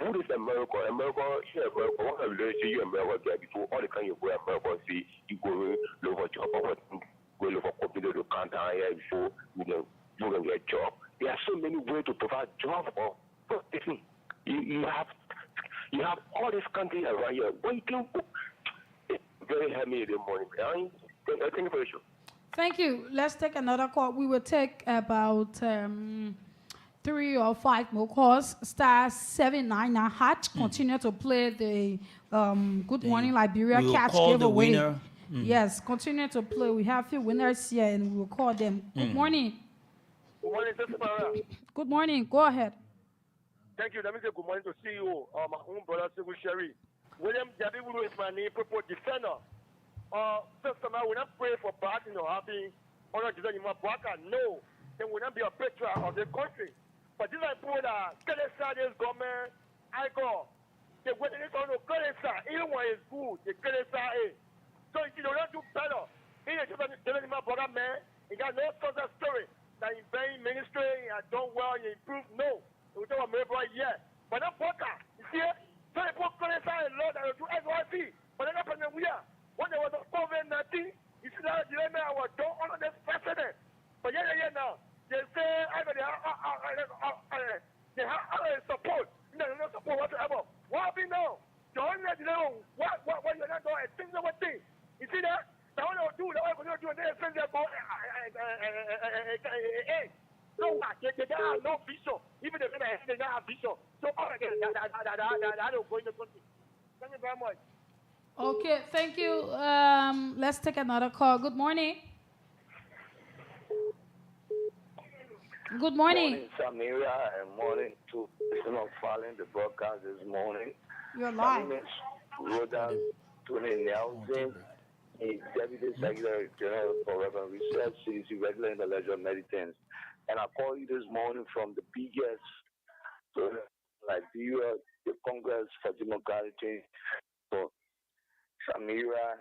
[SPEAKER 15] Who is America? America, what have you see you America there before all the time you go to America, see you go look for job opportunity, go look for company to come down here before you can get a job. There are so many ways to provide job for listen. You have all this country around here. What you can very heavy in the morning. Thank you for the show.
[SPEAKER 4] Thank you. Let's take another call. We will take about 3 or 5 more calls. Star 799 hatch. Continue to play the Good Morning Liberia catch giveaway. Yes, continue to play. We have a few winners here and we will call them. Good morning.
[SPEAKER 8] Good morning, Sister Mara.
[SPEAKER 4] Good morning. Go ahead.
[SPEAKER 8] Thank you. Let me say good morning to CEO, my own brother, Civil Sherry. William Jabibu is my name, Purple Defender. Sister Mara, we not pray for bad things to happen. Or not, you might walk and no, then we not be a patriot of the country. But this is people that Kelesa, this government, I go. They wait in on the Kelesa, even when it's good, the Kelesa is. So if you don't do better, he is just my brother, man. He got no sort of story that in vain ministry, and done well, you improve. No. We don't have a yet. But that poker, you see it? So they put Kelesa and Lord and do NYC. But then happened we are. When there was a COVID-19, You see that the man was don't honor this president. But yeah, now they say they have support. No support whatsoever. What happened now? Don't let you know what you're not doing. Things are what thing. You see that? The one who do, the one who do, they send their boy. So what? They have no vision. Even if they don't have vision. So all again, that don't go in the country. Thank you very much.
[SPEAKER 4] Okay, thank you. Let's take another call. Good morning. Good morning.
[SPEAKER 15] Morning, Samira, and morning to listeners following the broadcast this morning.
[SPEAKER 4] You're live.
[SPEAKER 15] My name is Rhoda Tony Nelson, a Deputy Secretary General for Reverend Research, CDC Regular Intellectual Medicines. And I call you this morning from the biggest Liberia, the Congress for Democratic Change. So, Samira,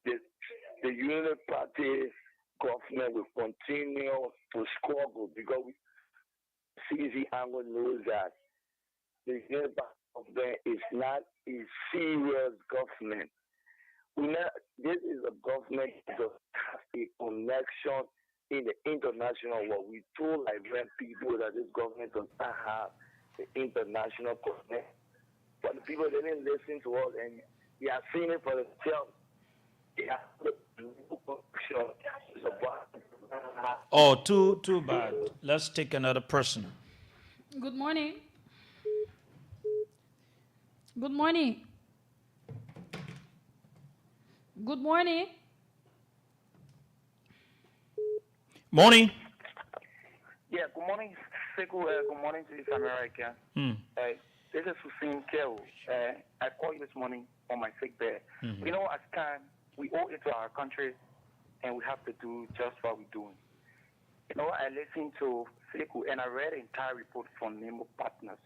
[SPEAKER 15] the Unity Party government will continue to struggle because CDC Angle knows that the Unity government is not a serious government. This is a government that has a connection in the international world. We told Liberian people that this government does not have the international connection. But the people didn't listen to us, and they are seeing it for themselves. They have the connection.
[SPEAKER 3] Oh, too bad. Let's take another person.
[SPEAKER 4] Good morning. Good morning. Good morning.
[SPEAKER 3] Morning.
[SPEAKER 16] Yeah, good morning, Sekou. Good morning to this American. This is Hussein Kel. I called you this morning on my sick bed. You know, as time, we owe it to our country, and we have to do just what we're doing. You know, I listened to Sekou, and I read the entire report from Nemo Partners.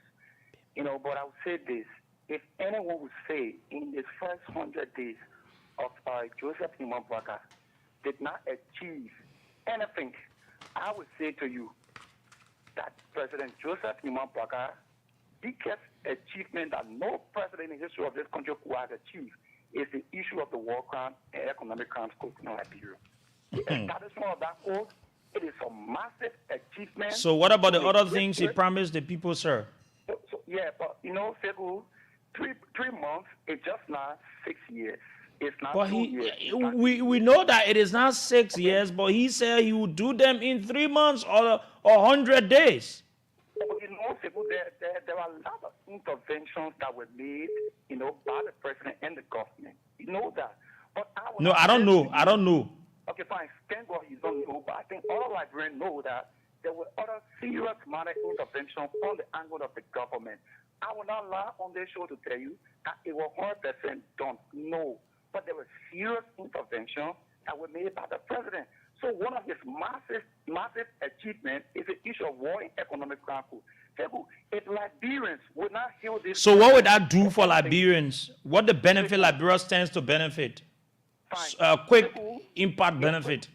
[SPEAKER 16] You know, but I would say this. If anyone would say in the first 100 days of Joseph Nimambwaka did not achieve anything, I would say to you that President Joseph Nimambwaka, biggest achievement that no president in the history of this country could have achieved is the issue of the war crime and economic crimes code in Liberia. The establishment of that code, it is a massive achievement.
[SPEAKER 3] So what about the other things he promised the people, sir?
[SPEAKER 16] Yeah, but you know, Sekou, 3 months, it's just not 6 years. It's not
[SPEAKER 3] But
[SPEAKER 16] 2 years.
[SPEAKER 3] we know that it is not 6 years, but he said he would do them in 3 months or 100 days.
[SPEAKER 16] But you know, Sekou, there are a lot of interventions that were made, you know, by the president and the government. You know that. But
[SPEAKER 3] I don't know.
[SPEAKER 16] Okay, fine. Thank God you don't know, but I think all Liberians know that there were other serious minor interventions from the angle of the government. I will not lie on this show to tell you that it was 100% done. No. But there were serious interventions that were made by the president. So one of his massive achievements is the issue of war and economic crime. If Liberians would not heal this...
[SPEAKER 3] So what would that do for Liberians? What the benefit Liberia stands to benefit? Quick impact benefit.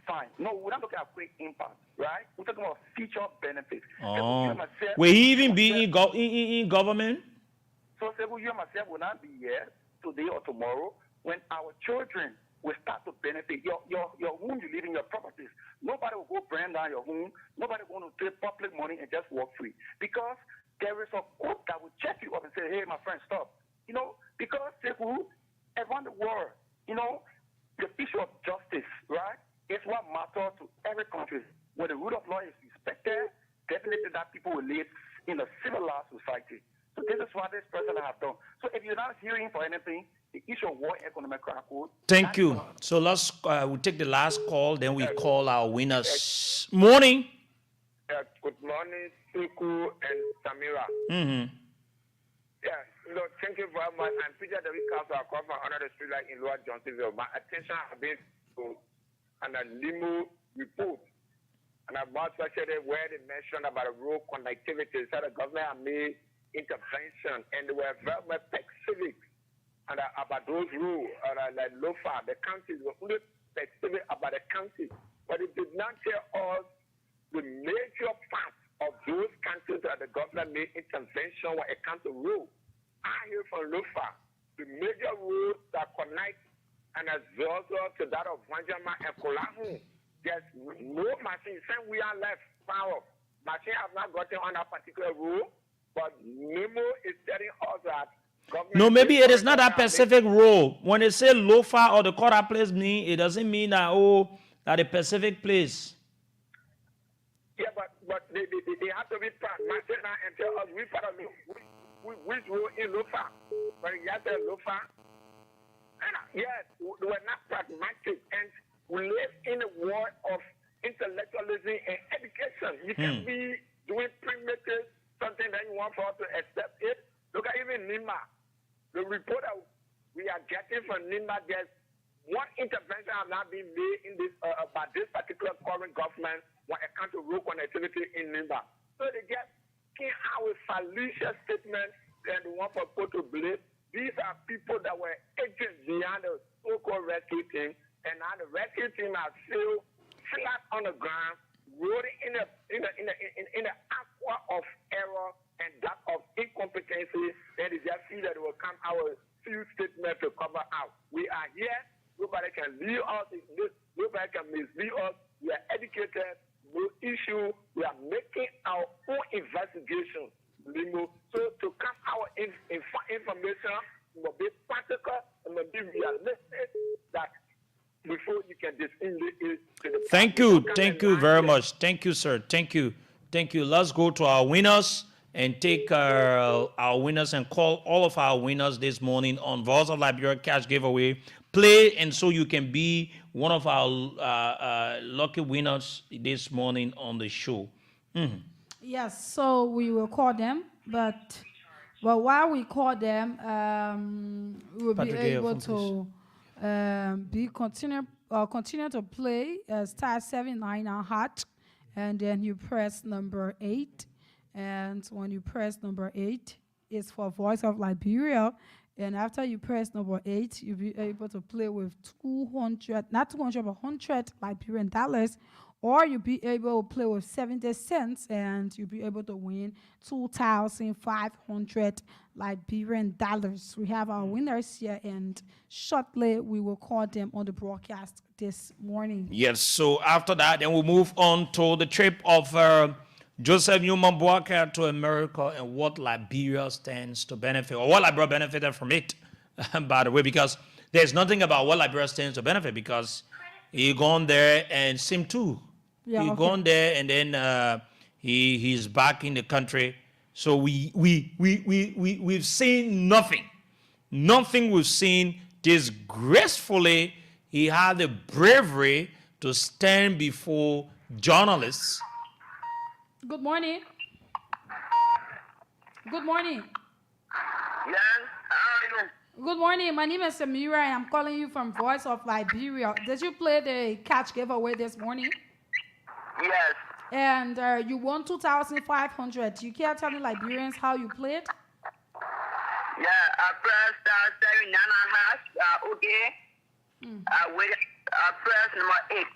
[SPEAKER 16] Fine. No, we're not looking at quick impact, right? We're talking about future benefits.
[SPEAKER 3] Oh. Will he even be in government?
[SPEAKER 16] So, Sekou, you and myself will not be here today or tomorrow when our children will start to benefit. Your home, you live in your properties. Nobody will go burn down your home. Nobody will want to take public money and just walk free. Because there is a court that will check you up and say, hey, my friend, stop. You know, because Sekou, around the world, you know, the issue of justice, right, is what matters to every country. When the rule of law is respected, definitely that people will live in a civilized society. So this is what this president has done. So if you're not hearing for anything, the issue of war and economic crime code.
[SPEAKER 3] Thank you. So let's we'll take the last call, then we call our winners. Morning.
[SPEAKER 13] Good morning, Sekou and Samira. Yeah, thank you very much. I'm Peter David Council. I come from under the street light in Lower Johnsonville. My attention has been to an Limo report. And about especially where they mentioned about the road connectivity. So the government have made intervention and they were very much specific and about those rules, like LOFA, the counties were only specific about the county. But it did not tell us the major part of those counties that the government made intervention when it comes to road. I hear from LOFA, the major roads that connect
[SPEAKER 12] and as also to that of Wanjama and Kolahu. There's no machine. Same we are left power. Machine have not gotten on a particular rule, but Memo is telling us that
[SPEAKER 3] no, maybe it is not a specific rule. When they say lofa or the quarter place mean, it doesn't mean that that a specific place.
[SPEAKER 12] Yeah, but they have to be pragmatic now and tell us which part of which rule in lofa. But you have to lofa. Yes, we're not pragmatic, and we live in a world of intellectualism and education. You can be doing primitive something that you want for us to accept it. Look at even NIMA. The report that we are getting from NIMA, there's one intervention has not been made in this by this particular current government when it comes to road connectivity in NIMA. So they just came out with fallacious statements and they want for people to believe. These are people that were agents behind the so-called rescue team, and now the rescue team are still flat on the ground, rolling in the aqua of error and that of incompetency. Then they just see that it will come our few statements to cover out. We are here. Nobody can lead us. Nobody can mislead us. We are educated. No issue. We are making our own investigation. So to come our information must be practical and must be realistic that before you can distinguish it to the
[SPEAKER 3] Thank you very much. Thank you, sir. Thank you. Let's go to our winners and take our winners and call all of our winners this morning on Voice of Liberia cash giveaway. Play and so you can be one of our lucky winners this morning on the show.
[SPEAKER 4] Yes, so we will call them, but while we call them, we will be able to continue to play star 79 on hot, and then you press number 8, and when you press number 8, it's for Voice of Liberia, and after you press number 8, you'll be able to play with 100 Liberian dollars. Or you'll be able to play with 70 cents and you'll be able to win 2,500 Liberian dollars. We have our winners here and shortly we will call them on the broadcast this morning.
[SPEAKER 3] Yes, so after that, then we'll move on to the trip of Joseph Newman Boakai to America and what Liberia stands to benefit, or what Liberia benefited from it, by the way, because there's nothing about what Liberia stands to benefit because he gone there and seemed to.
[SPEAKER 4] Yeah,
[SPEAKER 3] he gone there and then he's back in the country. So we've seen nothing. Nothing we've seen. Disgracefully, he had the bravery to stand before journalists.
[SPEAKER 4] Good morning. Good morning.
[SPEAKER 17] Yes, how are you?
[SPEAKER 4] Good morning. My name is Samira and I'm calling you from Voice of Liberia. Did you play the catch giveaway this morning?
[SPEAKER 17] Yes.
[SPEAKER 4] And you won 2,500. You can't tell the Liberians how you played?
[SPEAKER 17] Yeah, I pressed 79 okay. I pressed number 8.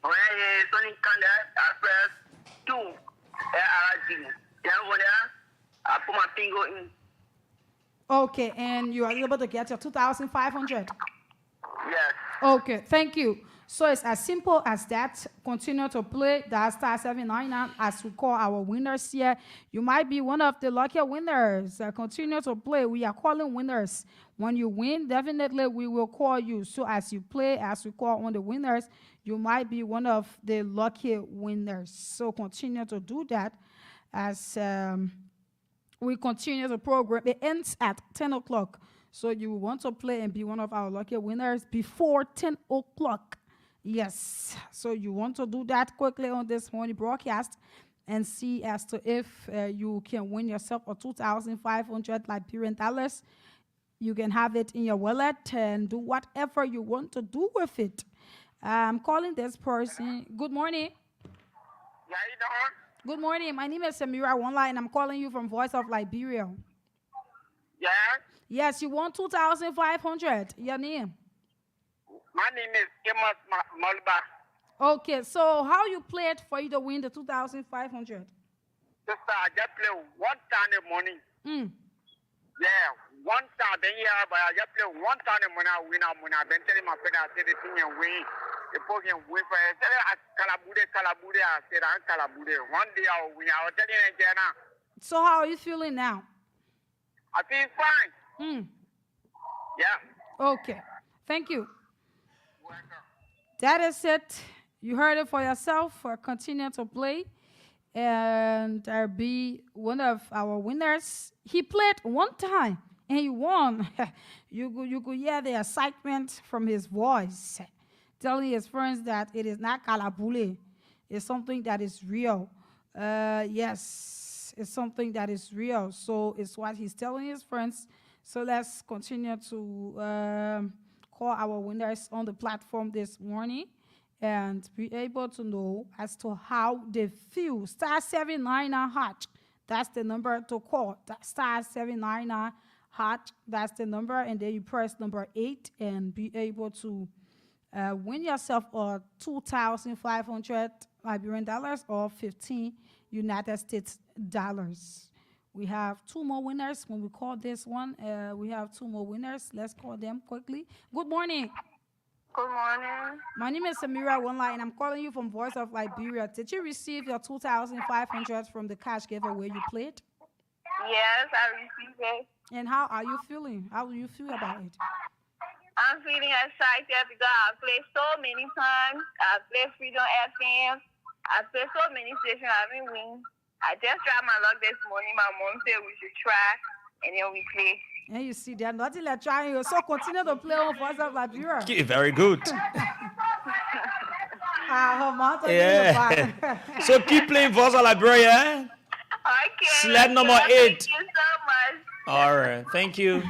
[SPEAKER 17] When it's only candidate, I pressed 2. Then when I put my finger in.
[SPEAKER 4] Okay, and you are able to get your 2,500?
[SPEAKER 17] Yes.
[SPEAKER 4] Okay, thank you. So it's as simple as that. Continue to play that star 799 as we call our winners here. You might be one of the lucky winners. Continue to play. We are calling winners. When you win, definitely we will call you. So as you play, as we call on the winners, you might be one of the lucky winners. So continue to do that as we continue the program. It ends at 10 o'clock. So you want to play and be one of our lucky winners before 10 o'clock. Yes. So you want to do that quickly on this morning broadcast and see as to if you can win yourself a 2,500 Liberian dollars. You can have it in your wallet and do whatever you want to do with it. I'm calling this person. Good morning.
[SPEAKER 17] How you doing?
[SPEAKER 4] Good morning. My name is Samira Online. I'm calling you from Voice of Liberia.
[SPEAKER 17] Yeah?
[SPEAKER 4] Yes, you won 2,500. Your name?
[SPEAKER 17] My name is Amos Malba.
[SPEAKER 4] Okay, so how you played for you to win the 2,500?
[SPEAKER 17] Sister, I just play 1 time in the morning. Yeah, one time, then yeah, but I just play one time and when I win, then tell my friend I said the thing and win. The program win for it. Tell I Calabude, I said I'm Calabude. One day I'll win. I'll tell you again now.
[SPEAKER 4] So how are you feeling now?
[SPEAKER 17] I feel fine. Yeah.
[SPEAKER 4] Okay. Thank you. That is it. You heard it for yourself. Continue to play. And there'll be one of our winners. He played one time and he won. You could hear the excitement from his voice, telling his friends that it is not Kalabule. It's something that is real. Yes, it's something that is real. So it's what he's telling his friends. So let's continue to call our winners on the platform this morning and be able to know as to how they feel. Star 799 hot. That's the number to call. Star 799 hot. That's the number, and then you press number 8 and be able to win yourself 2,500 Liberian dollars or 15 United States dollars. We have 2 more winners. When we call this one, we have 2 more winners. Let's call them quickly. Good morning.
[SPEAKER 17] Good morning.
[SPEAKER 4] My name is Samira One-Line, and I'm calling you from Voice of Liberia. Did you receive your 2,500 from the cash giveaway you played?
[SPEAKER 17] Yes, I received it.
[SPEAKER 4] And how are you feeling? How do you feel about it?
[SPEAKER 17] I'm feeling excited because I played so many times. I played Freedom FM. I played so many stations. I didn't win. I just tried my luck this morning. My mom said we should try, and then we play.
[SPEAKER 4] And you see, they're nothing like trying. So continue to play on Voice of Liberia.
[SPEAKER 3] Okay, very good.
[SPEAKER 4] Yeah.
[SPEAKER 3] So keep playing Voice of Liberia. Eh?
[SPEAKER 17] Okay.
[SPEAKER 3] Sled number 8.
[SPEAKER 17] Thank you so much.
[SPEAKER 3] All right, thank you.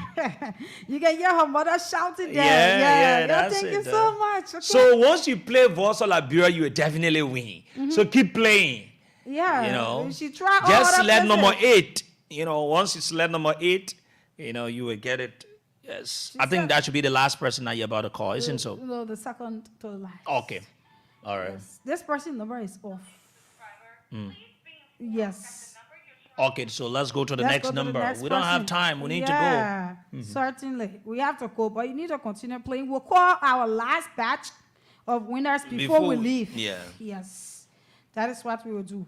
[SPEAKER 4] You can hear her mother shouting there.
[SPEAKER 3] Yeah, that's
[SPEAKER 4] thank
[SPEAKER 3] it.
[SPEAKER 4] you so much. Okay.
[SPEAKER 3] So once you play Voice of Liberia, you will definitely win. So keep playing.
[SPEAKER 4] Yeah,
[SPEAKER 3] you know,
[SPEAKER 4] she tried all
[SPEAKER 3] just
[SPEAKER 4] other
[SPEAKER 3] select number
[SPEAKER 4] places.
[SPEAKER 3] 8. You know, once you select number 8, you know, you will get it. Yes, I think that should be the last person that you're about to call, isn't so?
[SPEAKER 4] No, the second to the last.
[SPEAKER 3] Okay, all right.
[SPEAKER 4] Yes. This person's number is off. Yes.
[SPEAKER 3] Okay, so let's go to the
[SPEAKER 4] Let's
[SPEAKER 3] next
[SPEAKER 4] go to the
[SPEAKER 3] number.
[SPEAKER 4] next
[SPEAKER 3] We don't have
[SPEAKER 4] person.
[SPEAKER 3] time. We need to
[SPEAKER 4] Yeah,
[SPEAKER 3] go.
[SPEAKER 4] certainly. We have to go, but you need to continue playing. We'll call our last batch of winners before we leave.
[SPEAKER 3] Yeah.
[SPEAKER 4] Yes, that is what we will do.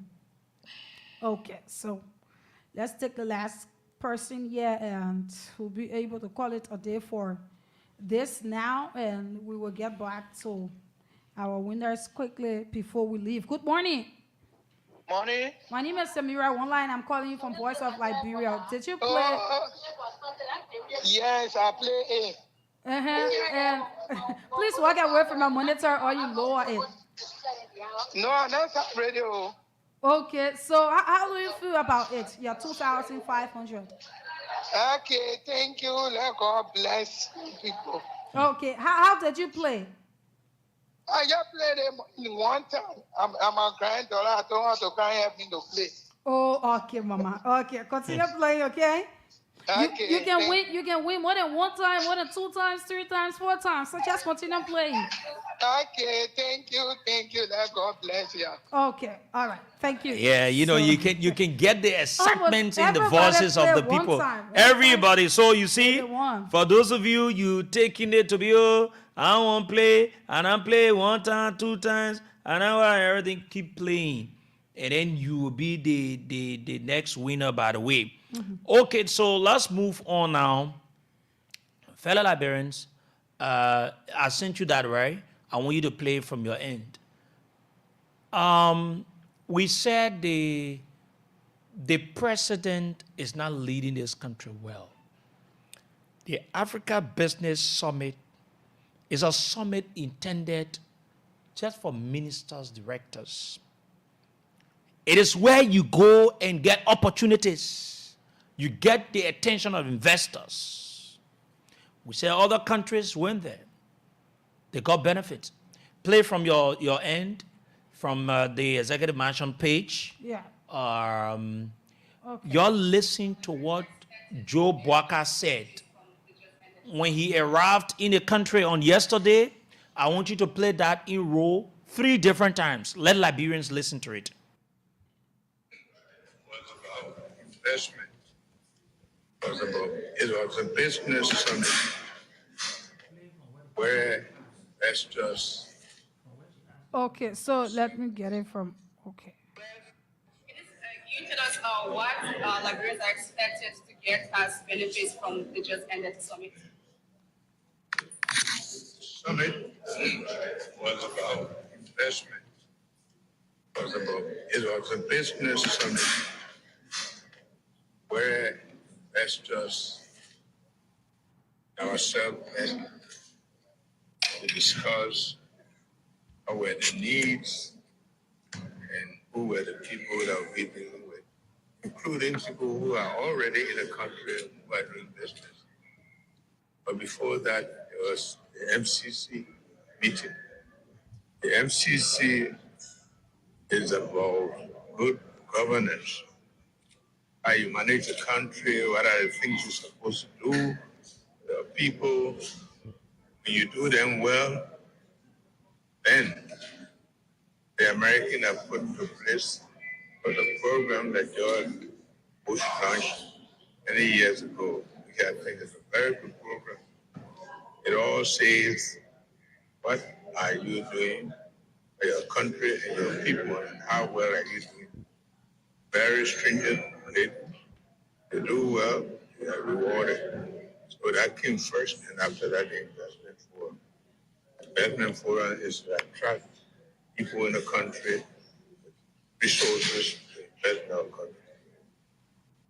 [SPEAKER 4] Okay, so let's take the last person here, and we'll be able to call it a day for this now, and we will get back to our winners quickly before we leave. Good morning.
[SPEAKER 18] Morning.
[SPEAKER 4] My name is Samira One-Line. I'm calling you from Voice of Liberia. Did you play?
[SPEAKER 18] Yes, I play A.
[SPEAKER 4] And please walk away from my monitor or you lower it.
[SPEAKER 18] No, that's not radio.
[SPEAKER 4] Okay, so how do you feel about it? Your 2,500.
[SPEAKER 18] Okay, thank you. Let God bless people.
[SPEAKER 4] Okay, how did you play?
[SPEAKER 18] I just played it one time. I'm a granddaughter. I told her to come help me to play.
[SPEAKER 4] Oh, okay, Mama. Okay, continue playing, okay?
[SPEAKER 18] Okay.
[SPEAKER 4] You can win. You can win more than 1 time, more than 2 times, 3 times, 4 times. So just continue playing.
[SPEAKER 18] Okay, thank you. Let God bless you.
[SPEAKER 4] Okay, all right, thank you.
[SPEAKER 3] Yeah, you know, you can get the excitement in the
[SPEAKER 4] everybody
[SPEAKER 3] voices of the
[SPEAKER 4] play one
[SPEAKER 3] people.
[SPEAKER 4] time.
[SPEAKER 3] Everybody. So you see,
[SPEAKER 4] Everyone.
[SPEAKER 3] for those of you taking it to be, oh, I want to play, and I play 1 time, 2 times, and I want everything. Keep playing, and then you will be the next winner. By the way. Okay, so let's move on now, fellow Liberians. I sent you that, right? I want you to play from your end. We said the president is not leading this country well. The Africa Business Summit is a summit intended just for ministers, directors. It is where you go and get opportunities. You get the attention of investors. We say other countries went there. They got benefits. Play from your end, from the executive mansion page.
[SPEAKER 4] Yeah.
[SPEAKER 3] Okay. You're listening to what Joe Boakai said when he arrived in the country on yesterday. I want you to play that in row 3 different times. Let Liberians listen to it.
[SPEAKER 19] Investment
[SPEAKER 2] It was a business summit where investors.
[SPEAKER 4] Okay, so let me get it from. Okay.
[SPEAKER 19] Can you tell us what Liberians are expected to get as benefits from the just ended summit?
[SPEAKER 2] Summit was about investment. It was a business summit where investors ourselves met to discuss what were the needs and who were the people that we're dealing with, including people who are already in the country who are doing business. But before that, there was the MCC meeting. The MCC is about good governance, how you manage the country, what are the things you're supposed to do, the people. When you do them well, then the American have put into place for the program that George Bush launched many years ago. Which I think is a very good program. It all says, what are you doing for your country and your people, and how well are you doing? Very stringent on it. You do well, you are rewarded. So that came first, and after that, the investment forum. Investment forum is to attract people in the country, resources to invest in our country.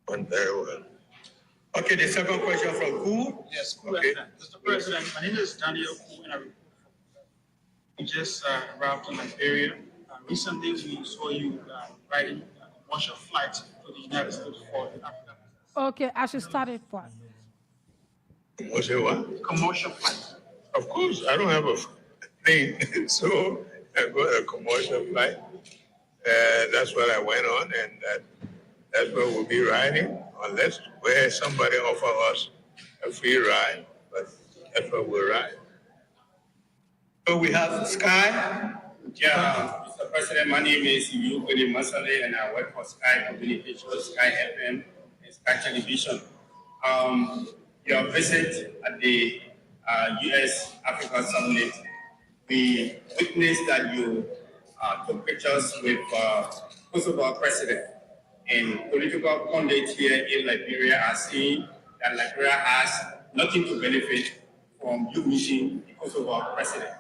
[SPEAKER 2] Went very well.
[SPEAKER 20] Okay, the second question from Ku.
[SPEAKER 21] Yes, Ku.
[SPEAKER 2] Okay.
[SPEAKER 21] Mr. President, my name is Daniel Ku, and we just arrived in Liberia. Recently, we saw you riding a commercial flight to the United States for Africa.
[SPEAKER 4] Okay, I should start it first.
[SPEAKER 2] Was it what?
[SPEAKER 21] Commercial flight.
[SPEAKER 2] Of course, I don't have a plane, so I got a commercial flight. That's what I went on, and that's what we'll be riding, unless where somebody offer us a free ride, but that's what we'll ride.
[SPEAKER 20] So we have Sky. Yeah, Mr. President, my name is Yukuni Masale, and I work for Sky Communications, Sky FM, and Sky Television. Your visit at the U.S. Africa Summit, we witnessed that you took pictures with Kosovo President. And political pundits here in Liberia are saying that Liberia has nothing to benefit from you meeting the Kosovo President.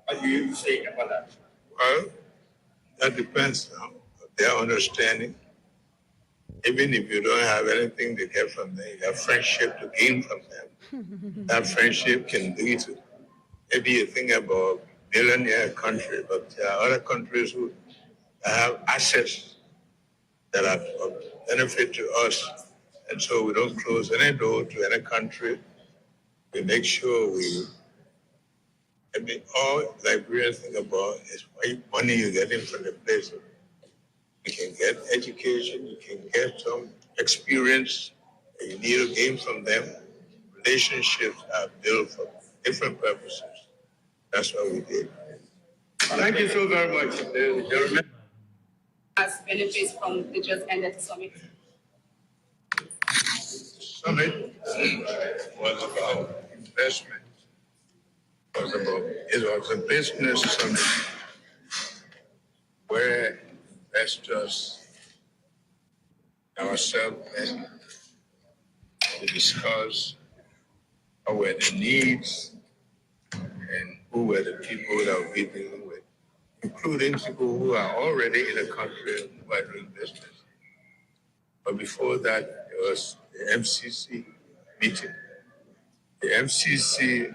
[SPEAKER 20] What do you say about that?
[SPEAKER 2] Well, that depends on their understanding. Even if you don't have anything to get from them, you have friendship to gain from them. That friendship can lead to maybe you think about billionaire country, but there are other countries who have assets that are of benefit to us. And so we don't close any door to any country. We make sure all Liberians think about is what money you're getting from the place. You can get education, you can get some experience, and you need to gain from them. Relationships are built for different purposes. That's what we did.
[SPEAKER 20] Thank you so very much.
[SPEAKER 19] As benefits from the just ended summit.
[SPEAKER 2] Summit was about investment. It was a business summit where investors ourselves met to discuss what were the needs and who were the people that we're dealing with, including people who are already in the country who are doing business. But before that, there was the MCC meeting. The MCC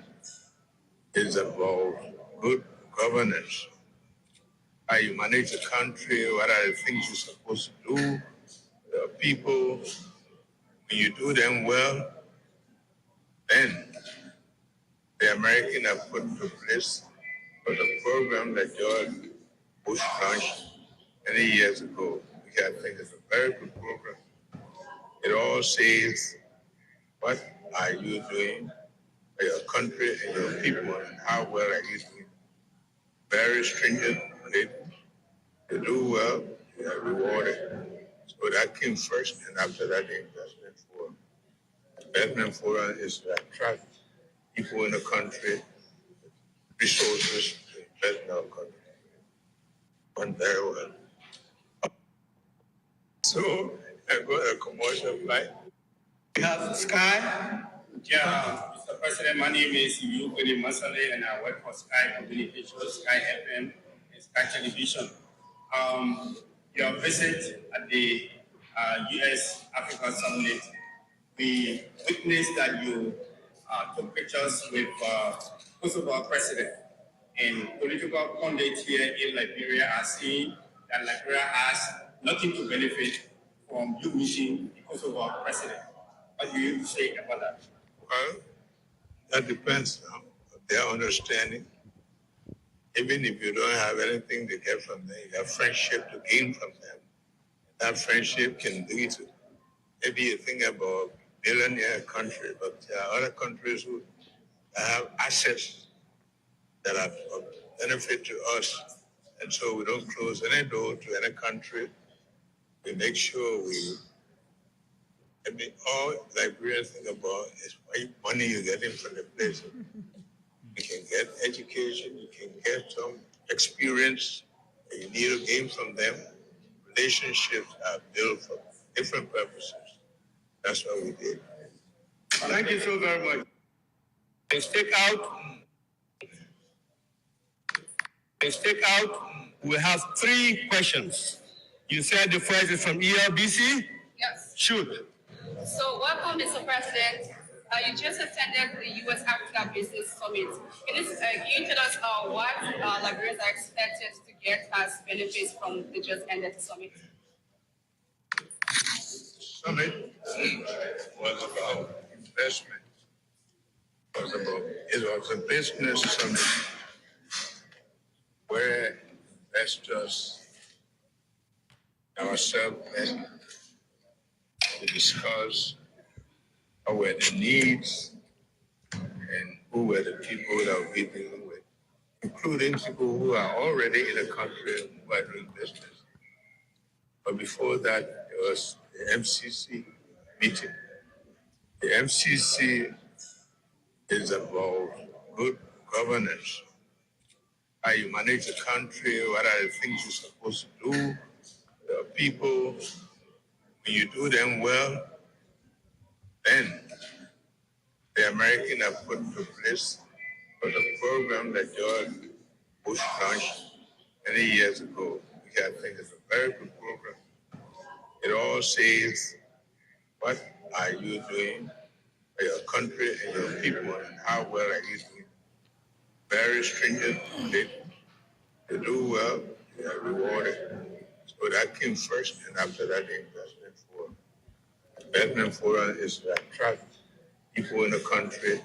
[SPEAKER 2] is about good governance, how you manage the country, what are the things you're supposed to do, the people. When you do them well, then the American have put into place for the program that George Bush launched many years ago, which I think is a very good program. It all says, what are you doing for your country and your people, and how well are you doing? Very stringent on it. You do well, you are rewarded. So that came first, and after that, the investment forum. Development Forum is to attract people in the country, resources to invest in our country. Went very well. So I got a commercial flight. We have Sky.
[SPEAKER 20] Yeah, Mr. President, my name is Yukuri Masale, and I work for Sky Communications, Sky FM, and Sky Television. Your visit at the U.S. Africa Summit, we witnessed that you took pictures with Kosovo president, and political pundits here in Liberia are saying that Liberia has nothing to benefit from you meeting the Kosovo president. What do you say about that?
[SPEAKER 2] Well, that depends on their understanding. Even if you don't have anything to get from them, you have friendship to gain from them. That friendship can lead to maybe you think about billionaire country, but there are other countries who have assets that are of benefit to us. And so we don't close any door to any country. We make sure all Liberians think about is what money you're getting from the place. You can get education, you can get some experience, you need to gain from them. Relationships are built for different purposes. That's what we did. Thank you so very much.
[SPEAKER 1] Stick out, we have 3 questions. You said the first is from ELBC?
[SPEAKER 19] Yes.
[SPEAKER 1] Shoot.
[SPEAKER 19] So, welcome, Mr. President. You just attended the U.S. Africa Business Summit. Can you tell us what Liberians are expected to get as benefits from the just ended summit?
[SPEAKER 2] Summit was about investment. It was a business summit where investors ourselves met to discuss what were the needs and who were the people that we're dealing with, including people who are already in the country who are doing business. But before that, there was the MCC meeting. The MCC is about good governance. How you manage the country, what are the things you're supposed to do, the people, when you do them well, then the American have put into place was a program that George Bush launched many years ago. Which I think is a very good program. It all says, what are you doing for your country and your people, and how well are you doing? Very stringent. They do well, they are rewarded. So that came first, and after that, the investment forum. Investment forum is to attract people in the country,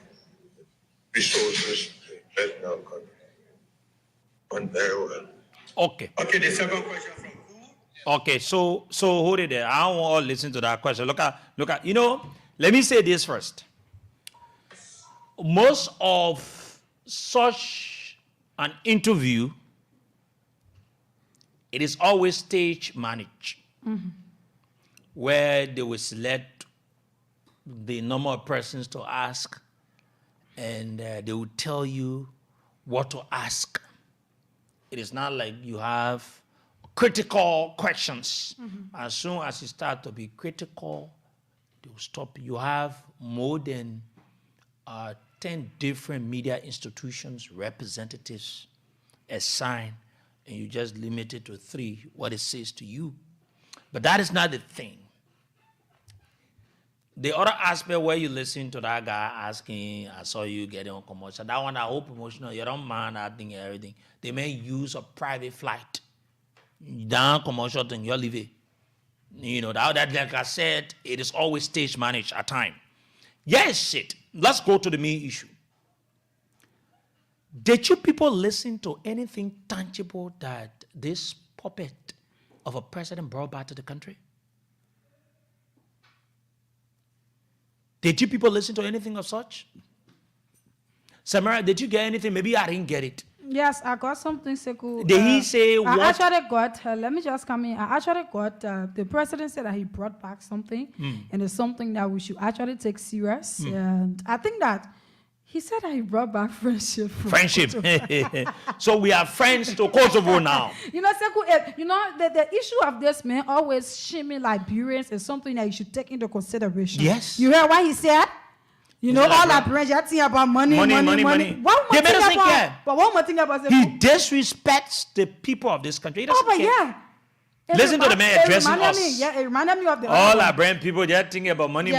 [SPEAKER 2] resources to invest in our country. Went very well.
[SPEAKER 3] Okay.
[SPEAKER 1] Okay, the second question from
[SPEAKER 3] Okay, so hold it there. I don't want to listen to that question. Look at, let me say this first. Most of such an interview, it is always stage managed, where they will select the number of persons to ask, and they will tell you what to ask. It is not like you have critical questions. As soon as you start to be critical, they will stop. You have more than 10 different media institutions, representatives assigned, and you just limit it to 3, what it says to you. But that is not the thing. The other aspect where you listen to that guy asking, I saw you getting on commercial, that one, that whole promotional, you don't mind that thing and everything. They may use a private flight. Down commercial thing, you leave it. That like I said, it is always stage managed at time. Yes, let's go to the main issue. Did you people listen to anything tangible that this puppet of a president brought back to the country? Did you people listen to anything of such? Samara, did you get anything? Maybe I didn't get it.
[SPEAKER 4] Yes, I got something, Sekou.
[SPEAKER 3] Did he say what?
[SPEAKER 4] I actually got, let me just come in. I actually got, the president said that he brought back something, and it's something that we should actually take serious. And I think that he said that he brought back friendship.
[SPEAKER 3] Friendship. So we are friends to Kosovo now.
[SPEAKER 4] You know, Sekou, you know, the issue of this man always shaming Liberians is something that you should take into consideration.
[SPEAKER 3] Yes.
[SPEAKER 4] You hear what he said? You know, all Liberians are thinking about money. What
[SPEAKER 3] They doesn't care.
[SPEAKER 4] But one more thing about Sekou.
[SPEAKER 3] He disrespects the people of this country. He doesn't care.
[SPEAKER 4] Yeah.
[SPEAKER 3] Listen to the man addressing us.
[SPEAKER 4] It reminded me of the
[SPEAKER 3] all our brand people, they're thinking about money.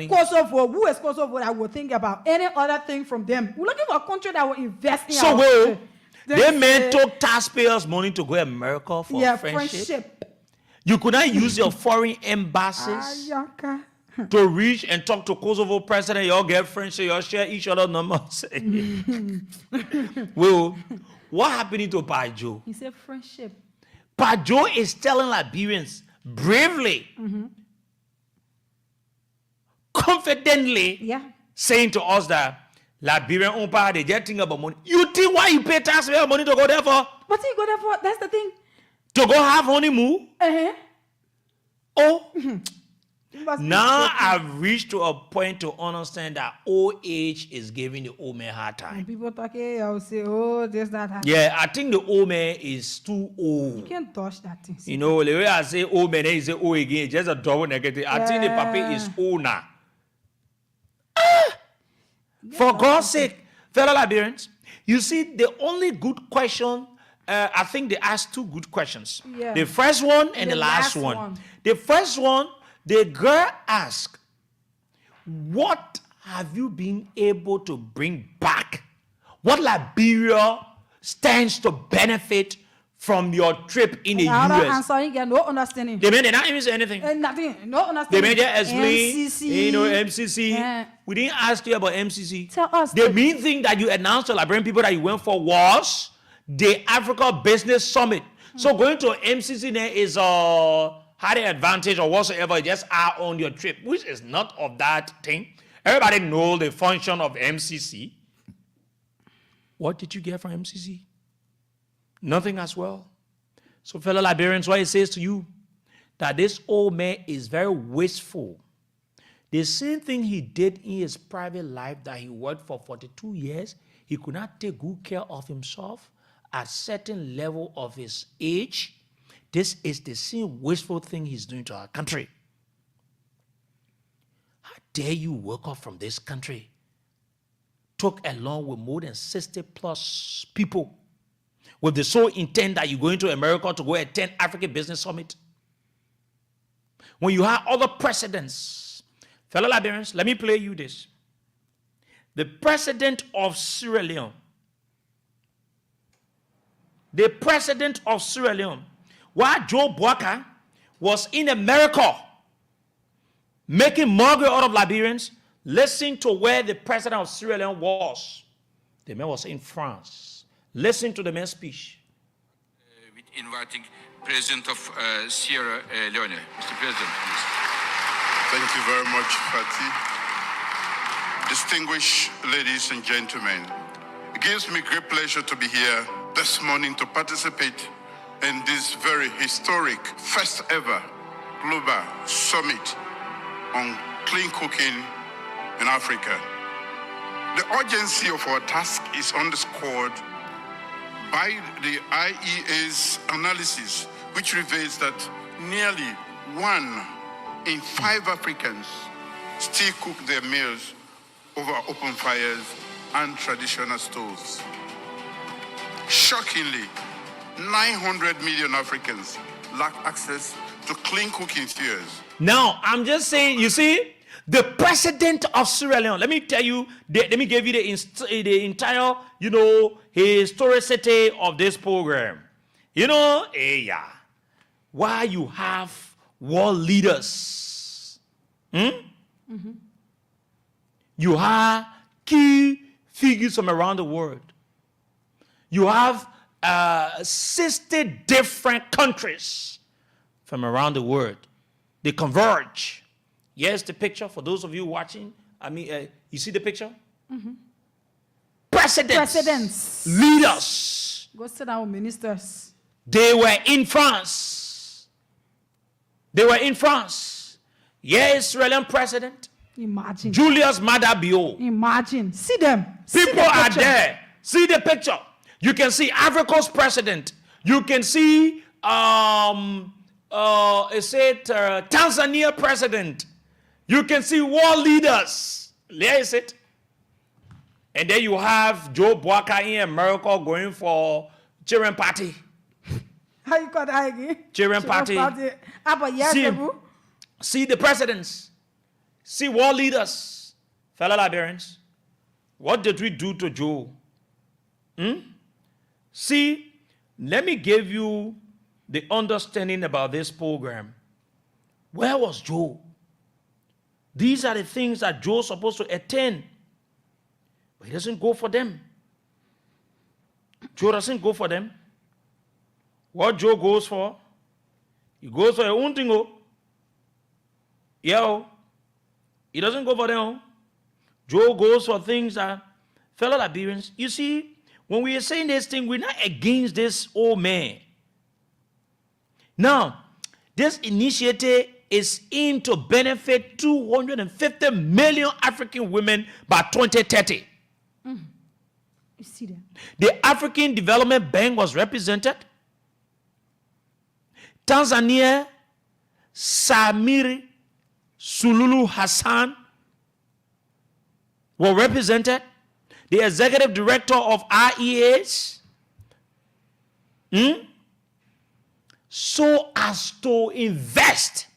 [SPEAKER 4] Kosovo, who is Kosovo that will think about any other thing from them? We're looking for a country that will invest in
[SPEAKER 3] so
[SPEAKER 4] our
[SPEAKER 3] well,
[SPEAKER 4] country.
[SPEAKER 3] they men took taxpayers' money to go to America for friendship. You could not use your foreign embassies to reach and talk to Kosovo president. Y'all get friendship, y'all share each other's numbers. Well, what happened to Pajo?
[SPEAKER 4] He said friendship.
[SPEAKER 3] Pajo is telling Liberians bravely, confidently, saying to us that Liberian umpire, they just think about money. You think why you pay taxpayer money to go there for?
[SPEAKER 4] What do you go there for? That's the thing.
[SPEAKER 3] To go have honeymoon? Oh. Now I've reached to a point to understand that old age is giving the old man hard time.
[SPEAKER 4] And people talking, I'll say, oh, this, that.
[SPEAKER 3] Yeah, I think the old man is too old.
[SPEAKER 4] You can't touch that thing.
[SPEAKER 3] You know, the way I say old man, he say old again, just a double negative. I think the papi is old now. For God's sake, fellow Liberians, you see, the only good question, I think they asked two good questions.
[SPEAKER 4] Yeah.
[SPEAKER 3] The first one and the last one. The first one, the girl asked, what have you been able to bring back? What Liberia stands to benefit from your trip in the
[SPEAKER 4] I
[SPEAKER 3] U.S.?
[SPEAKER 4] don't answer, you get no understanding.
[SPEAKER 3] They may not even say anything.
[SPEAKER 4] Nothing, no understanding.
[SPEAKER 3] They may just explain,
[SPEAKER 4] MCC.
[SPEAKER 3] you know, MCC.
[SPEAKER 4] Yeah.
[SPEAKER 3] We didn't ask you about MCC.
[SPEAKER 4] Tell us.
[SPEAKER 3] The main thing that you announced to Liberian people that you went for was the Africa Business Summit. So going to MCC there is had an advantage or whatsoever, just are on your trip, which is not of that thing. Everybody knows the function of MCC. What did you get from MCC? Nothing as well. So fellow Liberians, what it says to you, that this old man is very wasteful. The same thing he did in his private life that he worked for 42 years, he could not take good care of himself at certain level of his age. This is the same wasteful thing he's doing to our country. How dare you work off from this country? Took along with more than 60 plus people with the sole intent that you're going to America to go attend African Business Summit. When you have other precedents, fellow Liberians, let me play you this. The president of Sierra Leone, while Joe Boakai was in America making mockery out of Liberians, listen to where the president of Sierra Leone was. The man was in France. Listen to the man's speech.
[SPEAKER 6] With inviting President of Sierra Leone. Mr. President, please.
[SPEAKER 22] Thank you very much, Fatih. Distinguished ladies and gentlemen, it gives me great pleasure to be here this morning to participate in this very historic first ever global summit on clean cooking in Africa. The urgency of our task is underscored by the IEA's analysis, which reveals that nearly 1 in 5 Africans still cook their meals over open fires and traditional stoves. Shockingly, 900 million Africans lack access to clean cooking fuels.
[SPEAKER 3] Now, I'm just saying, you see, the president of Sierra Leone, let me tell you, let me give you the entire, you know, historicity of this program. You know, why you have world leaders, you have key figures from around the world. You have 60 different countries from around the world. They converge. Here's the picture for those of you watching. I mean, you see the picture? presidents, leaders.
[SPEAKER 4] Go sit down with ministers.
[SPEAKER 3] They were in France. Yeah, Israeli president.
[SPEAKER 4] Imagine.
[SPEAKER 3] Julius Maada Bio.
[SPEAKER 4] Imagine. See them.
[SPEAKER 3] People are there. See the picture. You can see Africa's president. You can see Tanzania president. You can see world leaders. There is it. And then you have Joe Boakai in America going for children party.
[SPEAKER 4] How you call that again?
[SPEAKER 3] Children party. See the presidents. See world leaders. Fellow Liberians. What did we do to Joe? See, let me give you the understanding about this program. Where was Joe? These are the things that Joe's supposed to attend. But he doesn't go for them. Joe doesn't go for them. What Joe goes for? He goes for his own thing. Yeah. He doesn't go for them. Joe goes for things that, fellow Liberians, you see, when we are saying this thing, we're not against this old man. Now, this initiative is aimed to benefit 250 million African women by 2030.
[SPEAKER 4] You see that?
[SPEAKER 3] The African Development Bank was represented. Tanzania, Samir Suluhu Hassan were represented. The executive director of IEAs, so as to invest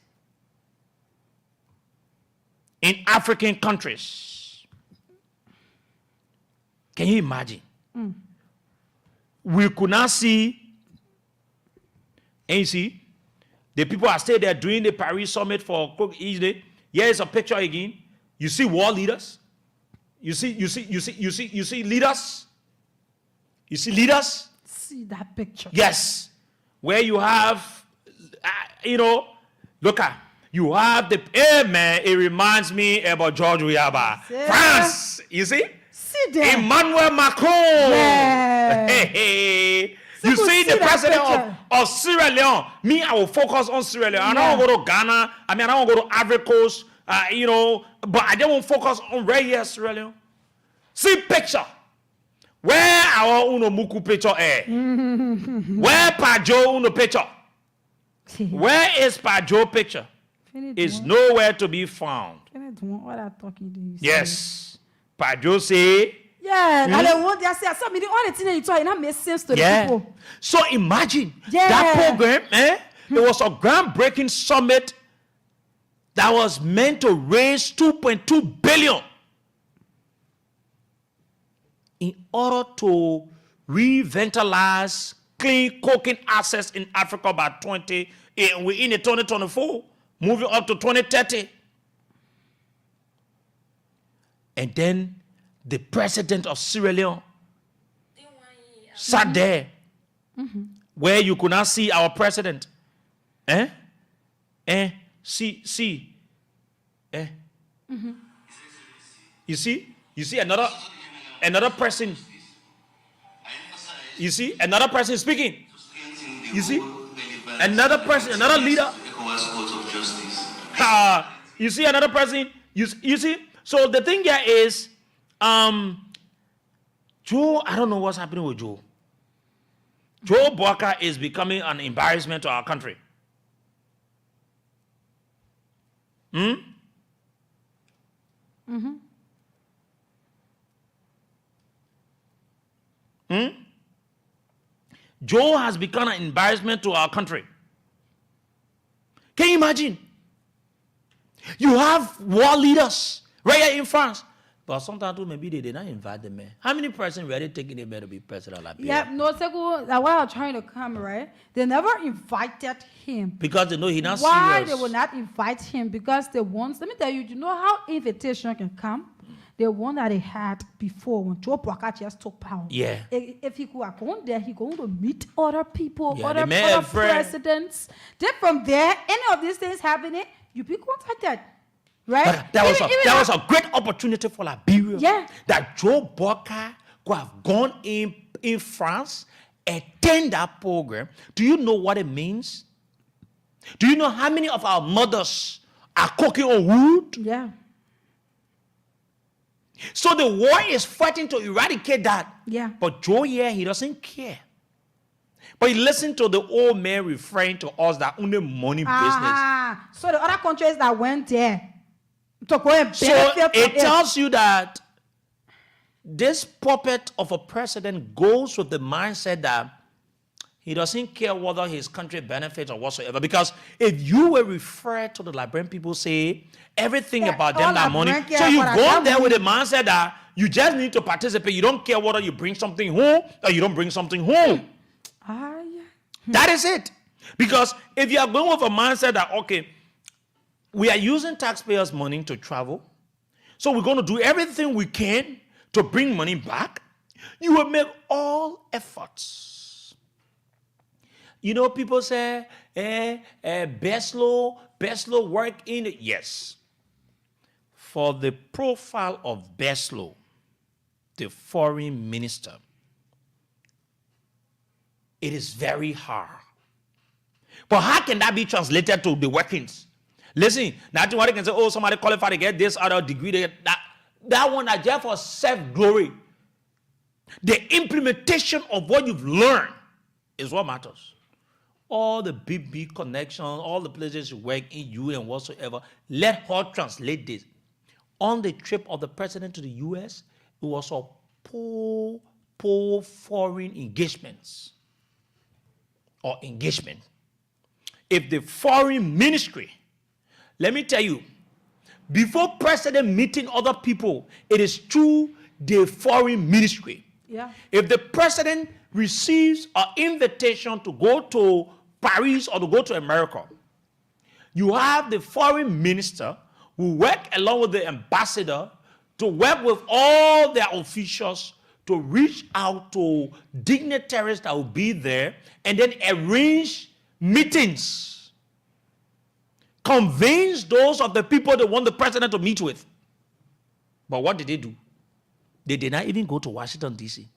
[SPEAKER 3] in African countries. Can you imagine? We could not see, and you see, the people are still there doing the Paris summit for Cook each day. Here is a picture again. You see world leaders. You see leaders. You see leaders.
[SPEAKER 4] See that picture.
[SPEAKER 3] Yes, where you have, look at. You have the, man, it reminds me about George Weah. France, you see?
[SPEAKER 4] See there.
[SPEAKER 3] Emmanuel Macron.
[SPEAKER 4] Yeah.
[SPEAKER 3] Hey. You see the president of Sierra Leone. Me, I will focus on Sierra Leone. I don't want to go to Ghana. I don't want to go to Ivory Coast, but I don't want to focus on right here, Sierra Leone. See picture. Where our Uno Muku picture is? Where Pajo Uno picture? Where is Pajo picture? Is nowhere to be found.
[SPEAKER 4] What I'm talking to you.
[SPEAKER 3] Yes. Pajo say.
[SPEAKER 4] Yeah, I don't want to say something. The only thing you talk, it makes sense to the people.
[SPEAKER 3] So imagine that program, it was a groundbreaking summit that was meant to raise 2.2 billion in order to revitalize clean coking assets in Africa by 2024, moving up to 2030. And then the president of Sierra Leone sat there where you could not see our president. See. You see another person. You see another person speaking. You see another person, another leader. You see another person. You see. So the thing here is, Joe, I don't know what's happening with Joe. Joe Boakai is becoming an embarrassment to our country. Joe has become an embarrassment to our country. Can you imagine? You have war leaders right here in France. But sometimes maybe they did not invite them. How many persons were they taking them to be president of Liberia?
[SPEAKER 4] Yeah, no, Seko, that's why I'm trying to come, right? They never invited him.
[SPEAKER 3] Because they know he's not
[SPEAKER 4] why
[SPEAKER 3] serious.
[SPEAKER 4] They will not invite him? Because they want, let me tell you, you know how invitation can come? The one that they had before when Joe Boakai just took power.
[SPEAKER 3] Yeah.
[SPEAKER 4] If he could have gone there, he's going to meet other people,
[SPEAKER 3] Yeah,
[SPEAKER 4] other presidents. Then from there, any of these things happening, you be contacted. Right?
[SPEAKER 3] That was a great opportunity for Liberia.
[SPEAKER 4] Yeah.
[SPEAKER 3] That Joe Boakai could have gone in France, attend that program. Do you know what it means? Do you know how many of our mothers are cooking on wood?
[SPEAKER 4] Yeah.
[SPEAKER 3] So the war is fighting to eradicate that.
[SPEAKER 4] Yeah.
[SPEAKER 3] But Joe here, he doesn't care. But he listened to the old man referring to us that only money business.
[SPEAKER 4] So the other countries that went there to go and
[SPEAKER 3] So
[SPEAKER 4] benefit
[SPEAKER 3] it tells you that this puppet of a president goes with the mindset that he doesn't care whether his country benefits or whatsoever. Because if you were referred to the Liberian people, say everything about them that money. So you go there with the mindset that you just need to participate. You don't care whether you bring something home or you don't bring something home. That is it. Because if you are going with a mindset that, okay, we are using taxpayers' money to travel, so we're going to do everything we can to bring money back, you will make all efforts. You know, people say, Beslow work in it. Yes. For the profile of Beslow, the foreign minister, it is very hard. But how can that be translated to the workings? Listen, not what can say, oh, somebody qualified to get this other degree. That one is just for self-glory. The implementation of what you've learned is what matters. All the big connections, all the places you work in, you and whatsoever, let her translate this. On the trip of the president to the U.S., it was a poor foreign engagements or engagement. If the foreign ministry, let me tell you, before president meeting other people, it is through the foreign ministry.
[SPEAKER 4] Yeah.
[SPEAKER 3] If the president receives an invitation to go to Paris or to go to America, you have the foreign minister who work along with the ambassador to work with all their officials to reach out to dignitaries that will be there and then arrange meetings, convince those of the people they want the president to meet with. But what did they do? They did not even go to Washington, D.C.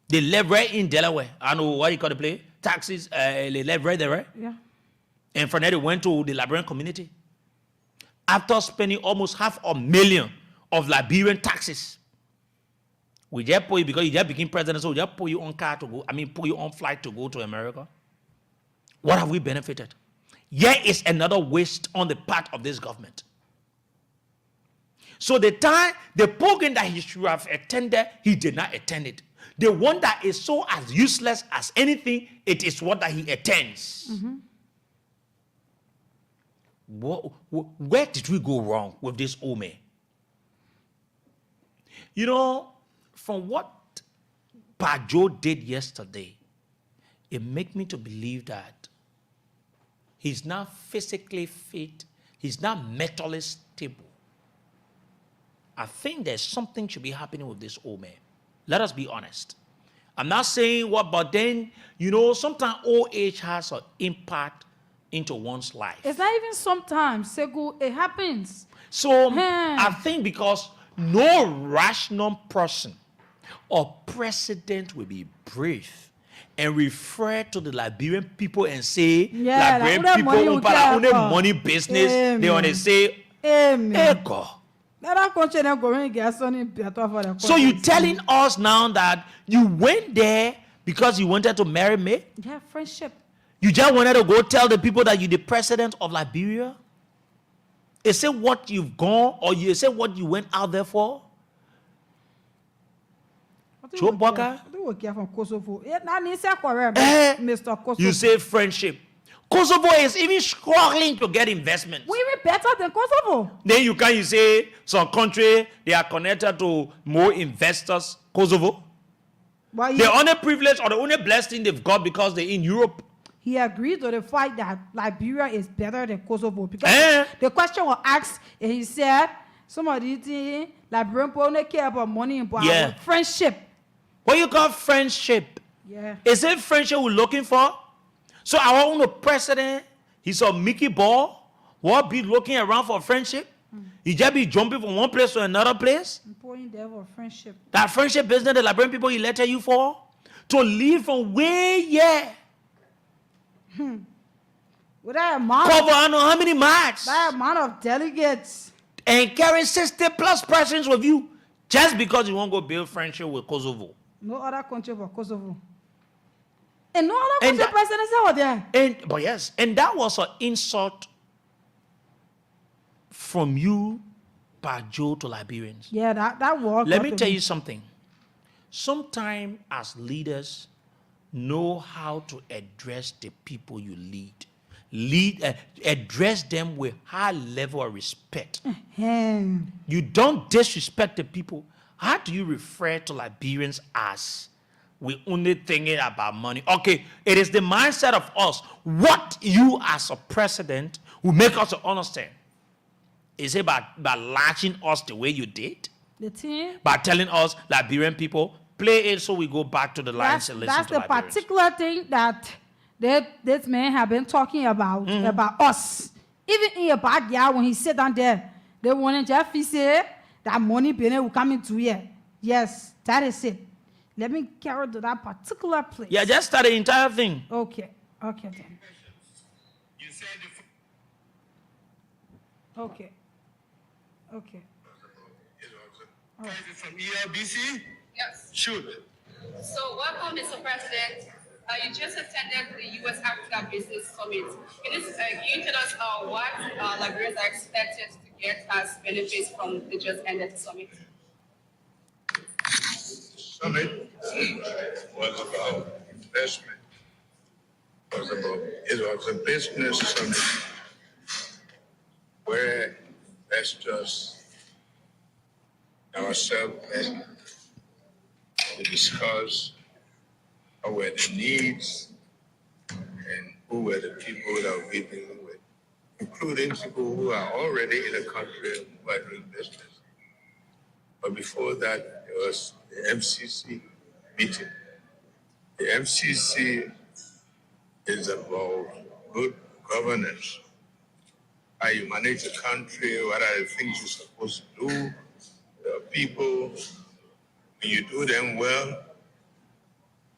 [SPEAKER 3] They left right in Delaware. I know what you call the place. Taxis, they left right there, right?
[SPEAKER 4] Yeah.
[SPEAKER 3] And from there, they went to the Liberian community. After spending almost $500,000 of Liberian taxes, we just put you, because you just became president, so we just put you on car to go, put you on flight to go to America. What have we benefited? Here is another waste on the part of this government. So the program that he should have attended, he did not attend it. The one that is so as useless as anything, it is what that he attends.
[SPEAKER 4] Mm-hmm.
[SPEAKER 3] Where did we go wrong with this old man? You know, from what Pajo did yesterday, it makes me to believe that he's not physically fit, he's not mentally stable. I think there's something should be happening with this old man. Let us be honest. I'm not saying what, but then, you know, sometimes old age has an impact into one's life.
[SPEAKER 4] It's not even sometimes, Segu, it happens.
[SPEAKER 3] So I think because no rational person or president will be brave and refer to the Liberian people and say, Liberian people only money business. Amen. They want to say, hey God. So you're telling us now that you went there because you wanted to marry me?
[SPEAKER 4] Yeah, friendship.
[SPEAKER 3] You just wanted to go tell the people that you're the president of Liberia? Is it what you've gone, or is it what you went out there for? Joe Boga? You say friendship. Kosovo is even struggling to get investments.
[SPEAKER 4] We were better than Kosovo.
[SPEAKER 3] Then you say some country, they are connected to more investors. Kosovo? The only privilege or the only blessing they've got because they're in Europe.
[SPEAKER 4] He agreed to the fact that Liberia is better than Kosovo. Because the question was asked, and he said, somebody think Liberian people only care about money and about friendship.
[SPEAKER 3] What you call friendship?
[SPEAKER 4] Yeah.
[SPEAKER 3] Is it friendship we're looking for? So our own president, he's a Mickey Ball, will be looking around for friendship? You just be jumping from one place to another place.
[SPEAKER 4] Important there for friendship.
[SPEAKER 3] That friendship business the Liberian people elected you for, to leave from way
[SPEAKER 4] With that amount,
[SPEAKER 3] cover I don't know how many miles,
[SPEAKER 4] that amount of delegates,
[SPEAKER 3] and carry 60+ persons with you just because you want to go build friendship with Kosovo.
[SPEAKER 4] no other country but Kosovo. And no other country person is out there.
[SPEAKER 3] But yes, and that was an insult from you, Joe, to Liberians.
[SPEAKER 4] Yeah, that worked.
[SPEAKER 3] Let me tell you something. Sometimes as leaders, know how to address the people you lead. Address them with high level of respect. You don't disrespect the people. How do you refer to Liberians as we only thinking about money? Okay, it is the mindset of us. What you as a president will make us understand. Is it by latching us the way you did?
[SPEAKER 4] The team?
[SPEAKER 3] By telling us, Liberian people, play it so we go back to the lines and listen to
[SPEAKER 4] That's the
[SPEAKER 3] Liberians.
[SPEAKER 4] particular thing that this man have been talking about us. Even in your backyard, when he sit down there, they want to just say that money will come into here. Yes, that is it. Let me carry to that particular place.
[SPEAKER 3] Yeah, just start the entire thing.
[SPEAKER 4] Okay then. Okay.
[SPEAKER 1] From ELBC?
[SPEAKER 19] Yes.
[SPEAKER 1] Shoot.
[SPEAKER 19] So, welcome, Mr. President. You just attended the U.S. Africa Business Summit. Can you tell us what Liberians are expected to get as benefits from the just ended summit?
[SPEAKER 7] Summit was about investment. It was a business summit where investors ourselves met to discuss what were the needs and who were the people that we're dealing with, including people who are already in the country who are doing business. But before that, there was the MCC meeting. The MCC is about good governance. How you manage the country, what are the things you're supposed to do, the people. When you do them well,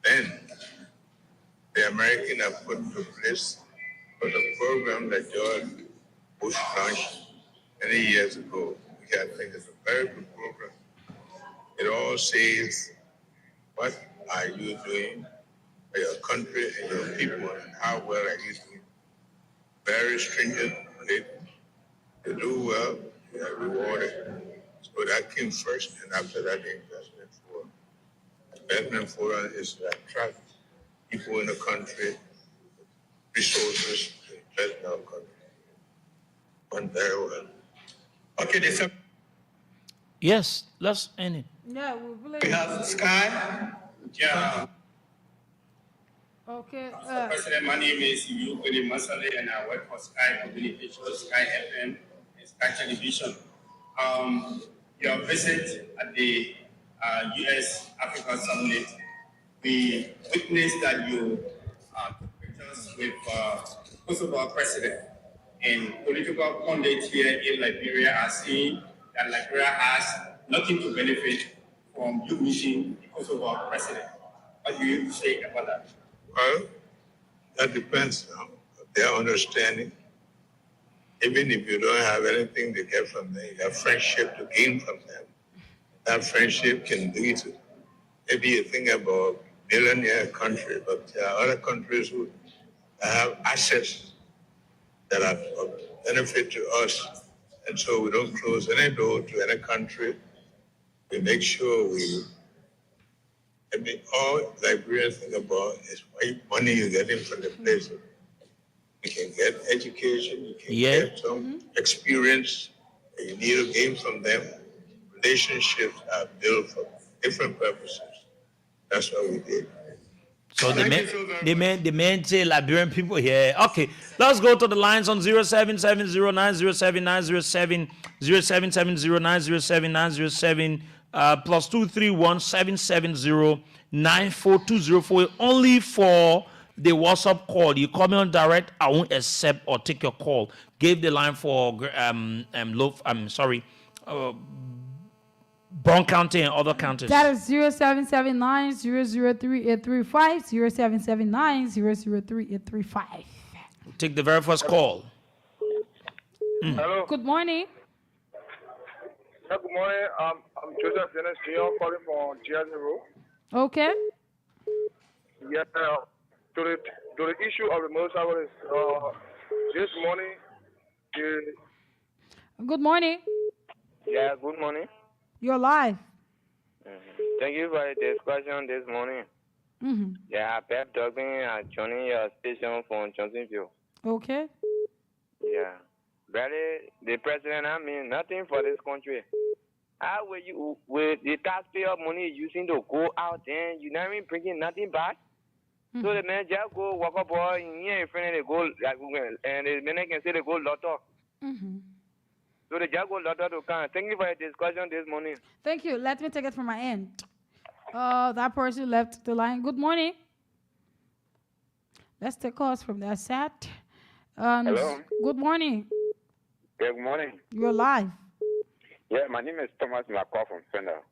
[SPEAKER 7] then the American have put into place for the program that George Bush launched many years ago. Which I think is a very good program. It all says, what are you doing for your country and your people, and how well are you doing? Very stringent on it. You do well, you are rewarded. So that came first, and after that, the investment forum. Investment forum is to attract people in the country, resources to invest in our country. Went very well.
[SPEAKER 1] Okay, there's a.
[SPEAKER 3] Yes, let's end it.
[SPEAKER 4] Yeah,
[SPEAKER 1] we have Sky.
[SPEAKER 20] Yeah.
[SPEAKER 4] Okay.
[SPEAKER 20] Mr. President, my name is Yukuri Masale, and I work for Sky Communications, Sky FM, and Sky Television. Your visit at the U.S. Africa Summit, we witnessed that you took pictures with Kosovo President, and political pundits here in Liberia are saying that Liberia has nothing to benefit from you meeting the Kosovo President. What do you say about that?
[SPEAKER 7] Well, that depends on their understanding. Even if you don't have anything to get from them, you have friendship to gain from them. That friendship can lead to maybe you think about billionaire country, but there are other countries who have assets that are of benefit to us. And so we don't close any door to any country. We make sure all Liberians think about is what money you're getting from the place. You can get education, you can get some experience, and you need to gain from them. Relationships are built for different purposes. That's what we did.
[SPEAKER 3] So the man say Liberian people here. Okay, let's go to the lines on 0770907907, 0770907907, +231 770 9420 only for the WhatsApp call. You call me on direct, I won't accept or take your call. Give the line for Brown County and other counties.
[SPEAKER 4] That is 0779 003 835, 0779 003 835.
[SPEAKER 3] Take the very first call.
[SPEAKER 8] Hello.
[SPEAKER 4] Good morning.
[SPEAKER 8] Good morning. I'm Joseph Dennis Jr. calling from GSA.
[SPEAKER 4] Okay.
[SPEAKER 8] Yeah. To the issue of the motorcycle is this morning.
[SPEAKER 4] Good morning.
[SPEAKER 9] Yeah, good morning.
[SPEAKER 4] You're live.
[SPEAKER 9] Thank you for the discussion this morning. Yeah, Pep Durbin and joining your station from Johnsonville.
[SPEAKER 4] Okay.
[SPEAKER 9] Yeah. Really, the president, I mean, nothing for this country. How will you, with the taxpayer money using to go out there, you never bringing nothing back? So the man just go walk up boy in here in front of the goal, like, and the man can say the goal lotto. So the just go lotto to come. Thank you for the discussion this morning.
[SPEAKER 4] Thank you. Let me take it from my end. That person left the line. Good morning. Let's take calls from that set.
[SPEAKER 10] Hello.
[SPEAKER 4] Good morning.
[SPEAKER 10] Good morning.
[SPEAKER 4] You're live.
[SPEAKER 10] Yeah, my name is Thomas McCall from Fender.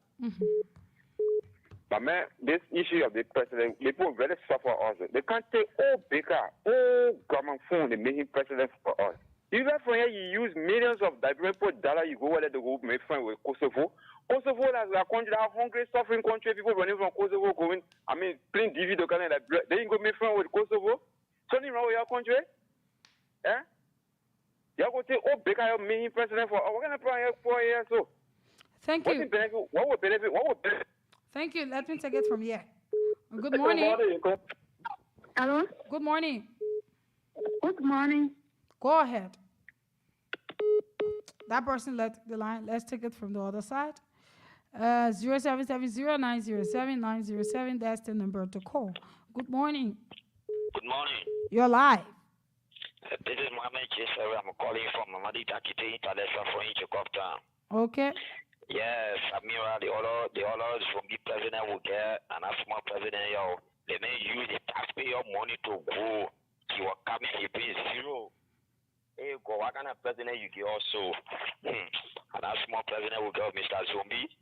[SPEAKER 10] But man, this issue of the president, people really suffer also. They can't take all Baker, all government phone, they make him president for us. Even from here, you use millions of dollars, you go where they go make friends with Kosovo. Kosovo is a country, that hungry, suffering country, people running from Kosovo going, playing DVD, they ain't go make friends with Kosovo. Something wrong with your country? Eh? You're going to say, oh, Baker, you made him president for us. What kind of plan for here, so?
[SPEAKER 4] Thank you.
[SPEAKER 10] What would benefit?
[SPEAKER 4] Thank you. Let me take it from here. Good morning.
[SPEAKER 23] Hello?
[SPEAKER 4] Good morning.
[SPEAKER 23] Good morning.
[SPEAKER 4] Go ahead. That person left the line. Let's take it from the other side. 0770-907-907. That's the number to call. Good morning.
[SPEAKER 24] Good morning.
[SPEAKER 4] You're live.
[SPEAKER 24] This is Mohammed Chisel. I'm calling from Mamadi Takiti International for Inchikopta.
[SPEAKER 4] Okay.
[SPEAKER 24] Yes, Amira, the others from the president will get an small president, yo. They may use the taxpayer money to go. He will come in, he pays zero. Hey, go, what kind of president you get also? And a small president will get Mr. Zombie.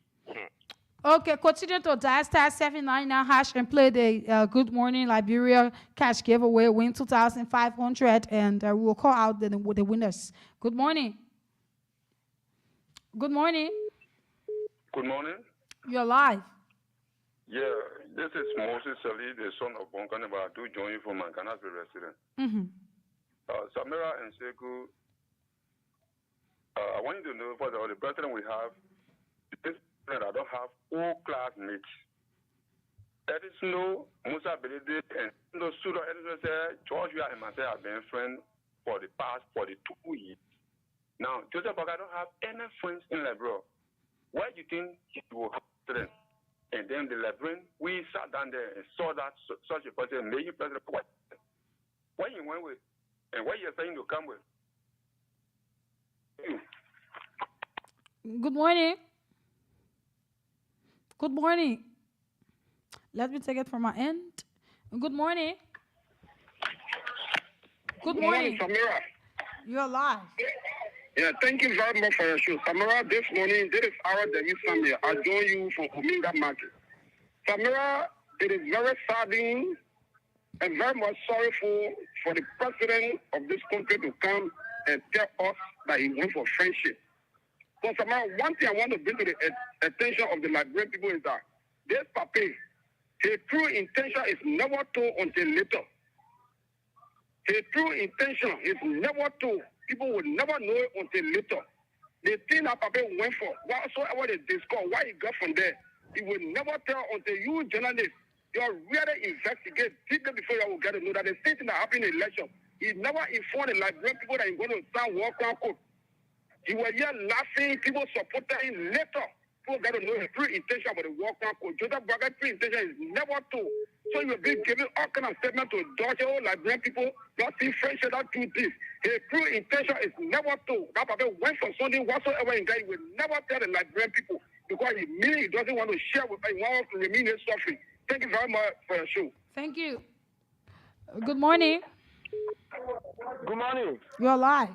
[SPEAKER 4] Okay, continue to dial *799# and play the Good Morning Liberia cash giveaway. Win 2,500, and we'll call out the winners. Good morning. Good morning.
[SPEAKER 25] Good morning.
[SPEAKER 4] You're live.
[SPEAKER 25] Yeah, this is Moses Ali, the son of Bonkaneba. I do join you from Mankana's resident. Samira and Sekou, I want you to know for the president we have, this president I don't have all classmates. There is no Musa Belede and no Sudo and Georgia and myself have been friends for the past 42 years. Now, Joseph, I don't have any friends in Liberia. Why do you think he will have president? And then the Liberian, we sat down there and saw that such a person made you president. What you went with, and what you're saying to come with.
[SPEAKER 4] Good morning. Good morning. Let me take it from my end. Good morning. Good morning.
[SPEAKER 18] Samira.
[SPEAKER 4] You're live.
[SPEAKER 18] Yeah, thank you very much for your show. Samira, this morning, this is our David Samir. I join you from Ominga Market. Samira, it is very saddening and very much sorrowful for the president of this country to come and tell us that he went for friendship. So, Samira, one thing I want to bring to the attention of the Liberian people is that this papi, his true intention is never told until later. His true intention is never told. People will never know it until later. The thing that Papa went for, whatsoever they discuss, what he got from there, he will never tell until you journalists, you really investigate deeply before you will get to know that the same thing that happened in the election. He never informed the Liberian people that he's going to stand war code. He was here laughing, people supported him later. People got to know his true intention about the war code. Joseph Braga's true intention is never told. So you will be giving all kind of statement to dodge all Liberian people, not see friendship, not do this. His true intention is never told. That Papa went for something whatsoever in guy, he will never tell the Liberian people because he doesn't want to share with them. He wants to remain in suffering. Thank you very much for your show.
[SPEAKER 4] Thank you. Good morning.
[SPEAKER 12] Good morning.
[SPEAKER 4] You're live.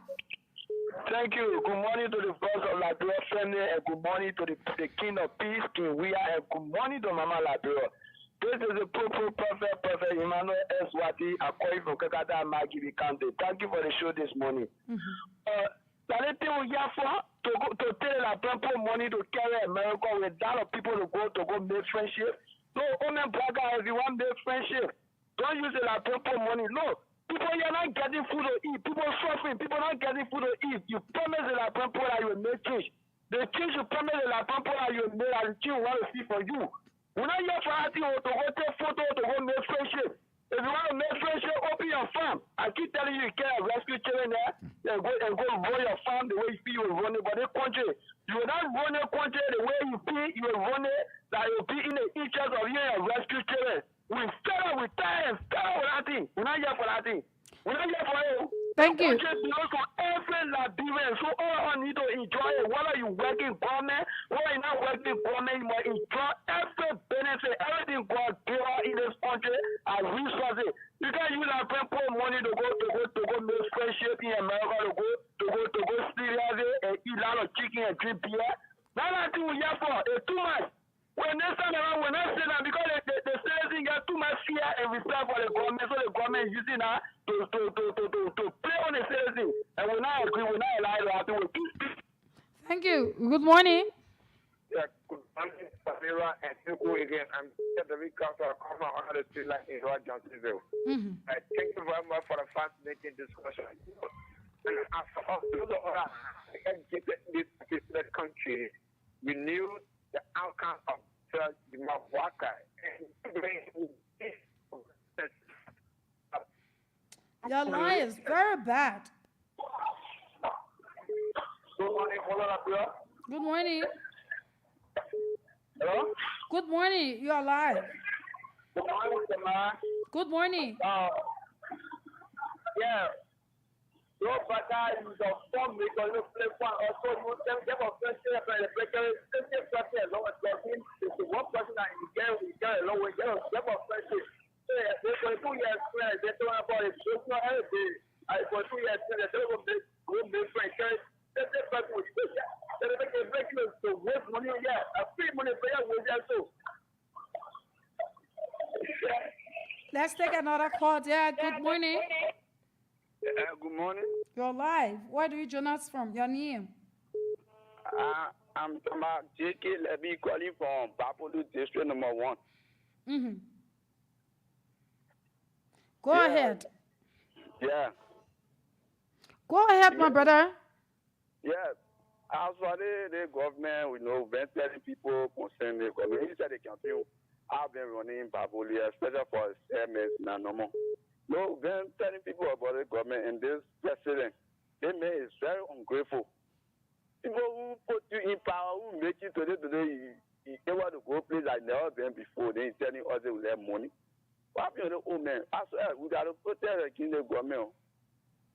[SPEAKER 12] Thank you. Good morning to the boss of Liberia family, and good morning to the King of Peace, King Wea, and good morning to Mama Liberia. This is the Prophet Emmanuel S. Wati, Akoi from Kakata and Maggie County. Thank you for the show this morning. The thing we have for to tell our people money to carry America without people to go make friendship. No, only black guys, everyone make friendship. Don't use the people money. No. People are not getting food to eat. People are suffering. People are not getting food to eat. You promise the people that you will make change. The change you promise the people that you will make and the change you want to see for you. We're not here for anything to go take photo, to go make friendship. If you want to make friendship, open your farm. I keep telling you, you can't rescue children there and go run your farm the way you feel you will run it. But this country, you will not run your country the way you feel you will run it, that you will be in the interest of you and rescue children. We fed up with time, fed up with that thing. We're not here for that thing. We're not here for you.
[SPEAKER 4] Thank you.
[SPEAKER 12] Country belongs to every Liberian. So all need to enjoy it. Whether you working government, whether you're not working government, you must enjoy every benefit, everything God give us in this country as resources. You can't use our people money to go make friendship in America, to go Syria and eat a lot of chicken and drink beer. That's thing we here for. It's too much. When next time around, when I say that, because the citizen got too much fear and respect for the government, so the government is using that to play on the citizen. And we're not agree, we're not allowed to have to do.
[SPEAKER 4] Thank you. Good morning.
[SPEAKER 10] Yeah, good morning, Samira and Tuku again. I'm at the week after I come out on the street like in Rod Johnsonville. I thank you very much for the fascinating discussion. And as for us, those of us that get this particular country, we knew the outcome of the Mawaka.
[SPEAKER 4] Your line is very bad.
[SPEAKER 10] Good morning,
[SPEAKER 4] Good morning.
[SPEAKER 10] Hello?
[SPEAKER 4] Good morning. You're live.
[SPEAKER 10] Good morning, Samara.
[SPEAKER 4] Good morning.
[SPEAKER 10] Yeah. No, but I use a phone because you play one or so you can get a question and the breaker is the question as long as getting is the one person that you get a low way, get a question. So, for 2 years, they don't about it. It's not everything. For 2 years, they don't make friends. That's the person with this. They make a breaking to waste money. Yeah, a free money player will also.
[SPEAKER 4] Let's take another call there. Good morning.
[SPEAKER 10] Good morning.
[SPEAKER 4] You're live. Where do you join us from? Your name?
[SPEAKER 10] I'm J.K. Levy calling from Bapolu District number 1.
[SPEAKER 4] Go ahead.
[SPEAKER 10] Yeah.
[SPEAKER 4] Go ahead, my brother.
[SPEAKER 10] Yeah. As for the government, we know when telling people concerning the government, inside the campaign, I've been running Bapolu, especially for CMS and no more. No, when telling people about the government and this president, they may is very ungrateful. People who put you in power, who make you today, you want to go place like never been before, they telling us they will have money. What happened to the old man? I swear, we got to protect the king of government.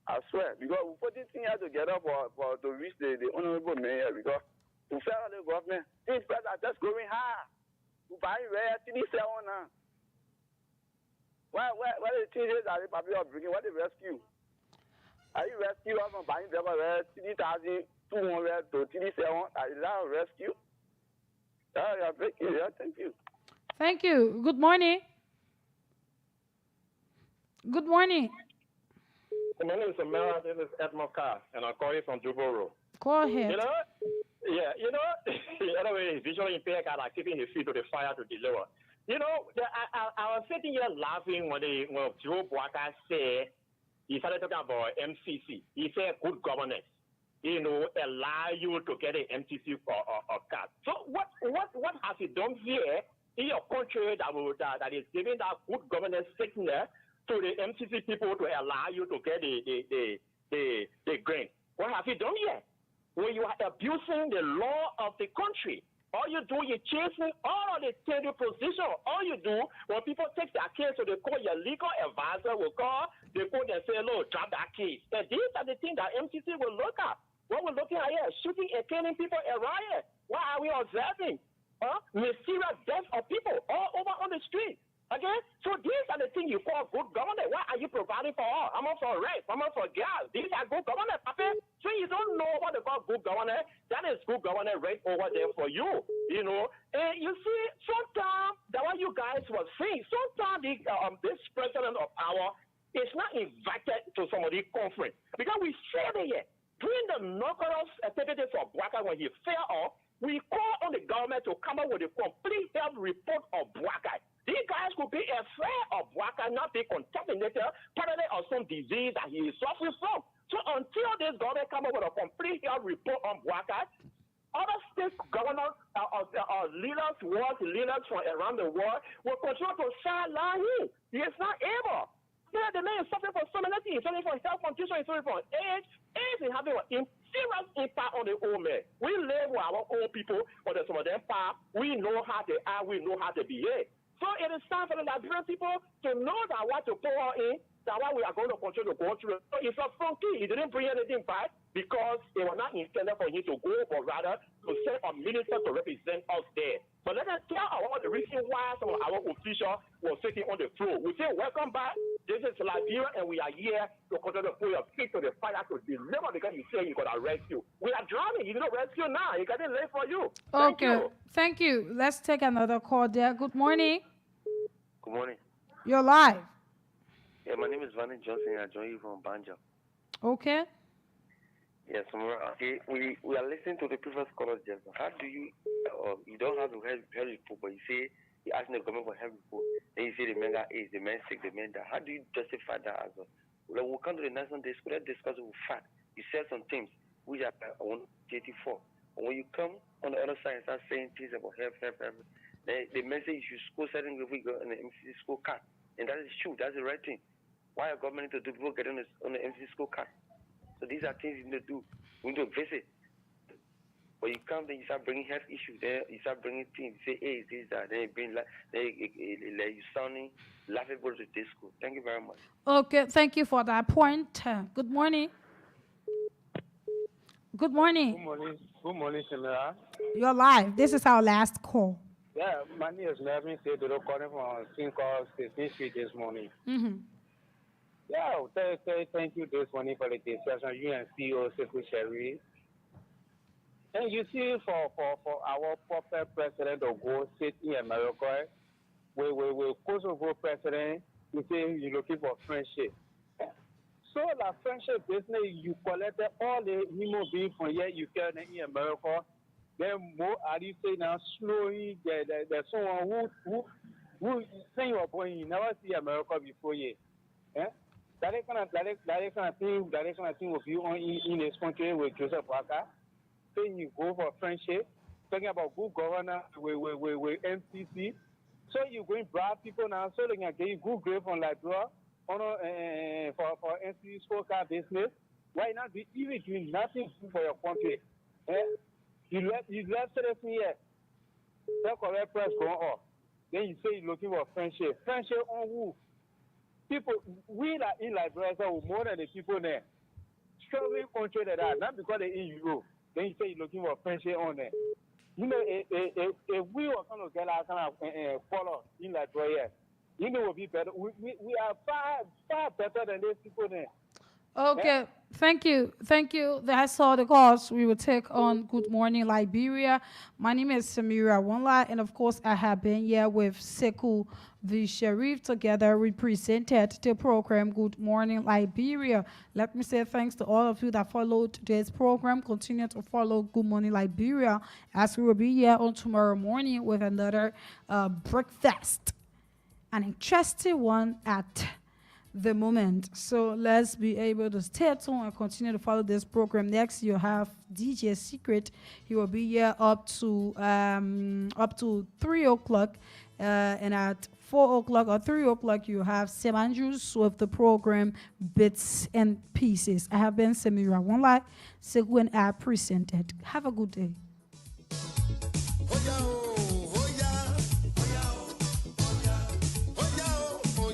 [SPEAKER 10] I swear, because we put this thing here together for to reach the honorable mayor, because to fail the government, things are just going high. We buy rare, TV7 now. What the changes are the people bringing? What the rescue? Are you rescue us from buying them 3,200 to 3,700? Are you that rescue? Yeah, thank you.
[SPEAKER 4] Thank you. Good morning. Good morning.
[SPEAKER 8] My name is Samara. This is Edmond Carr, and I'm calling from Juboro.
[SPEAKER 4] Go ahead.
[SPEAKER 8] You know, anyway, visually impaired guy like keeping his feet to the fire to deliver. You know, I was sitting here laughing when Joe Boaka said, he started talking about MCC. He said good governance, allow you to get an MCC for a card. So what has he done here in your country that is giving that good governance signal to the MCC people to allow you to get the grant? What have you done here? When you are abusing the law of the country, all you do is chasing all of the tender position. All you do, when people take their case, so they call your legal advisor, they call and say, look, drop that case. And these are the things that MCC will look at. What we're looking at here, shooting and killing people at riot. What are we observing? Mysterious deaths of people all over on the street.
[SPEAKER 5] Okay? So these are the things you call good government. Why are you providing for all? How much for rent? How much for gas? These are good government, Papa. So you don't know what they call good government. That is good government right over there for you. You know? And you see, sometimes that what you guys were saying, sometimes this president of power is not invited to some of the conference. Because we said it here. During the knockout activity for Bwaka when he fell off, we call on the government to come up with a complete health report of Bwaka. These guys could be afraid of Bwaka not be contaminated, probably of some disease that he is suffering from. So until this government come up with a complete health report on Bwaka, other state governors, leaders, world leaders from around the world will continue to sideline him. He is not able. Yeah, the man is suffering from so many things. He's suffering from health condition, he's suffering from age. Age is having a serious impact on the old man. We live with our old people, but some of them pass. We know how they are, we know how they behave. So it is time for the Liberian people to know that what to pour in, that what we are going to continue to go through. So it's a funky. He didn't bring anything back because it was not intended for him to go, but rather to send a minister to represent us there. But let us tell about the reason why some of our officials were sitting on the floor. We say, welcome back. This is Liberia, and we are here to continue to put your feet to the fire to deliver because you say you're going to rescue. We are drowning. You don't rescue now. You got it late for you. Thank you.
[SPEAKER 4] Thank you. Let's take another call there. Good morning.
[SPEAKER 11] Good morning.
[SPEAKER 4] You're live.
[SPEAKER 11] Yeah, my name is Vanny Johnson. I join you from Banja.
[SPEAKER 4] Okay.
[SPEAKER 11] Yes, okay. We are listening to the previous caller just now. How do you don't have to help report, but you say you ask the government for help report, then you say the man got AIDS, the man sick, the man died. How do you justify that as well? When we come to the national day, school, let's discuss it with fact. You said some things which are 184. And when you come on the other side and start saying things about help, the message you school setting if we go on the MC school card. And that is true, that's the right thing. Why are government to do people get on the MC school card? So these are things you need to do. We need to visit. But you come then you start bringing health issues there, you start bringing things, you say, hey, this, that, then you bring you sounding laughable to this school. Thank you very much.
[SPEAKER 4] Okay, thank you for that point. Good morning. Good morning.
[SPEAKER 14] Good morning. Good morning, Samira.
[SPEAKER 4] You're live. This is our last call.
[SPEAKER 14] Yeah, my name is Melvin State, calling from King Call State Street this morning.
[SPEAKER 4] Mm-hmm.
[SPEAKER 14] Yeah, thank you this morning for the discussion. You and CEO Sekou Sherry. And you see, for our proper president to go sit in America, we Kosovo president, you say you're looking for friendship. So the friendship business, you collected all the human beings from here, you can in America. Then more, are you saying now slowly, there's someone who say you are going, you never see America before you. Eh? That kind of thing with you in this country with Joseph Parker. Saying you go for friendship, talking about good governance with MCC. So you're going to bribe people now so they can get you good grade from Liberia for MCC scorecard business. Why not be even doing nothing for your country? Eh? You left citizen here. That correct press going on. Then you say you're looking for friendship. Friendship on who? People, we are in Liberia more than the people there. Struggling country that are, not because they're in Europe. Then you say you're looking for friendship on there. You know, if we were going to get our kind of follow in Liberia, you know, it would be better. We are far better than these people there.
[SPEAKER 4] Okay, thank you. That's all the calls we will take on Good Morning Liberia. My name is Samira Wanla, and of course I have been here with Sekou the Sheriff. Together we presented the program Good Morning Liberia. Let me say thanks to all of you that followed today's program. Continue to follow Good Morning Liberia as we will be here on tomorrow morning with another breakfast. An interesting one at the moment. So let's be able to stay tuned and continue to follow this program. Next, you have DJ Secret. He will be here up to 3 o'clock, and at 4 o'clock or 3 o'clock, you have Sam Andrews with the program Bits and Pieces. I have been Samira Wanlai, Sekou and I presented. Have a good day.